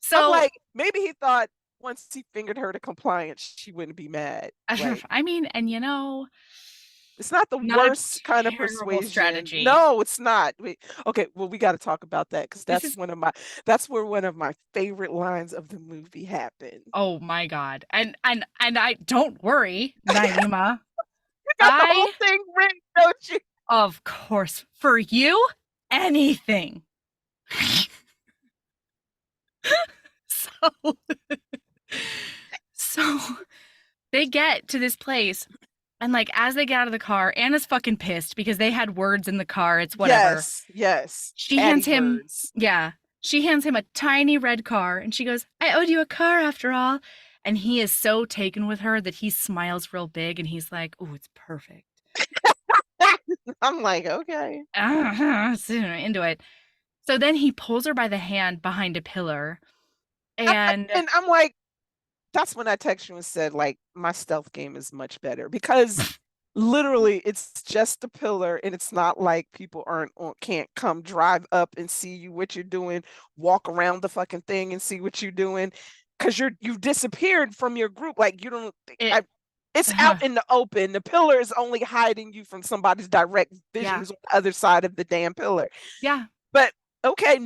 So I'm like, maybe he thought once he fingered her to compliance, she wouldn't be mad. Like, I mean, and it's not the worst kind of persuasion strategy. No, it's not. Okay, well, we got to talk about that because that's where one of my favorite lines of the movie happened. Oh my god! And I don't worry, Naima. You got the whole thing written, don't you? Of course, for you, anything. So they get to this place. And as they get out of the car, Anna's fucking pissed because they had words in the car. It's whatever. Yes. She hands him, She hands him a tiny red car and she goes, I owed you a car after all. And he is so taken with her that he smiles real big and he's like, oh, it's perfect. I'm like, okay. Into it. So then he pulls her by the hand behind a pillar. And And I'm like, that's when I texted you and said, like, my stealth game is much better because literally it's just a pillar and it's not like people can't come drive up and see you what you're doing, walk around the fucking thing and see what you're doing because you've disappeared from your group. Like you don't it's out in the open. The pillar is only hiding you from somebody's direct vision who's on the other side of the damn pillar. Yeah. But okay,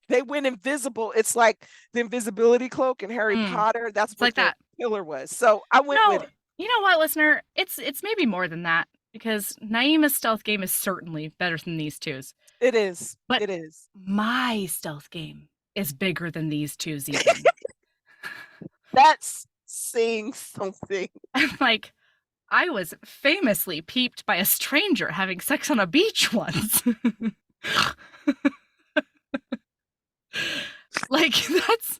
they went invisible. It's like the invisibility cloak in Harry Potter. That's it's what like the that. pillar was. So I went with it. You know what, listener? It's maybe more than that because Naima's stealth game is certainly better than these two's. It is. But it is. My stealth game is bigger than these two's even. That's saying something. I'm like, I was famously peeped by a stranger having sex on a beach once. Like, that's...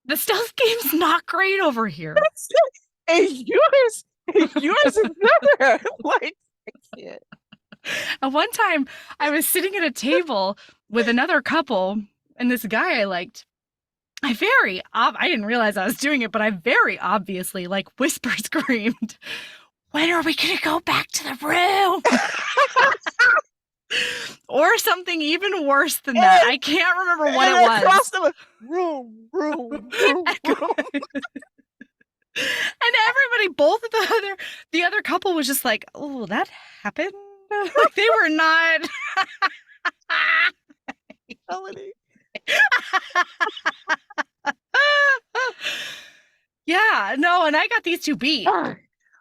The stealth game's not great over here. And yours is better. Like, I can't. At one time, I was sitting at a table with another couple, and this guy I liked, I didn't realize I was doing it, but I very obviously, like, whisper screamed, when are we gonna go back to the room? Or something even worse than that. I can't remember what it was. Across the room. And everybody, both of the other couple was just like, oh, that happened? Like they were not. Yeah, no, and I got these two beat,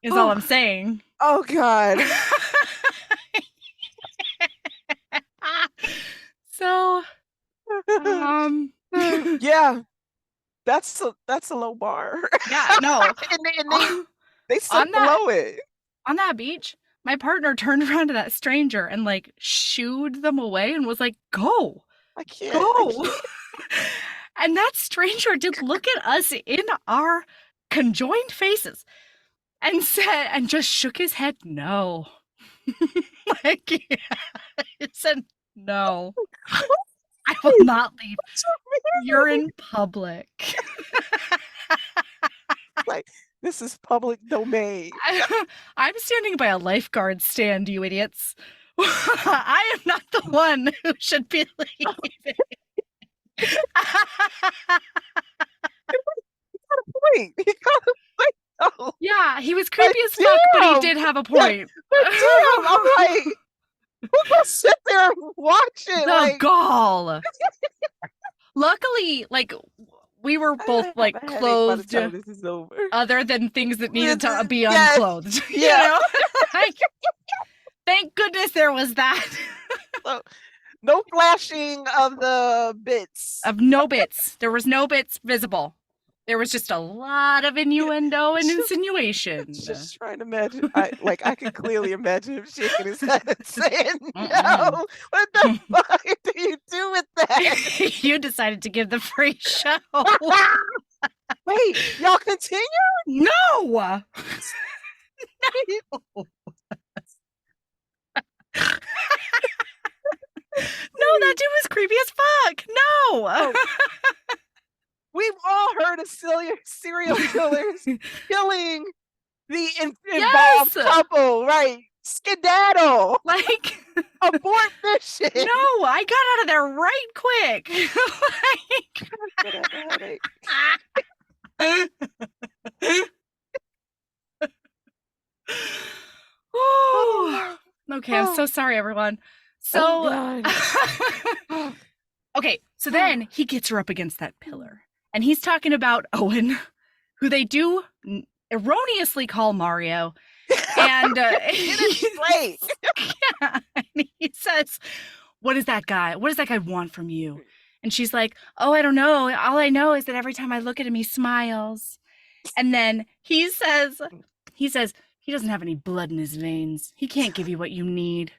is all I'm saying. Oh, God. So, yeah, that's a low bar. Yeah, no. and they sunk below it. On that beach, my partner turned around to that stranger and like shooed them away and was like, go. I can't. Go. And that stranger did look at us in our conjoined faces and said, and just shook his head, no. Like, yeah. It said, no. I will not leave. You're in public. Like, this is public domain. I'm standing by a lifeguard stand, you idiots. I am not the one who should be leaving. Wait, he got a point. Oh. Yeah, he was creepy as fuck, but he did have a point. But damn, I'm like, who's gonna sit there and watch it? The gall. Luckily, like, we were both like clothed, this is over. other than things that needed to be unclothed. Yeah. You know? Like, thank goodness there was that. So, no flashing of the bits. Of no bits. There was no bits visible. There was just a lot of innuendo and insinuation. Just trying to imagine. I could clearly imagine him shaking his head and saying, no. What the fuck do you do with that? You decided to give the free show. Wait, y'all continue? No! No! No, that dude was creepy as fuck. No! Oh. We've all heard of serial killers killing the involved couple, right? Skedaddle. Like, abort mission. No, I got out of there right quick. Okay, I'm so sorry, everyone. So, okay, so then he gets her up against that pillar. And he's talking about Owen, who they do erroneously call Mario. And and he says, what does that guy want from you? And she's like, oh, I don't know. All I know is that every time I look at him, he smiles. And then he says he doesn't have any blood in his veins. He can't give you what you need.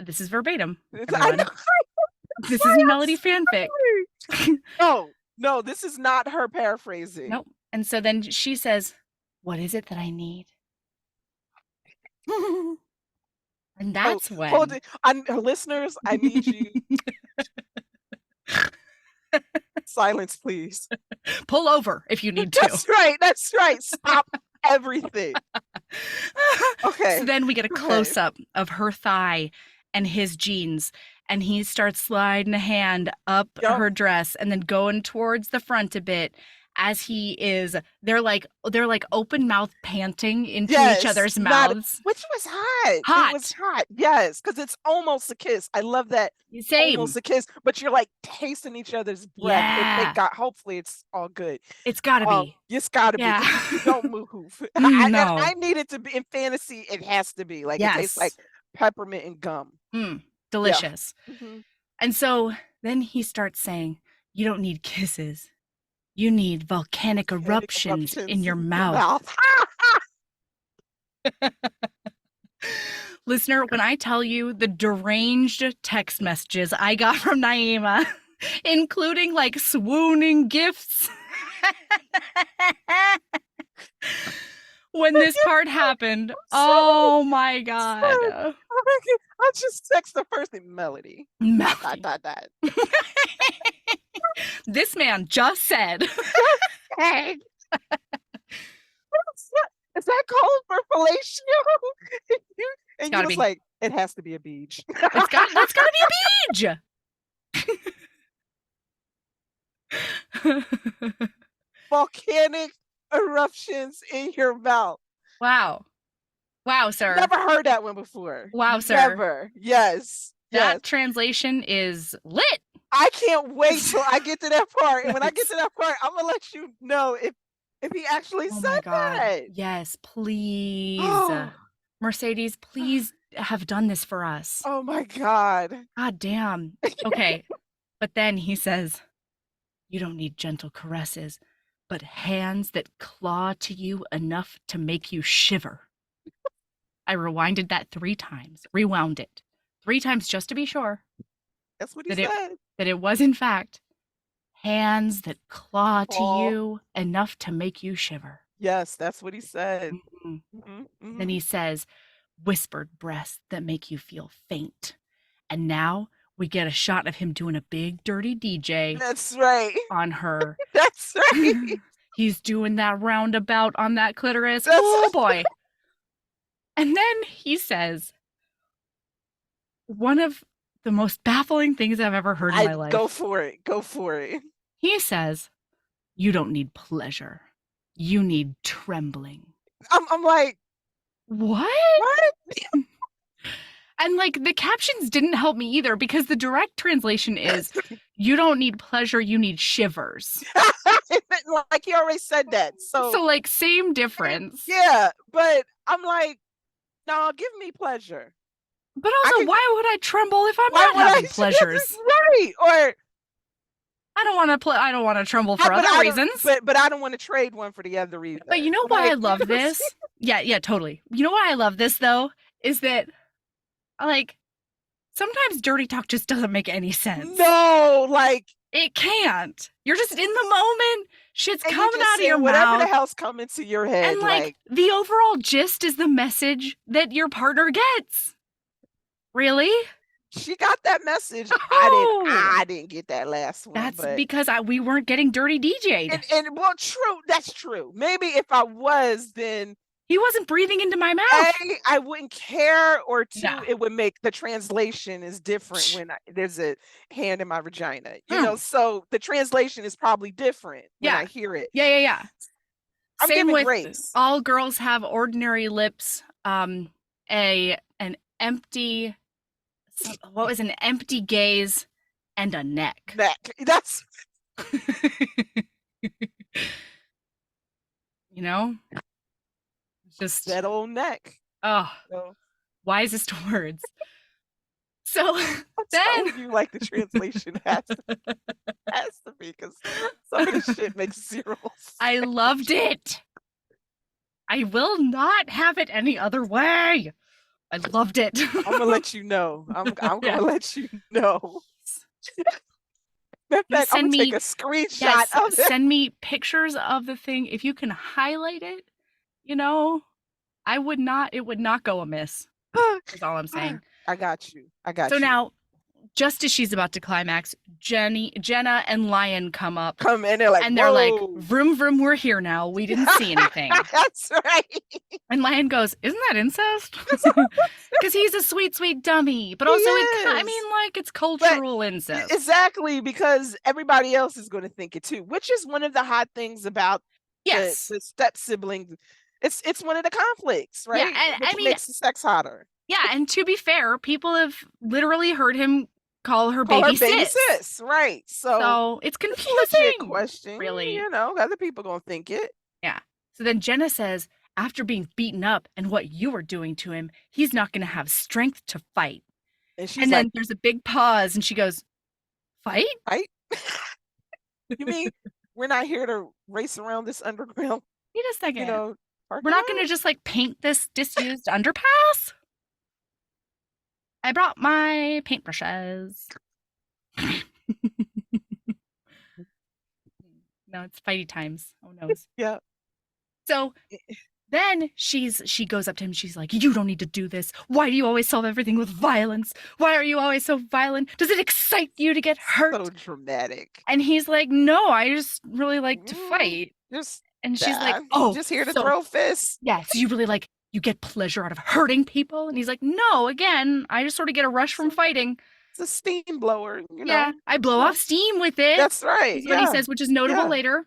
This is verbatim, everyone. This is Melody fanfic. No, this is not her paraphrasing. Nope. And so then she says, "What is it that I need?" And that's when. Hold it. Listeners, I need you. Silence, please. Pull over if you need to. That's right. That's right. Stop everything. Okay. So then we get a close up of her thigh and his jeans, and he starts sliding a hand up her dress and then going towards the front a bit as they're like open mouth panting into each other's mouths. Which was hot. It was hot. Yes, because it's almost a kiss. I love that. Same. Almost a kiss, but you're like tasting each other's breath. Yeah. Hopefully it's all good. It's gotta be. It's gotta be. You don't move. I need it to be in fantasy. It has to be like it tastes like peppermint and gum. Delicious. Yeah. Mm-hmm. And so then he starts saying, "You don't need kisses. You need volcanic eruptions in your mouth." Listener, when I tell you the deranged text messages I got from Naima, including like swooning gifts, when this part happened, oh my God. I'll just text the first thing, Melody. This man just said. Hey. Is that called for fellatio? And you was like, it has to be a beach. That's gotta be a beach. Volcanic eruptions in your mouth. Wow, sir. Never heard that one before. Wow, sir. Never. Yes. That translation is lit. I can't wait till I get to that part. And when I get to that part, I'm gonna let you know if he actually said that. Yes, please. Mercedes, please have done this for us. Oh my God. God damn. Okay. But then he says, "You don't need gentle caresses, but hands that claw to you enough to make you shiver." I rewinded that 3 times. Rewound it 3 times just to be sure. That's what he said. That it was, in fact, hands that claw to you enough to make you shiver. Yes, that's what he said. Then he says, "Whispered breaths that make you feel faint." And now we get a shot of him doing a big dirty DJ. That's right. On her. That's right. He's doing that roundabout on that clitoris. Oh boy. And then he says, one of the most baffling things I've ever heard in my life. Go for it. Go for it. He says, "You don't need pleasure. You need trembling." I'm like, what? And like the captions didn't help me either, because the direct translation is, "You don't need pleasure, you need shivers." Like he already said that. So like same difference. Yeah, but I'm like, no, give me pleasure. But also, why would I tremble if I'm not having pleasures? Right. Or I don't want to tremble for other reasons. But I don't want to trade one for the other reason. But you know why I love this? Yeah, totally. You know why I love this though? Is that like sometimes dirty talk just doesn't make any sense. No, like it can't. You're just in the moment. Shit's coming out of your whatever mouth. the hell's coming to your head. And like the overall gist is the message that your partner gets. Really? She got that message. I didn't get that last one. That's because we weren't getting dirty DJ'd. And well, true. That's true. Maybe if I was, then he wasn't breathing into my mouth. A, I wouldn't care, or 2, it would make the translation is different when there's a hand in my vagina. You know, so the translation is probably different when I hear it. Yeah. I'm Same giving with grace. All girls have ordinary lips. An empty. What was an empty gaze and a neck? That's you know, just that old neck. Oh, wisest words. So then you like the translation has to be, because some of this shit makes 0 sense. I loved it. I will not have it any other way. I loved it. I'm gonna let you know. I'm gonna let you know. In You fact, I'm send gonna take me a screenshot Yes, of it. send me pictures of the thing. If you can highlight it, you know, it would not go amiss, is all I'm saying. I got you. I So got you. now, just as she's about to climax, Jenna and Lion come up Come in, they're like, and they're like, whoa. vroom, vroom, we're here now. We didn't see anything. That's right. And Lion goes, isn't that incest? Because he's a sweet, sweet dummy. But He also, is. like, it's But cultural incest. exactly, because everybody else is going to think it too, which is one of the hot things about Yes. the step siblings. It's one of the conflicts, Yeah. right? And Which makes the sex hotter. yeah. And to be fair, people have literally heard him call her Call her baby baby sis. sis, right? So It's it's a legit confusing. question. Really. You know, other people gonna think it. Yeah. So then Jenna says, after being beaten up and what you were doing to him, he's not going to have strength to fight. And she's And like, then there's a big pause and she goes, fight? right? You mean we're not here to race around this underground, Wait a second. you know, We're not going to just like paint this disused underpass? I brought my paintbrushes. No, it's fighty times. Oh no. Yeah. So then she goes up to him. She's like, "You don't need to do this. Why do you always solve everything with violence? Why are you always so violent? Does it excite you to get hurt?" So dramatic. And he's like, "No, I just really like to fight." Just And she's like, "Oh, just here to so throw fists. yeah, so you really like you get pleasure out of hurting people?" And he's like, "No, again, I just sort of get a rush from fighting. It's a steam blower, you Yeah, know. I blow off steam with it." That's right. Is what he Yeah. says, which is notable Yeah. later.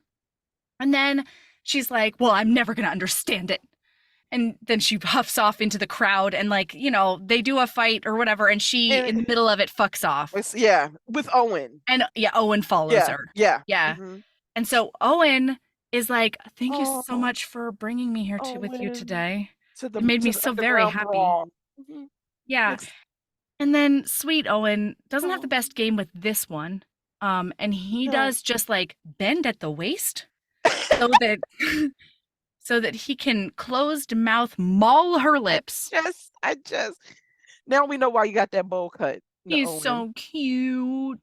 And then she's like, "Well, I'm never gonna understand it." And then she huffs off into the crowd and like, they do a fight or whatever, and she in the middle of it fucks off. Yeah, with Owen. And yeah, Owen follows Yeah. her. Yeah. Yeah. Mhm. And so Owen is like, "Thank you so Oh, much for bringing me here with you Owen. today. To the It made me the so very underground happy." brawl. Mhm. Yeah. Makes- And then sweet Owen doesn't have the Oh. best game with this one. And he No. does just like bend at the waist so that so that he can closed mouth maul her lips. I just now we know why you got that bowl cut. He's Owen. so cute.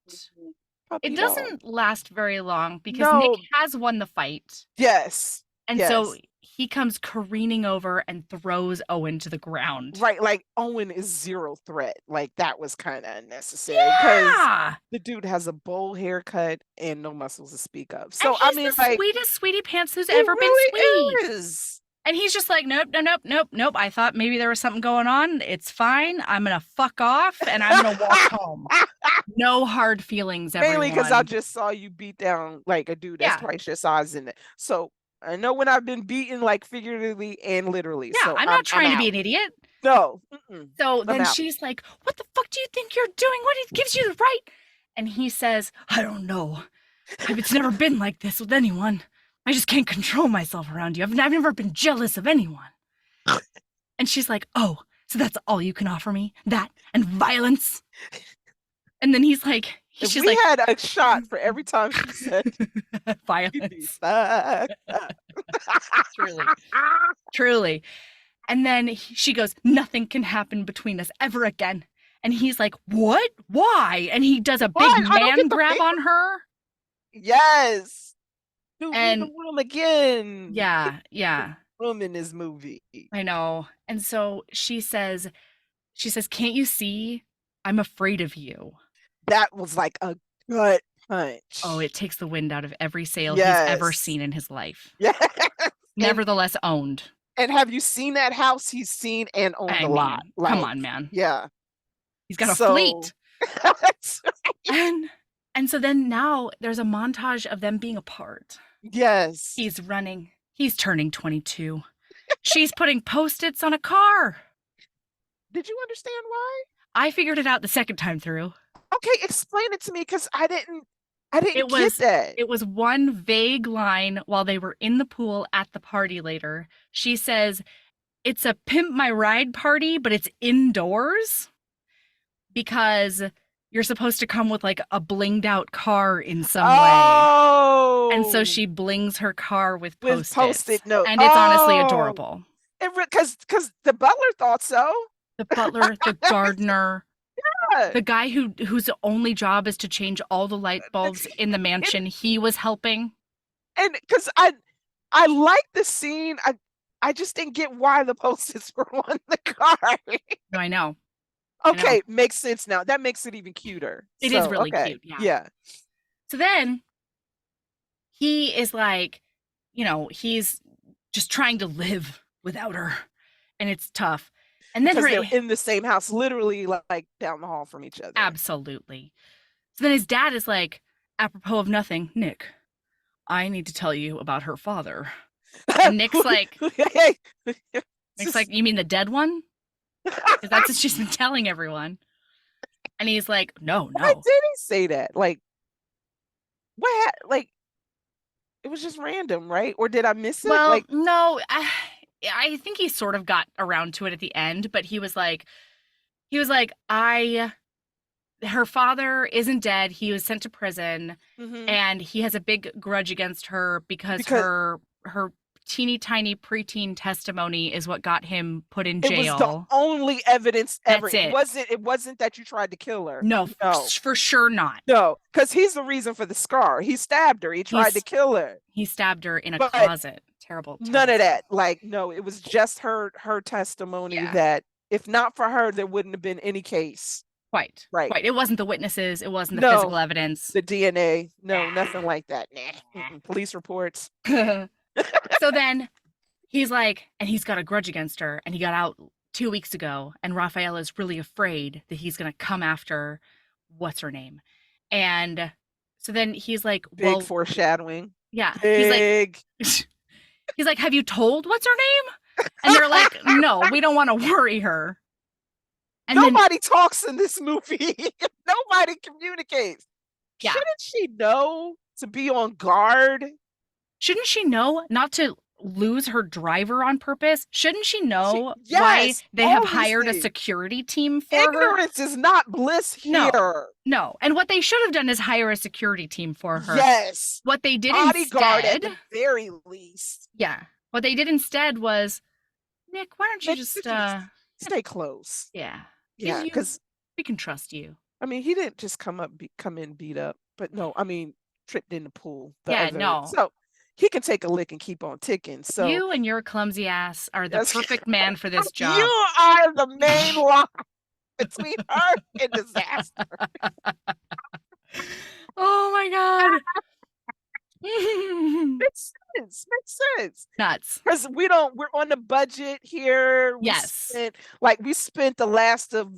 Puppy It dog. doesn't last very long because No. Nick has won the fight. Yes. And yes. so he comes careening over and throws Owen to the ground. Right, like Owen is zero threat. Like that was kind of unnecessary because Yeah. the dude has a bowl haircut and no muscles to speak of. And So he's I mean, the like, sweetest sweetie pants who's he ever been really sweet. is. And he's just like, "Nope, nope, nope, nope, nope. I thought maybe there was something going on. It's fine. I'm gonna fuck off and I'm gonna walk home. No hard feelings, everyone." Mainly because I just saw you beat down like a dude that's Yeah. twice your size in it. So I know when I've been beaten, like figuratively and literally. Yeah, so I'm not trying to be out. an idiot. No. So I'm then out. she's like, "What the fuck do you think you're doing? What gives you the right?" And he says, "I don't know. It's never been like this with anyone. I just can't control myself around you. I've never been jealous of anyone." And she's like, "Oh, so that's all you can offer me? That and violence?" And then he's like, If we had a shot for every time she said violence. fuck. Truly. Truly. And then she goes, "Nothing can happen between us ever again." And he's like, "What? Why?" And he does a big What? I don't man get the grab paper. on her. Yes. New And- room again. Yeah, yeah. Room in this movie. I know. And so she says, "Can't you see? I'm afraid of you." That was like a gut punch. Oh, it takes the wind out of every sail he's ever Yes. seen in his life. Yes. Nevertheless owned. And have you seen that house he's seen and owned I a mean, lot? come Like, on, man. Yeah. He's got a So- fleet. And so then now there's a montage of them being apart. Yes. He's running. He's turning 22. She's putting Post-its on a car. Did you understand why? I figured it out the second time through. Okay, explain it to me because I didn't It was- get that. It was one vague line while they were in the pool at the party later. She says, "It's a pimp my ride party, but it's indoors because you're supposed to come with like a blinged out car in some way." Oh. And so she blings her car with Post-its. Post-it note. And it's honestly Oh. adorable. Because the butler thought so. The butler, the gardener, Yeah. The guy whose only job is to change all the light bulbs in the mansion, he was helping. And because I like the scene. I just didn't get why the Post-its were on the car. No, I know. Okay, makes sense now. That makes it even cuter. It is So, really okay. cute. Yeah. Yeah. So then he is like, he's just trying to live without her, and it's tough. And then Because they're in the same house, literally like down the hall from each other. absolutely. So then his dad is like, apropos of nothing, Nick, I need to tell you about her father. And Nick's like, you mean the dead one? Because that's what she's been telling everyone. And he's like, no. Why did he say that? Like, what? Like, it was just random, right? Or did I miss it? Well, like, no, I think he sort of got around to it at the end, but he was like, her father isn't dead. He was sent to prison, and he has a big grudge against her because her teeny tiny preteen testimony is what got him put in jail. It was the only evidence ever. That's it. It wasn't that you tried to kill her. No, for sure not. No, because he's the reason for the scar. He stabbed her. He tried to kill her. He stabbed her in a closet. Terrible. None of that. Like, no, it was just her testimony that if not for her, there wouldn't have been any case. Quite. Right. Quite. It wasn't the witnesses. It wasn't the physical evidence. The DNA. No, nothing like that. Police reports. So then he's like, and he's got a grudge against her, and he got out 2 weeks ago, and Rafaela's really afraid that he's going to come after what's her name. And so then he's like, big foreshadowing. Yeah. Big. He's like, have you told what's her name? And they're like, no, we don't want to worry her. And nobody talks in this movie. Nobody communicates. Yeah. Shouldn't she know to be on guard? Shouldn't she know not to lose her driver on purpose? Shouldn't she know why they have hired a security team for her? Ignorance is not bliss here. No. And what they should have done is hire a security team for her. Yes. What they did bodyguard instead, at the very least. Yeah. What they did instead was, Nick, why don't you just stay close? Yeah. Yeah, because we can trust you. I mean, he didn't just come in beat up, but no, I mean, tripped in the pool. No. So he can take a lick and keep on ticking. So you and your clumsy ass are the perfect man for this job. You are the main line between her and disaster. Oh my God. Makes sense. Nuts. Because we're on the budget here. We spent the last of,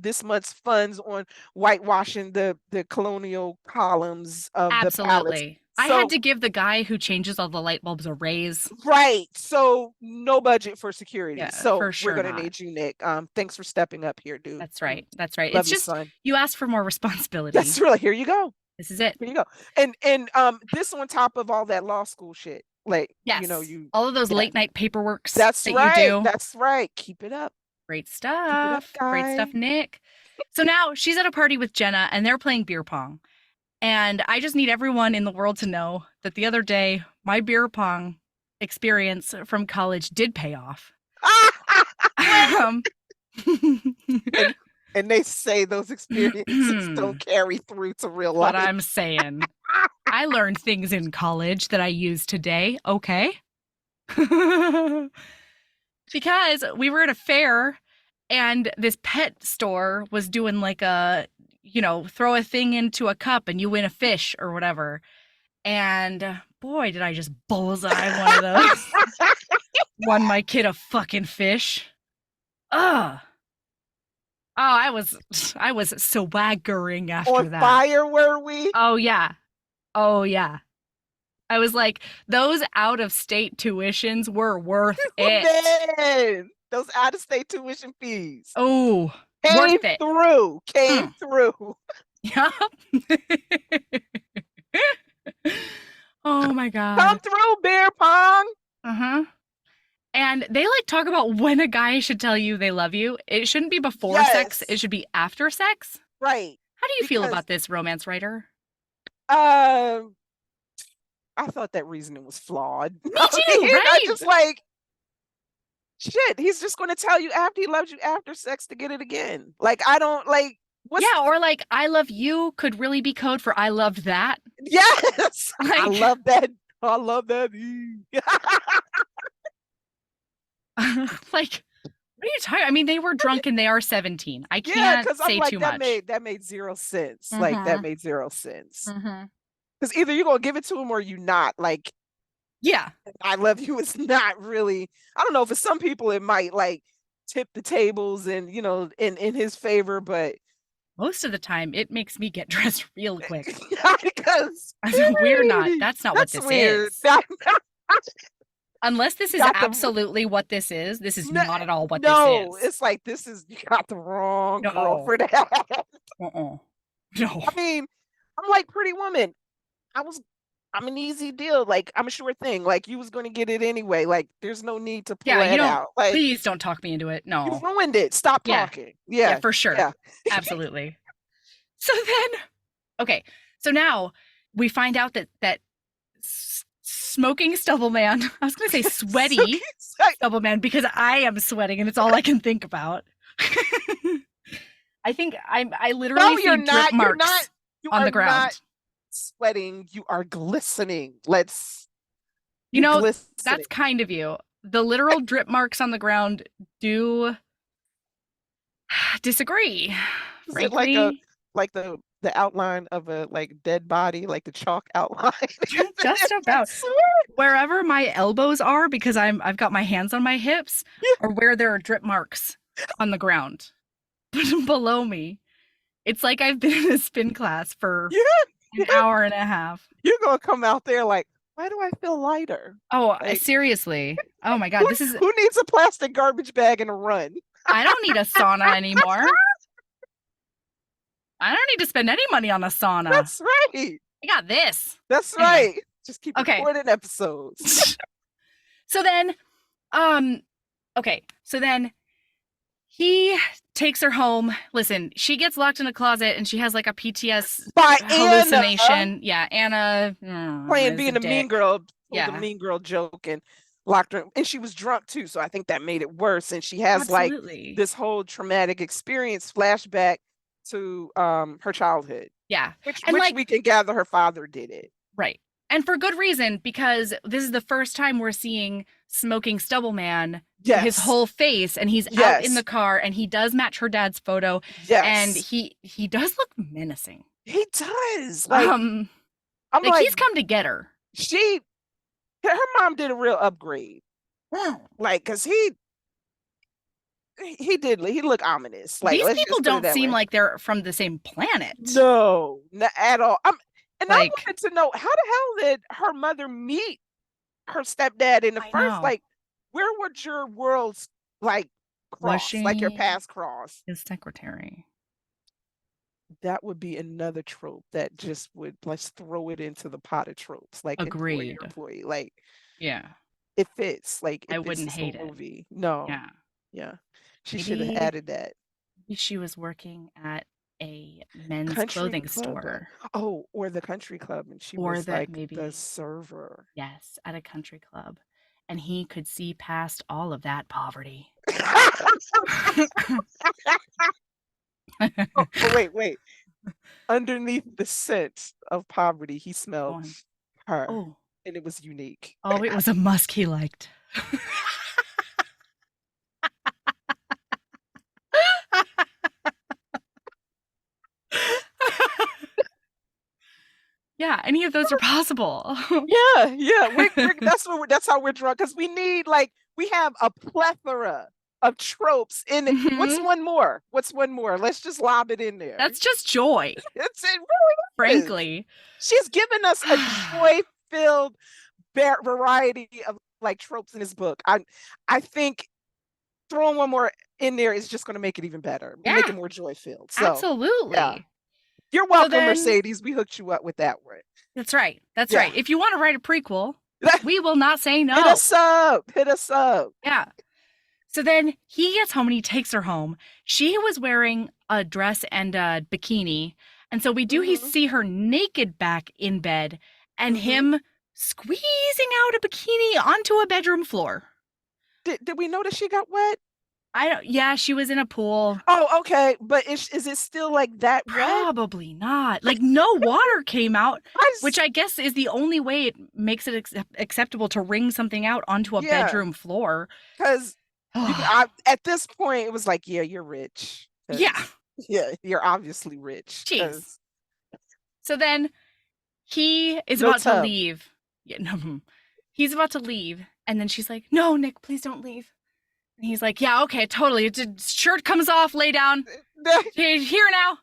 this month's funds on whitewashing the colonial columns of the palace. I had to give the guy who changes all the light bulbs a raise. Right. So no budget for security. Yeah, so for sure we're going to need you, Nick. Thanks for stepping up here, dude. That's right. Love it's just son. You asked for more responsibility. That's really, here you go. This is it. Here you go. And this on top of all that law school shit. Like, all of those late night paperworks. That's that right. You do. That's right. Keep it up. Great stuff. Great stuff, Nick. So now she's at a party with Jenna and they're playing beer pong. And I just need everyone in the world to know that the other day, my beer pong experience from college did pay off. And they say those experiences don't carry through to real life. What I'm saying. I learned things in college that I use today, okay? Because we were at a fair and this pet store was doing like a, throw a thing into a cup and you win a fish or whatever. And boy, did I just bullseye one of those. Won my kid a fucking fish. Ugh. Oh, I was swaggering after that. On fire were we? Oh yeah. I was like, those out-of-state tuitions were worth it. Man, those out-of-state tuition fees. Oh, Came through. Yeah. Oh my God. Come through, beer pong. Uh-huh. And they talk about when a guy should tell you they love you. It shouldn't be before sex. It should be after sex. Right. How do you feel about this, romance writer? I thought that reasoning was flawed. Me too, right? I just shit, he's just going to tell you after he loves you after sex to get it again. Like, I don't What's Yeah, or like I love you could really be code for I loved that. yes? I Like love that. I love that. like what are you talking? I mean, they were drunk and they are 17. I Yeah, can't because I'm say like too much. that made zero sense. Like that Mm-hmm. made zero sense. Mm-hmm. Because either you're gonna give it to him or you not. Like Yeah. I love you is not really. I don't know. For some people, it might like tip the tables and in his favor, but Most of the time it makes me get dressed real quick. because We're not. That's not what that's this weird. is. Unless this is Got the absolutely what this is. This is no, not at all what this no, is. it's like this is you got the wrong girl No. for that. Uh-uh. No. I mean, I'm like Pretty Woman. I was I'm an easy deal. Like I'm a sure thing. Like you was gonna get it anyway. Like there's no need to pull Yeah, you that don't out. Like please don't talk me into it. you No. ruined it. Stop Yeah. talking. Yeah, Yeah, for sure. yeah. Absolutely. So then okay. So now we find out that smoking stubble man. I was going to say So, sweaty stubble man because I am sweating and it's all I can think about. I think I literally no, see you're drip not. You're marks not. You on are the not ground. sweating. You are glistening. You You're know, glistening. that's kind of you. The literal drip marks on the ground do disagree, Is it frankly. like the outline of a like dead body, like the chalk outline? Just about. It's Wherever my elbows are because I've got my hands on my hips or where there are drip marks on the ground below me. It's like I've been in a spin class for yeah, an yeah. hour and a half. You're gonna come out there like, why do I feel lighter? Oh, Like seriously. Oh my who, God, this is who needs a plastic garbage bag and a run? I don't need a sauna anymore. I don't need to spend any money on a sauna. That's right. I got this. That's Anyway, right. Just keep okay. recording episodes. So then, okay. So then he takes her home. Listen, she gets locked in a closet and she has like a PTS By hallucination. Anna Yeah, Anna playing is a being a mean dick. girl, told Yeah, the mean girl joke and locked her. And she was drunk too, so I think that made it worse. And she has like absolutely. this whole traumatic experience flashback to her childhood, Yeah, which and like we can gather her father did it. right, and for good reason because this is the first time we're seeing smoking stubble man. His Yes, whole face, and he's out in the yes, car, and he does match her dad's photo, and yes. he does look menacing. He does. Like I'm Like like he's come to get her. her mom did a real upgrade. Like, cause he looked ominous. Like, These let's people just put it don't that seem way. like they're from the same planet. No, not at all. And I Like, wanted to know how the hell did her mother meet her stepdad in the I first? know. Like, where would your worlds like Was cross? Like your she paths cross? his secretary? That would be another trope that just would let's throw it into the pot of tropes, like employee Agreed. employee. Like Yeah, it fits. Like I it fits wouldn't this whole hate it. movie. No, Yeah. yeah, she should have Maybe added that. she was working at a men's Country clothing club. store. Oh, or the country club, and she Or was that like the maybe, server. yes, at a country club. And he could see past all of that poverty. Oh, wait. Underneath the scent of poverty, he smelled Going, her, oh, and it was unique. oh, it was a musk he liked. Yeah, any of those are possible. Yeah. That's how we're drunk because we have a plethora of tropes in it. What's Mhm. one more? What's one more? Let's just lob it in there. That's just joy, It really is. frankly. She's given us a joy-filled variety of like tropes in this book. I think throwing one more in there is just going to make it even better, make Yeah, it more joy-filled. So yeah, absolutely. you're So welcome, then, Mercedes. We hooked you up with that one. that's right. That's Yeah. right. If you want to write a prequel, we will not say Hit no. us up. Hit us up. Yeah. So then he gets home and he takes her home. She was wearing a dress and a bikini. And so we do see her naked back in bed and him squeezing out a bikini onto a bedroom floor. Did we notice she got wet? I don't. Yeah, she was in a pool. Oh, okay. But is it still like that wet? Probably not. Like no water came out, I which just, I guess is the only way it makes it acceptable to wring something out onto a yeah, bedroom floor. because at this point it was like, yeah, you're rich. Yeah. 'Cause, yeah, you're obviously rich. Jeez. Because So then he is no about to tub. leave. Yeah, no, he's about to leave, and then she's like, "No, Nick, please don't leave." And he's like, "Yeah, okay, totally. Shirt comes off, lay down. Here now.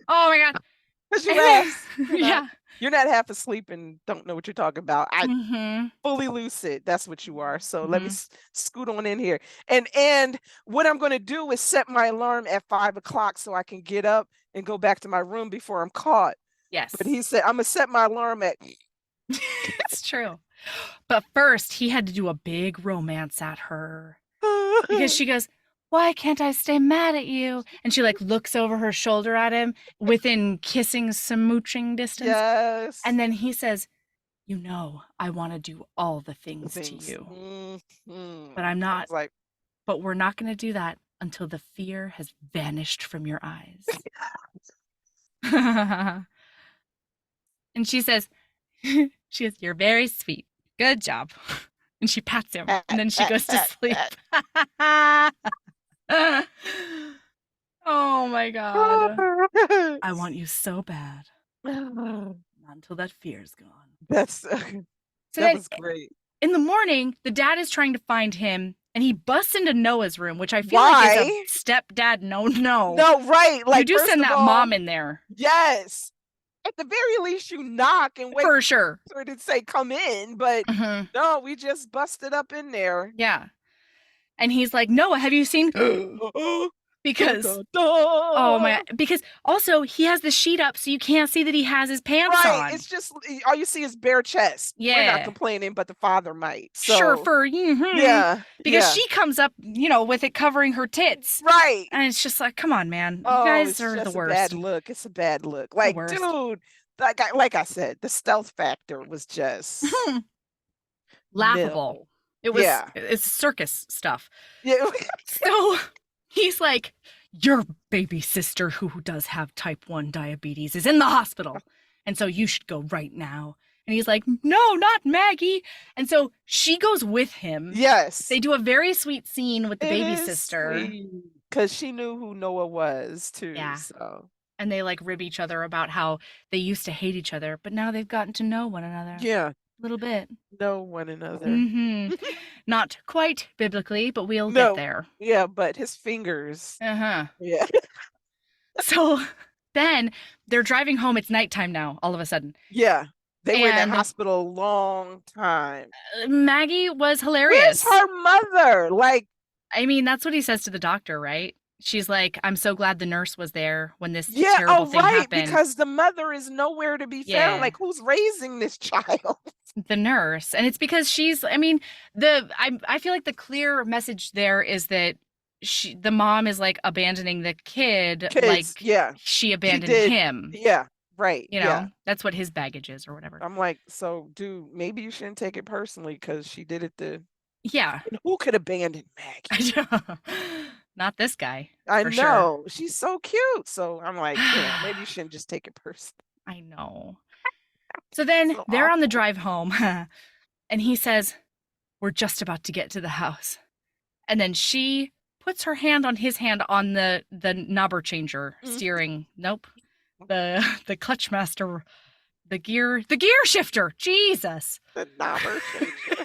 Oh my god." Because you And then, asked, yeah. you're not half asleep and don't know what you're talking about. I Mm-hmm. fully lucid. That's what you are. So let me Mm-hmm. scoot on in here. And what I'm going to do is set my alarm at 5 o'clock so I can get up and go back to my room before I'm caught. But Yes, he said I'm gonna set my alarm at. it's true. But first, he had to do a big romance at her because she goes, "Why can't I stay mad at you?" And she like looks over her shoulder at him within kissing, smooching distance. Yes. And then he says, "You know, I want to do all the things to Things. you, but I'm I not, was like, but we're not going to do that until the fear has vanished from your eyes." And she says, "You're very sweet. Good job." And she pats him, pat, and then she pat, goes to pat, sleep. pat. Oh my God. I want you so bad. Not until that fear's gone. That's So that then was great. in the morning, the dad is trying to find him, and he busts into Noah's room, which I feel like is a Why? stepdad no. No, right. You Like, do first send of that all, mom in there. yes. At the very least, you knock and wait For sure. for her to say, come in. But Hmm. no, we just busted up in there. Yeah. And he's like, "Noah, have you seen?" Dun, Because dun, dun. because also he has the sheet up so you can't see that he has his pants Right. on. It's just all you see is bare chest. We're not Yeah. complaining, but the father might. Sure So for yeah, because yeah. she comes up, with it covering her tits. Right. And it's just like, come on, man. You Oh, guys it's are the just a bad worst. look. It's a bad look. The Like, worst. dude, like I said, the stealth factor was just Laughable. nil. Yeah. It's circus stuff. Yeah. So he's like, "Your baby sister, who does have type 1 diabetes, is in the hospital. And so you should go right now." And he's like, "No, not Maggie." And so she goes with him. Yes. They do a very sweet scene with the It baby is sister. sweet. Because she knew who Noah was too. Yeah. So And they like rib each other about how they used to hate each other, but now they've gotten to know one another yeah, a little bit. know one another. Mm-hmm. Not quite biblically, but we'll get No. there. Yeah, but his fingers. Uh-huh. Yeah. So then they're driving home. It's nighttime now, all of a sudden. Yeah. They were in that And hospital a long time. Maggie was Where's hilarious. her mother? Like, I mean, that's what he says to the doctor, right? She's like, "I'm so glad the nurse was there when this yeah, terrible oh thing right, happened." because the mother is nowhere to be found. Yeah. Like, who's raising this child? The nurse. And it's because she's, I mean, I feel like the clear message there is that the mom is like abandoning the kid like Kids, yeah. she She abandoned did. him. Yeah, right. Yeah. That's what his baggage is or whatever. I'm like, so dude, maybe you shouldn't take it personally because she did it to. Yeah. And who could abandon Maggie? Not this guy. I for know. sure. She's so cute. So I'm like, maybe you shouldn't just take it personally. I know. So then So they're on the awful. drive home and he says, "We're just about to get to the house." And then she puts her hand on his hand on the knobber changer steering. Nope. The clutch master, the gear shifter. Jesus. The knobber changer.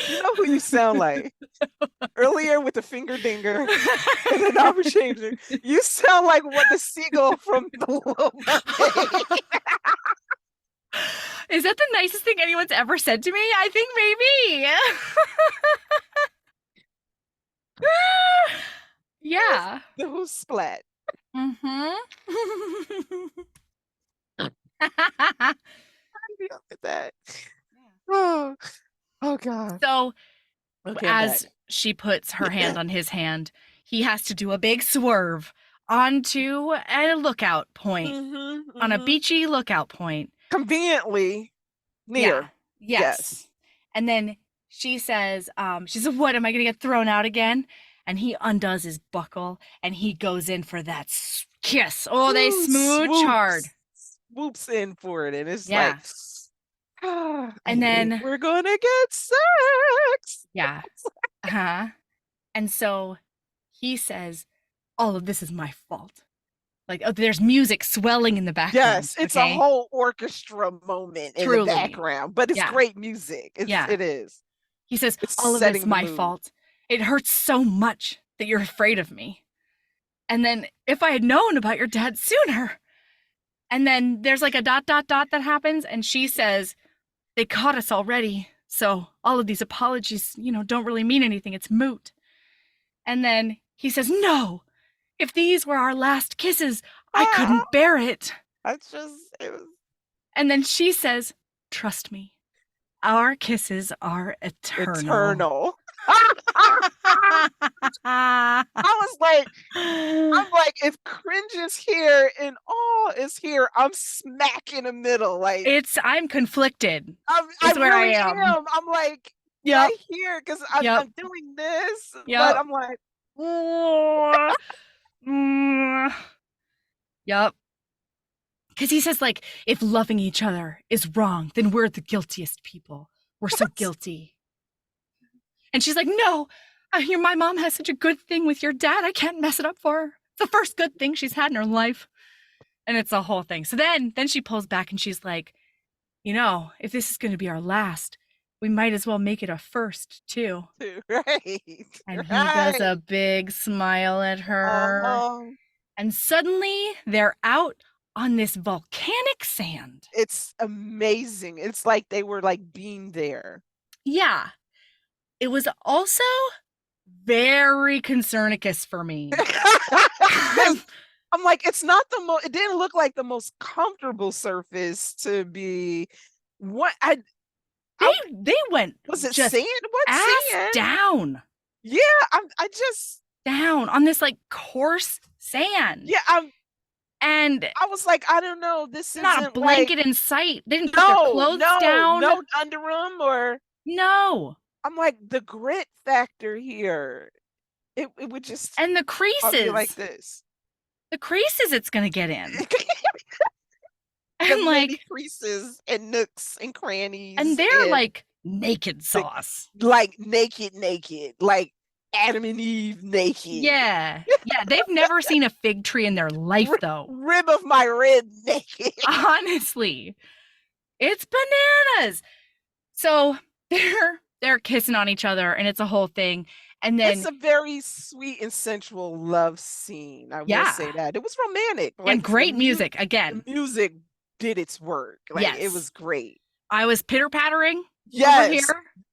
You know who you sound like? Earlier with the finger dinger and the knobber changer, you sound like what the seagull from the Little Mermaid. Is that the nicest thing anyone's ever said to me? I think maybe. Yeah. The who splat. Mm-hmm. Look at that. Oh, oh God. So Okay, as she puts her hand on his hand, he has to do a big swerve onto a lookout point, on a beachy lookout point. Conveniently near. Yeah. Yes. And then she says, what, am I gonna get thrown out again? And he undoes his buckle and he goes in for that kiss. Oh, they Ooh, smooch hard. Swoops in for it, and it's Yeah. like, I And think then, we're gonna get sex. yeah. Uh-huh. And so he says, all of this is my fault. Like, oh, there's music swelling in the background. Yes, it's a Okay. whole orchestra moment in the Truly. background, but it's Yeah. great music. Yeah. It is. He says, It's all of this setting the my mood. fault. It hurts so much that you're afraid of me. And then if I had known about your dad sooner. And then there's like a ... that happens. And she says, they caught us already. So all of these apologies, don't really mean anything. It's moot. And then he says, no, if these were our last kisses, I couldn't bear it. It was. And then she says, trust me, our kisses are eternal. I was like, I'm like, if cringe is here and awe is here, I'm smack in the middle. Like, I'm conflicted. I where I really am. I'm like, Yep. right here, because I'm Yep. doing this, Yep. but I'm like, Yep. Because he says, like, if loving each other is wrong, then we're the guiltiest people. We're so guilty. And she's like, no, my mom has such a good thing with your dad. I can't mess it up for her. It's the first good thing she's had in her life. And it's a whole thing. So then she pulls back and she's like, if this is going to be our last, we might as well make it a first, too. Right. And he does a big smile at her. And suddenly they're out on this volcanic sand. It's amazing. It's like they were like beamed there. Yeah. It was also very concernicus for me. I'm like, it's not it didn't look like the most comfortable surface to be. What they went, was it just sand? What ass sand? down. Yeah, I just down on this like coarse sand. Yeah, and I was like, I don't know, this not isn't a blanket like, in sight. They didn't put their clothes down. No underarm or no. I'm like, the grit factor here, it would just, and the creases like this. The creases it's gonna get in. And like creases and nooks and crannies. And they're like naked sauce. Like naked, like Adam and Eve naked. Yeah. Yeah. They've never seen a fig tree in their life, though. Rib of my rib naked. Honestly. It's bananas. So they're kissing on each other and it's a whole thing. And then it's a very sweet and sensual love scene. I will say that. It was romantic. Like, and great music again. The music did its work. Like it was great. I was pitter-pattering over here.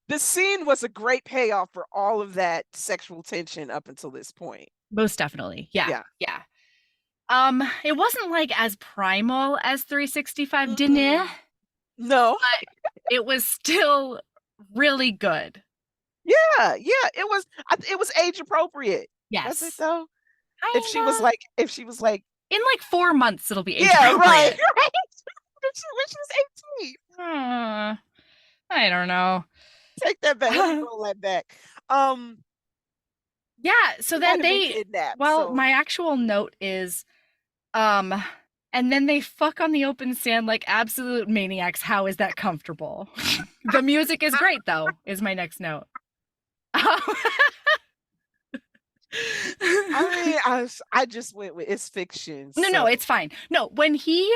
The scene was a great payoff for all of that sexual tension up until this point. Most definitely. Yeah. It wasn't like as primal as 365 Dinner. No. But it was still really good. Yeah, it was age appropriate. Yes. Was it though? If she was like in like 4 months it'll be age appropriate. Right. When she was 18. I don't know. Take that back. Roll that back. Yeah, so then they my actual note is and then they fuck on the open sand like absolute maniacs. How is that comfortable? The music is great though, is my next note. I mean, I just went with it's fiction. No, it's fine. No, when he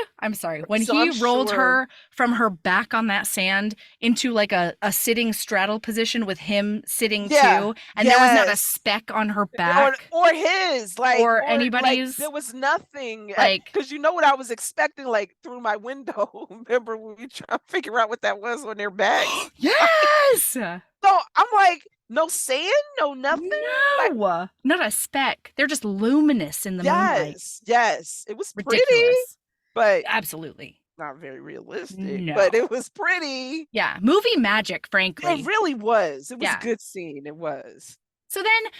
rolled her from her back on that sand into like a sitting straddle position with him sitting too, and there was not a speck on her back or his, like, or anybody's. Like, there was nothing, like, because you know what I was expecting, like through my window. Remember when we trying to figure out what that was on their back? Yes. So I'm like, no sand, no nothing. No, not a speck. They're just luminous in the moonlight. Yes, it was ridiculous, pretty, but absolutely not very realistic. No. But it was pretty. Yeah, movie magic, frankly. It really was. It was a good scene. It was. So then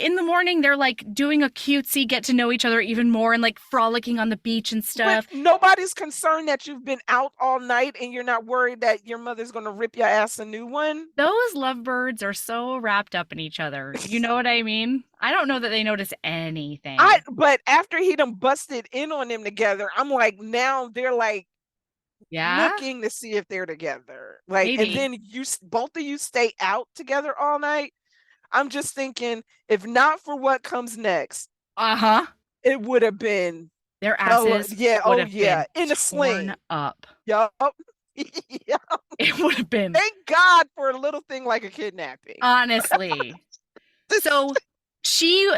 In the morning, they're like doing a cutesy get to know each other even more and like frolicking on the beach and stuff. But nobody's concerned that you've been out all night and you're not worried that your mother's going to rip your ass a new one. Those lovebirds are so wrapped up in each other. You know what I mean? I don't know that they notice anything. But after he done busted in on them together, I'm like, now they're like looking to see if they're together. Like, maybe. And then both of you stay out together all night. I'm just thinking, if not for what comes next, it would have been their asses. In a sling up. Yup. Yeah. It would have been. Thank God for a little thing like a kidnapping. Honestly. So she's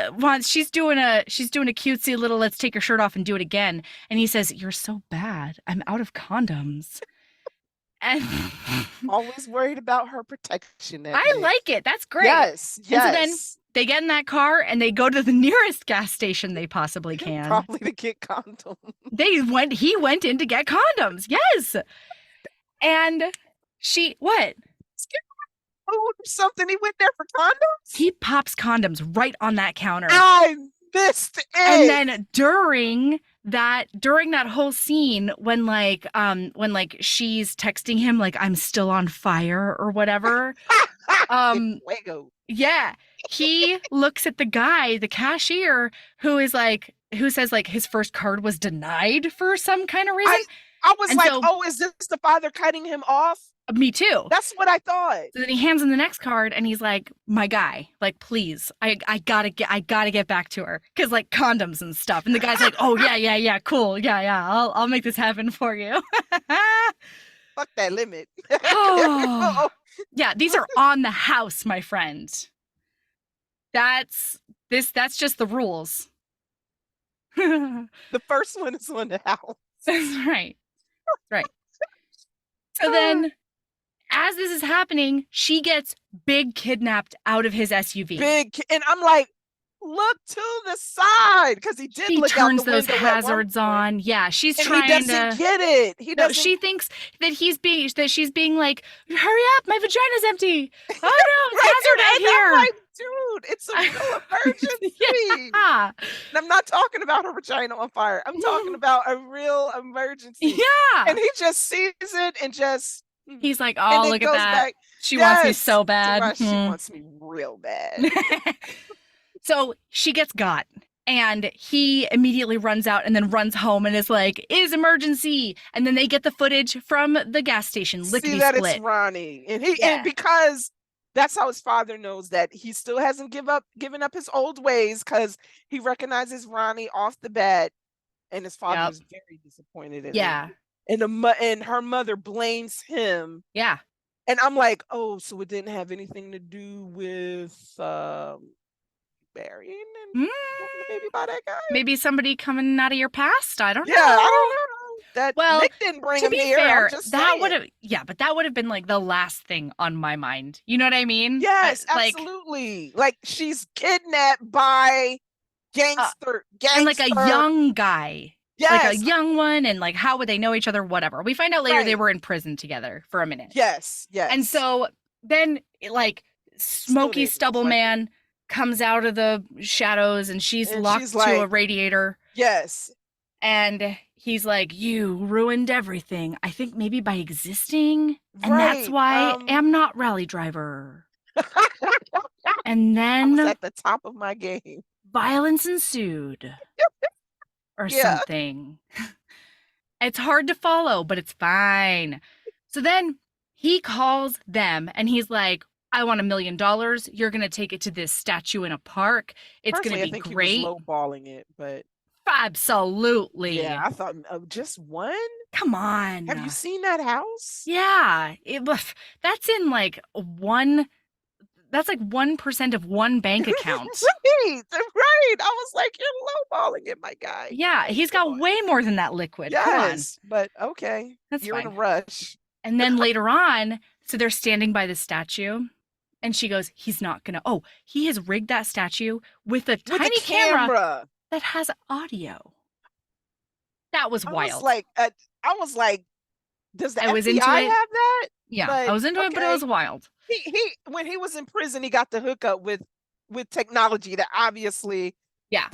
doing a cutesy little let's take your shirt off and do it again. And he says, "You're so bad. I'm out of condoms." And always worried about her protection. I like it. That's great. Yes. And so then they get in that car and they go to the nearest gas station they possibly can. Probably to get condoms. He went in to get condoms. Yes. And what? Food or something. He went there for condoms? He pops condoms right on that counter. I missed it. And then during that whole scene when she's texting him like I'm still on fire or whatever. Yeah. He looks at the guy, the cashier, who says like his first card was denied for some kind of reason. I was is this the father cutting him off? Me too. That's what I thought. So then he hands him the next card and he's like, my guy, like, please, I gotta get back to her. Cause like condoms and stuff. And the guy's like, oh yeah, cool. Yeah. I'll make this happen for you. Fuck that limit. Oh. Yeah, these are on the house, my friend. That's just the rules. The first one is on the house. That's right. Right. So then, as this is happening, she gets big kidnapped out of his SUV. And I'm like, look to the side, because he did look out the window. She turns those hazards on. Yeah, she's trying to. He doesn't get it. He doesn't. She thinks that she's being like, hurry up, my vagina's empty. Oh no, it's hazard out here. I'm like, dude, it's a real emergency. Yeah. And I'm not talking about her vagina on fire. I'm talking about a real emergency. Yeah. And he just sees it and just. He's like, oh, look at that. She wants me so bad. She wants me real bad. So she gets got, and he immediately runs out and then runs home and is like, "Is emergency!" And then they get the footage from the gas station. See that it's Ronnie, and because that's how his father knows that he still hasn't given up his old ways, because he recognizes Ronnie off the bat, and his father is very disappointed in him. And her mother blames him. Yeah, and I'm like, oh, so it didn't have anything to do with burying and having a baby by that guy? Maybe somebody coming out of your past? I don't know. I don't know. Nick didn't bring him here. Fair, that would have but that would have been like the last thing on my mind. You know what I mean? Yes, absolutely. Like she's kidnapped by gangster and like a young guy. Yes. Like a young one, and like how would they know each other? Whatever. We find out later they were in prison together for a minute. Yes. And so then like Smoky Stubble Man comes out of the shadows, and she's locked to a radiator. Yes. And he's like, you ruined everything. I think maybe by existing. And that's why I'm not rally driver. And then I was at the top of my game. Violence ensued. Or something. It's hard to follow, but it's fine. So then he calls them and he's like, I want $1 million. You're going to take it to this statue in a park. It's going to be great. He was lowballing it, but absolutely. Yeah, I thought just one. Come on. Have you seen that house? Yeah, that's in like one. That's like 1% of one bank account. Right. I was like, you're lowballing it, my guy. Yeah, he's got way more than that liquid. Yes, come on. But okay, you're in a rush. And then later on, so they're standing by the statue. And she goes, he's not going to. Oh, he has rigged that statue with a tiny camera that has audio. That was wild. I was like, does the FBI into have that? Yeah, I was into it, but it was wild. He when he was in prison, he got to hook up with with technology that obviously Yeah.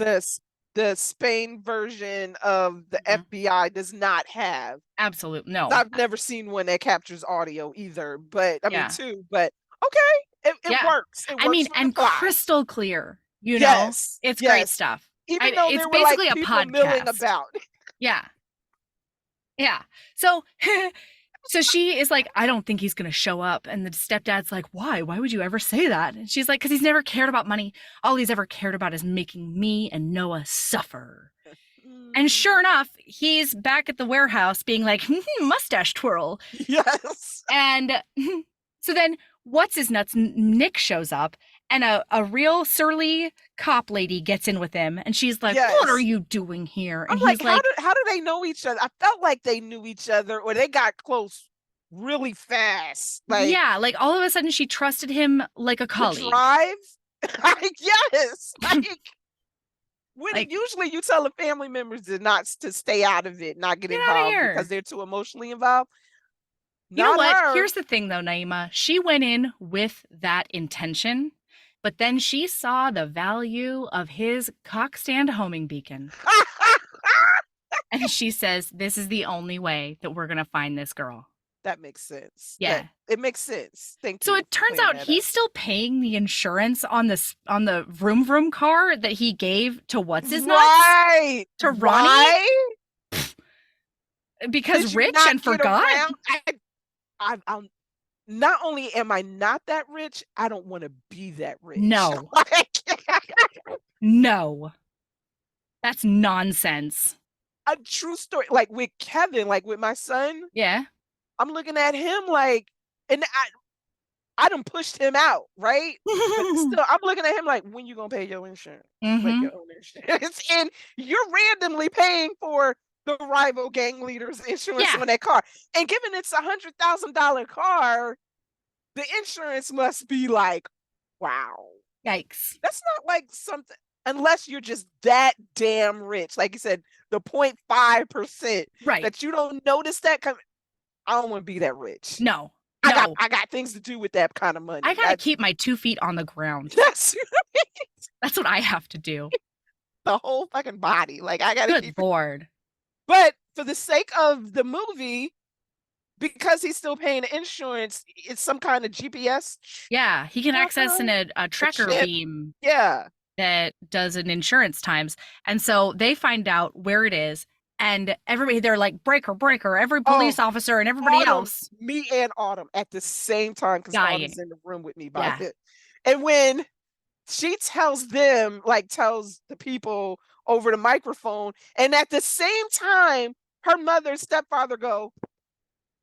the Spain version of the FBI does not have. Absolutely. No. I've never seen one that captures audio either, but I mean Yeah. two, but okay, it Yeah. works. It I works mean, for the and plot. crystal clear, you know? Yes, It's great yes. stuff. Even though It's there were like basically a people milling podcast. about. Yeah. Yeah. So so she is like, I don't think he's going to show up. And the stepdad's like, why? Why would you ever say that? And she's like, because he's never cared about money. All he's ever cared about is making me and Noah suffer. And sure enough, he's back at the warehouse being like, mustache twirl. Yes. And so then what's his nuts? Nick shows up and a real surly cop lady gets in with him. And she's like, Yes. what are you doing here? And I'm he's like, how do they know each other? I felt like they knew each other or they got close really fast. Like, yeah, like all of a sudden she trusted him like a the colleague. drive. Yes. When Like, usually you tell the family members to stay out of it, not get Get outta involved here. because they're too emotionally involved. You know Not what? her. Here's the thing though, Naima. She went in with that intention, but then she saw the value of his cock stand homing beacon. And she says, this is the only way that we're going to find this girl. That makes sense. Yeah. It makes sense. Thank So you. it turns out he's still paying the insurance on the vroom vroom car that he gave to what's his nuts? Right. To Ronnie? Why? Because Did you rich not and get forgot. around? I'm not only am I not that rich, I don't want to be that rich. No. No. That's nonsense. A true story. Like with Kevin, like with my son, Yeah. I'm looking at him like, and I done pushed him out, right? But still, I'm looking at him like, when you gonna pay your insurance? Make Mhm. your own insurance. And you're randomly paying for the rival gang leader's insurance Yeah. on that car. And given it's $100,000 car, the insurance must be like, wow. Yikes. That's not like something, unless you're just that damn rich. Like you said, the 0.5% Right. that you don't notice that coming. I don't want to be that rich. No. I got things to do with that kind of money. I gotta keep my 2 feet on the ground. That's That's what I have to do. the whole fucking body. Like I gotta Good keep. Lord. But for the sake of the movie, because he's still paying the insurance, it's some kind of GPS. Yeah, he can access a tracker chip. beam Yeah. that does an insurance times. And so they find out where it is. And everybody, they're like, breaker, breaker, every police officer and everybody else. Me and Autumn at the same time, because Dying. Autumn's in the room with me Yeah. it. And when she tells them, like tells the people over the microphone, and at the same time, her mother and stepfather go,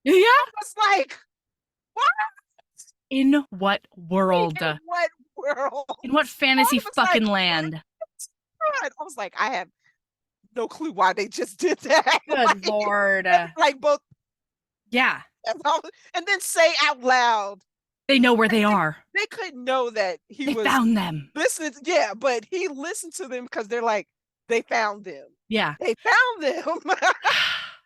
Yeah. it's like, what? In what world? In what world? In what fantasy Autumn was fucking like, land? I was like, I have no clue why they just did that. Good Lord. Like both. Yeah. And then say out loud, They know where they are. they couldn't know that They found them. listening. Yeah, but he listened to them because they're like, they found them. Yeah. They found them.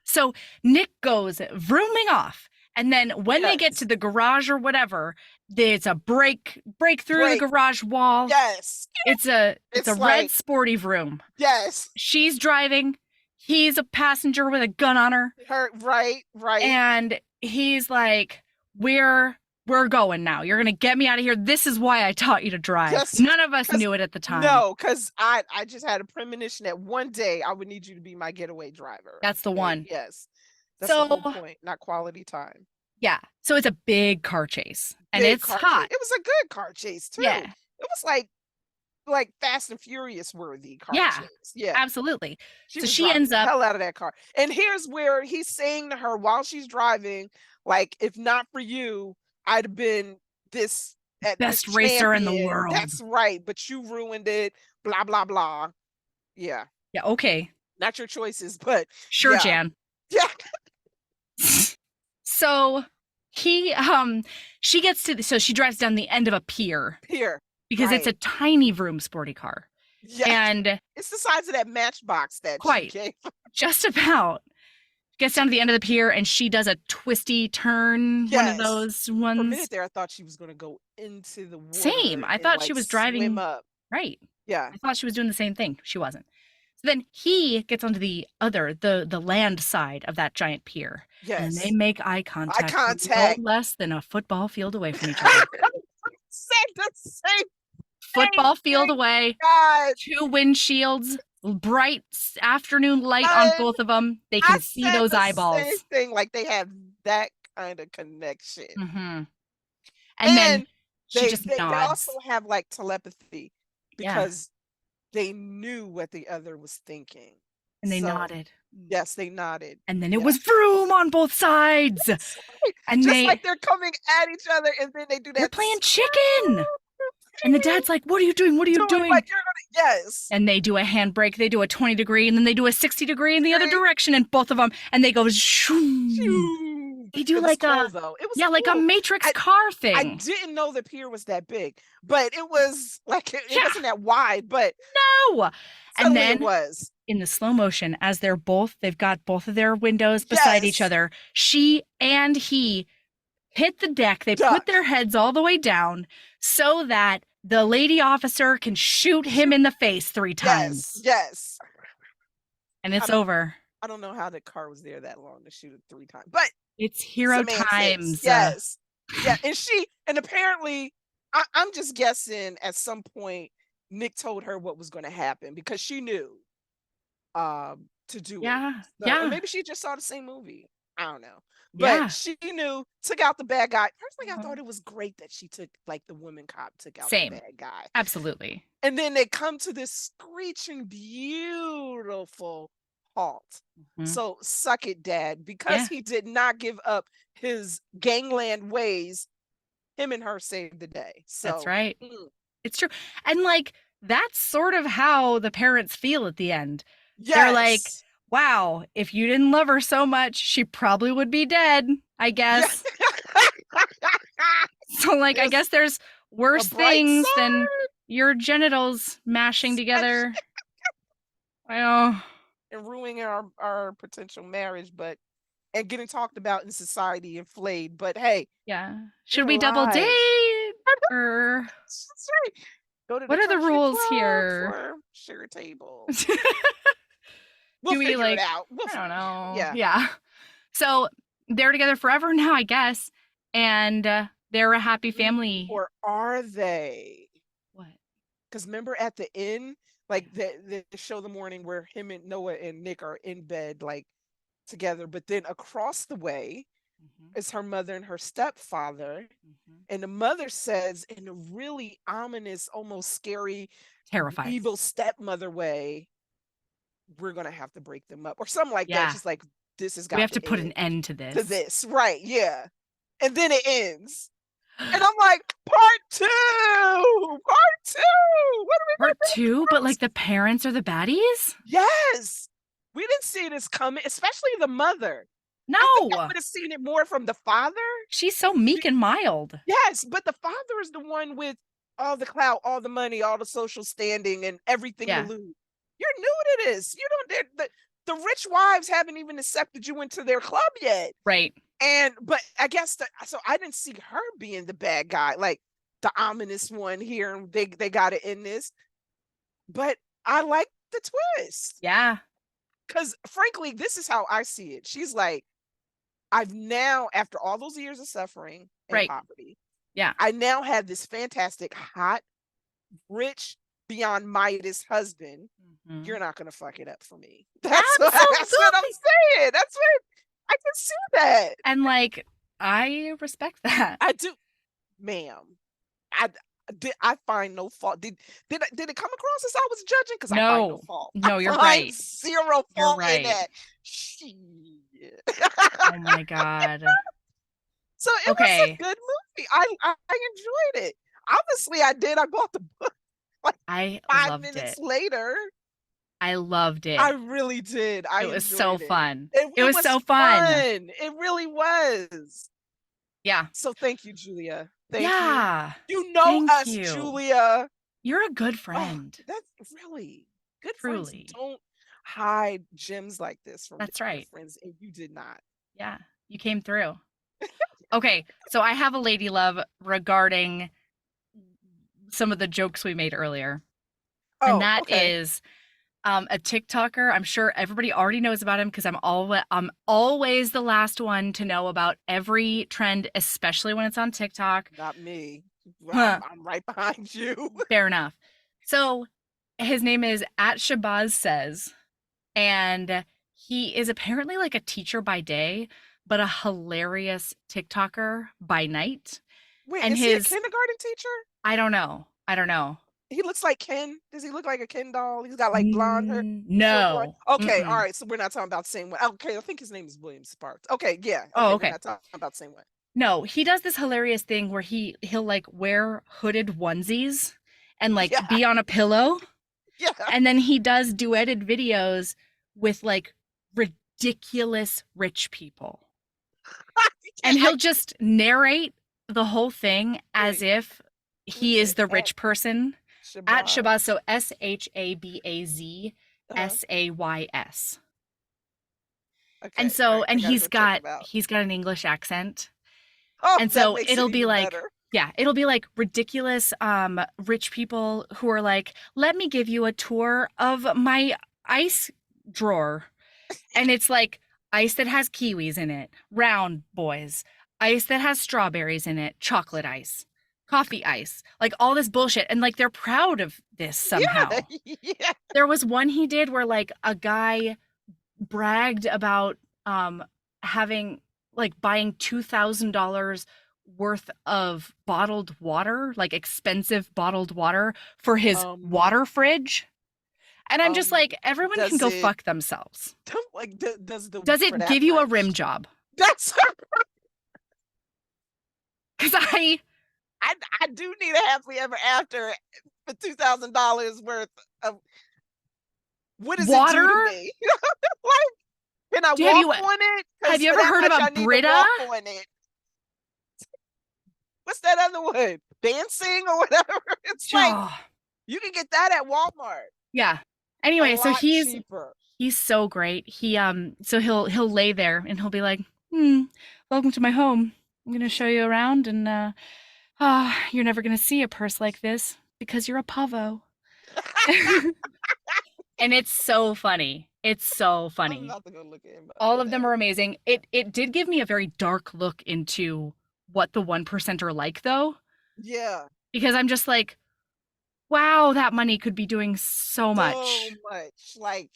So Nick goes vrooming off. And then when they get Yes. to the garage or whatever, there's a break through the garage wall. Yes. It's a It's red like- sporty vroom. Yes. She's driving. He's a passenger with a gun on her. Right. And he's like, we're going now. You're gonna get me out of here. This is why I taught you to drive. Yes, None of us knew it at the time. No, because I just had a premonition that one day I would need you to be my getaway driver. That's the And one. yes. That's the whole So- point, not quality time. Yeah. So it's a big car chase. And Big it's car hot. chase. It was a good car chase too. Yeah. It was like Fast and Furious worthy car Yeah. chase. Yeah. Absolutely. So was she driving ends the up- hell out of that car. And here's where he's saying to her while she's driving, like, if not for you, I'd have been this Best racer in the champion. world. That's right, but you ruined it. Blah blah blah. Yeah, Yeah, okay. not your choices, but Sure, Yeah. Jan. yeah. So so she drives down the end of a pier Here, because it's a Right. tiny vroom sporty car. yeah. And It's the size of that matchbox that Quite. she gave. just about gets down to the end of the pier and she does a twisty turn, one of Yes. those For a ones. minute there, I thought she was gonna go into the water. Same. I and, thought like, she was swim driving. up. Right. Yeah. I thought she was doing the same thing. She wasn't. So then he gets onto the land side of that giant pier. And they Yes. make eye contact, no less than a football field away from each other. Said the same Football field thing, away, God. 2 windshields, bright afternoon light on both of them. They can see said those the eyeballs. Same thing, like they have that kind of connection. Mm-hmm. And then she just they nods. also have like telepathy Yeah. because they knew what the other was thinking. And they So, nodded. Yes, they nodded. And then it was vroom on both sides. And Just like they're coming at each other, and then they do that. They're playing chicken. And the dad's like, "What are you doing? What are you doing?" Like you're gonna, yes. And they do a handbrake. They do a 20-degree, and then they do a 60-degree in the other direction, and both of them, and they go shoo. They do like cool, though. It was like a cool. Matrix car thing. I didn't know the pier was that big, but it was like it wasn't that wide, but no. And then it was in the slow motion as they've got both of their windows beside each other. She and he hit the deck. They put their heads all the way down so that the lady officer can shoot him in the face 3 times. Yes. And it's over. I don't know how the car was there that long to shoot it 3 times, but it's hero times. Yes. Yeah. And apparently, I'm just guessing at some point, Nick told her what was going to happen because she knew to do it. So, or maybe she just saw the same movie. I don't know. But she knew, took out the bad guy. Personally, I thought it was great that she took, like, the woman cop took out the bad guy. Absolutely. And then they come to this screeching, beautiful halt. Mm-hmm. So suck it, Dad. Because he did not give up his gangland ways, him and her saved the day. So that's right. It's true. And, like, that's sort of how the parents feel at the end. Yes. They're like, wow, if you didn't love her so much, she probably would be dead, I guess. So, like, I guess there's worse things than your genitals mashing together. Well, and ruining our potential marriage, and getting talked about in society and flayed. But hey, should we double date? Or that's right. Go to what are the rules here? Or share a table. We'll figure it out. I don't know. Yeah. So they're together forever now, I guess. And they're a happy family. Or are they? What? Because remember at the end, like the show The Morning where him and Noah and Nick are in bed, like together, but then across the way is her mother and her stepfather. And the mother says in a really ominous, almost scary, terrifying, evil stepmother way, we're gonna have to break them up or something like that. She's like, this has got we have to put an end to this. Right. Yeah. And then it ends. And I'm like, part 2. What are we part 2? But like the parents are the baddies? Yes. We didn't see this coming, especially the mother. No. I would have seen it more from the father. She's so meek and mild. Yes, but the father is the one with all the clout, all the money, all the social standing, and everything to lose. You're new to this. You don't. The rich wives haven't even accepted you into their club yet. Right. But I guess so I didn't see her being the bad guy, like the ominous one here. And they got it in this. But I like the twist. Yeah. Because frankly, this is how I see it. She's like, I've now, after all those years of suffering and poverty, I now have this fantastic, hot, rich, beyond Midas husband. You're not gonna fuck it up for me. That's what I'm saying. That's what I can see that. And like, I respect that. I do, ma'am. I find no fault. Did it come across as I was judging? Because I find no fault. No, you're right. Zero fault in that. Shit. Oh my God. So it was a good movie. I enjoyed it. Obviously, I did. I bought the book like I 5 minutes later. I loved it. I really did. It was so fun. It was so fun. It really was. Yeah. So thank you, Julia. Thank you. You know us, Julia. You're a good friend. That's really good. Truly. Friends don't hide gems like this from That's your right. friends, and you did not. Yeah, you came through. Okay, so I have a lady love regarding some of the jokes we made earlier. And Oh, that okay. is a TikToker. I'm sure everybody already knows about him because I'm always the last one to know about every trend, especially when it's on TikTok. Not me. Huh, I'm right behind you. fair enough. So his name is at Shabazz Says, and he is apparently like a teacher by day, but a hilarious TikToker by night. Wait, And is he a his, kindergarten teacher? I don't know. I don't know. He looks like Ken. Does he look like a Ken doll? He's got like blonde hair, short blonde. No. Okay, all Mm-mm. right. So we're not talking about the same one. Okay, I think his name is William Sparks. Okay, yeah. Oh, Okay, we're okay. not talking about the same one. No, he does this hilarious thing where he'll like wear hooded onesies and like Yeah, be on a pillow, yeah. and then he does duetted videos with like ridiculous rich people. And I he'll just narrate the whole thing as wait. if Who's he is this? the At rich person at Shabazz. Shabazz, so Uh-huh. SHABAZSAYS. And Okay, all so right. I and gotta he's go check got him out. he's got an English accent. Oh, And that so makes it it'll be even like, better. yeah, it'll be like ridiculous rich people who are like, "Let me give you a tour of my ice drawer." And it's like ice that has kiwis in it, round boys. Ice that has strawberries in it, chocolate ice. Coffee ice. Like all this bullshit and like they're proud of this Yeah, somehow. yeah. There was one he did where like a guy bragged about having like buying $2,000 worth of bottled water, like expensive bottled water for his Um, water fridge. And I'm just um, like, everyone can does go it fuck themselves. like does the Does for it that give you a rim much? job? That's Because I do need a happily ever after for $2,000 worth of what does it do water. to me? Like, can I Have walk you on it? have Because you for ever that heard of much, a I need to Brita? walk on it. What's that other one? Dancing or whatever. It's like Oh, you can get that at Walmart yeah. a Anyway, so lot he's cheaper. he's so great. So he'll lay there and he'll be like, welcome to my home. I'm gonna show you around and you're never gonna see a purse like this because you're a pavo. And it's so funny. It's so I'm funny. about to go look at him All after of them that. are amazing. It did give me a very dark look into what the 1% are like though, Yeah, because I'm just like, wow, that money could be doing so so much. much. Like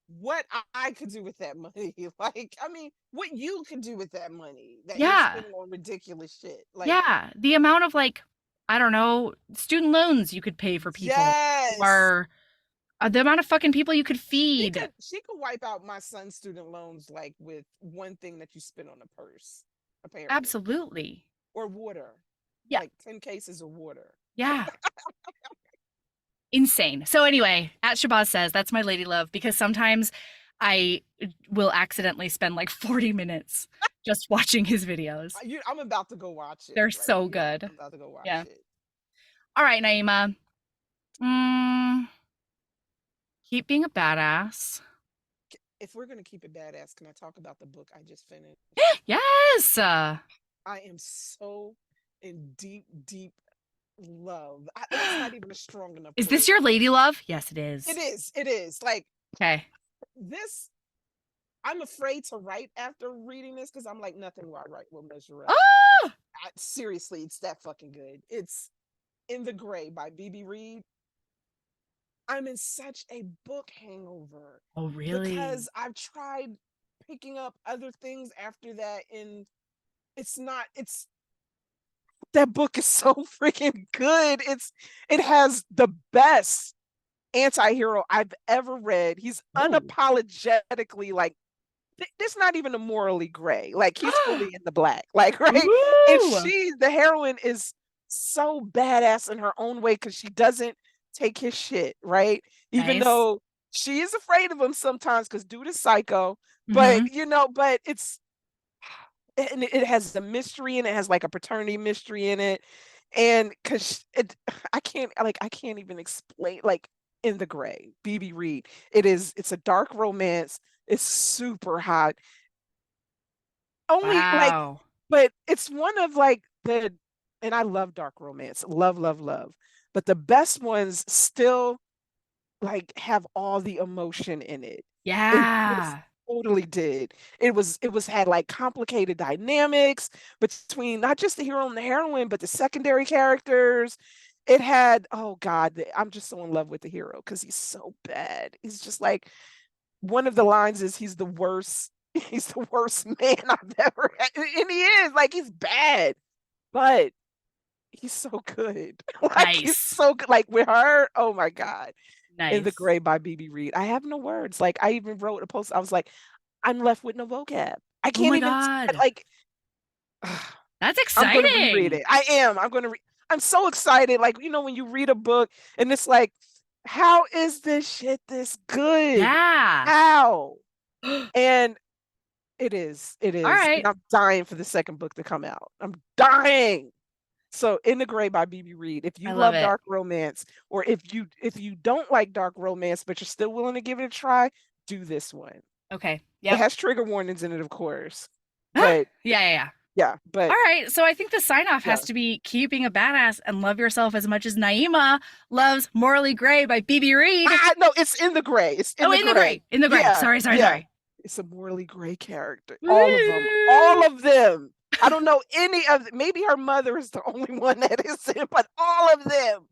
what I could do with that money. Like, I mean, what you could do with that money that you're Yeah. spending on ridiculous shit. Like, Yeah, the amount of like, I don't know, student loans you could pay for people, yes, or the amount of fucking people you could feed. she could wipe out my son's student loans like with one thing that you spend on a purse, apparently, Absolutely. or water, Yeah, like 10 cases of water. yeah. Insane. So anyway, at Shabazz Says, that's my lady love because sometimes I will accidentally spend like 40 minutes just watching his videos. I'm about to go watch it They're right so now. good. I'm about to go watch Yeah. it. All right, Naima. Mm, keep being a badass. If we're gonna keep it badass, can I talk about the book I just finished? Yes. I am so in deep, deep love. That's not even a strong enough Is this word your for it. lady love? Yes, it is. It is. It is. Like Okay. this, I'm afraid to write after reading this because I'm like, nothing will I write will measure up. Oh, Seriously, it's that fucking good. It's In the Gray by BB Reed. I'm in such a book hangover oh, really? because I've tried picking up other things after that, and it's not, it's that book is so freaking good. It has the best anti-hero I've ever read. He's Ooh. unapologetically like there's not even a morally gray. Like he's fully in the black. Like, right? And Ooh. the heroine is so badass in her own way because she doesn't take his shit, right? Even Nice. though she is afraid of him sometimes because dude is psycho. But Mm-hmm. but it's and it has a mystery and it has like a paternity mystery in it. And because it I can't even explain like In the Gray, BB Reed. It's a dark romance. It's super hot. Only like, Wow. but it's one of like and I love dark romance. Love, love, love. But the best ones still like have all the emotion in it. It just Yeah. totally did. It was had like complicated dynamics between not just the hero and the heroine, but the secondary characters. It had, oh God, I'm just so in love with the hero because he's so bad. He's just like, one of the lines is he's the worst, he's the worst man I've ever had. And he is like he's bad, but he's so good. Like he's Nice. so good. Like with her, oh my God. In the Nice. Gray by BB Reed. I have no words. Like I even wrote a post. I was like, I'm left with no vocab. I Oh can't my even God. like That's I'm gonna reread exciting. it. I am. I'm so excited. Like, when you read a book and it's like, how is this shit this good? Yeah. How? All And it is. It is. And right. I'm dying for the second book to come out. I'm dying. So In the Gray by BB Reed. If I you love love it. dark romance, or if you don't like dark romance, but you're still willing to give it a try, do this one. Okay. It Yep. has trigger warnings in it, of course. But Yeah, yeah, yeah. yeah, but All right. So I think the sign off yeah. has to be keep being a badass and love yourself as much as Naima loves Morally Gray by BB Reed. No, it's In the Gray. It's In Oh, the in the Gray. gray. In the gray. Yeah, Sorry, sorry, yeah. sorry. It's a morally gray character. All of them. Woo! All of them. I don't know any of them. Maybe her mother is the only one that isn't, but all of them.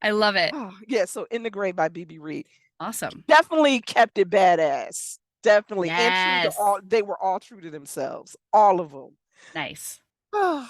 I love it. Oh, yeah, so In the Gray by BB Reed. Awesome. Definitely kept it badass. Definitely. And true to Yes. all, they were all true to themselves. All of them. Nice. Oh,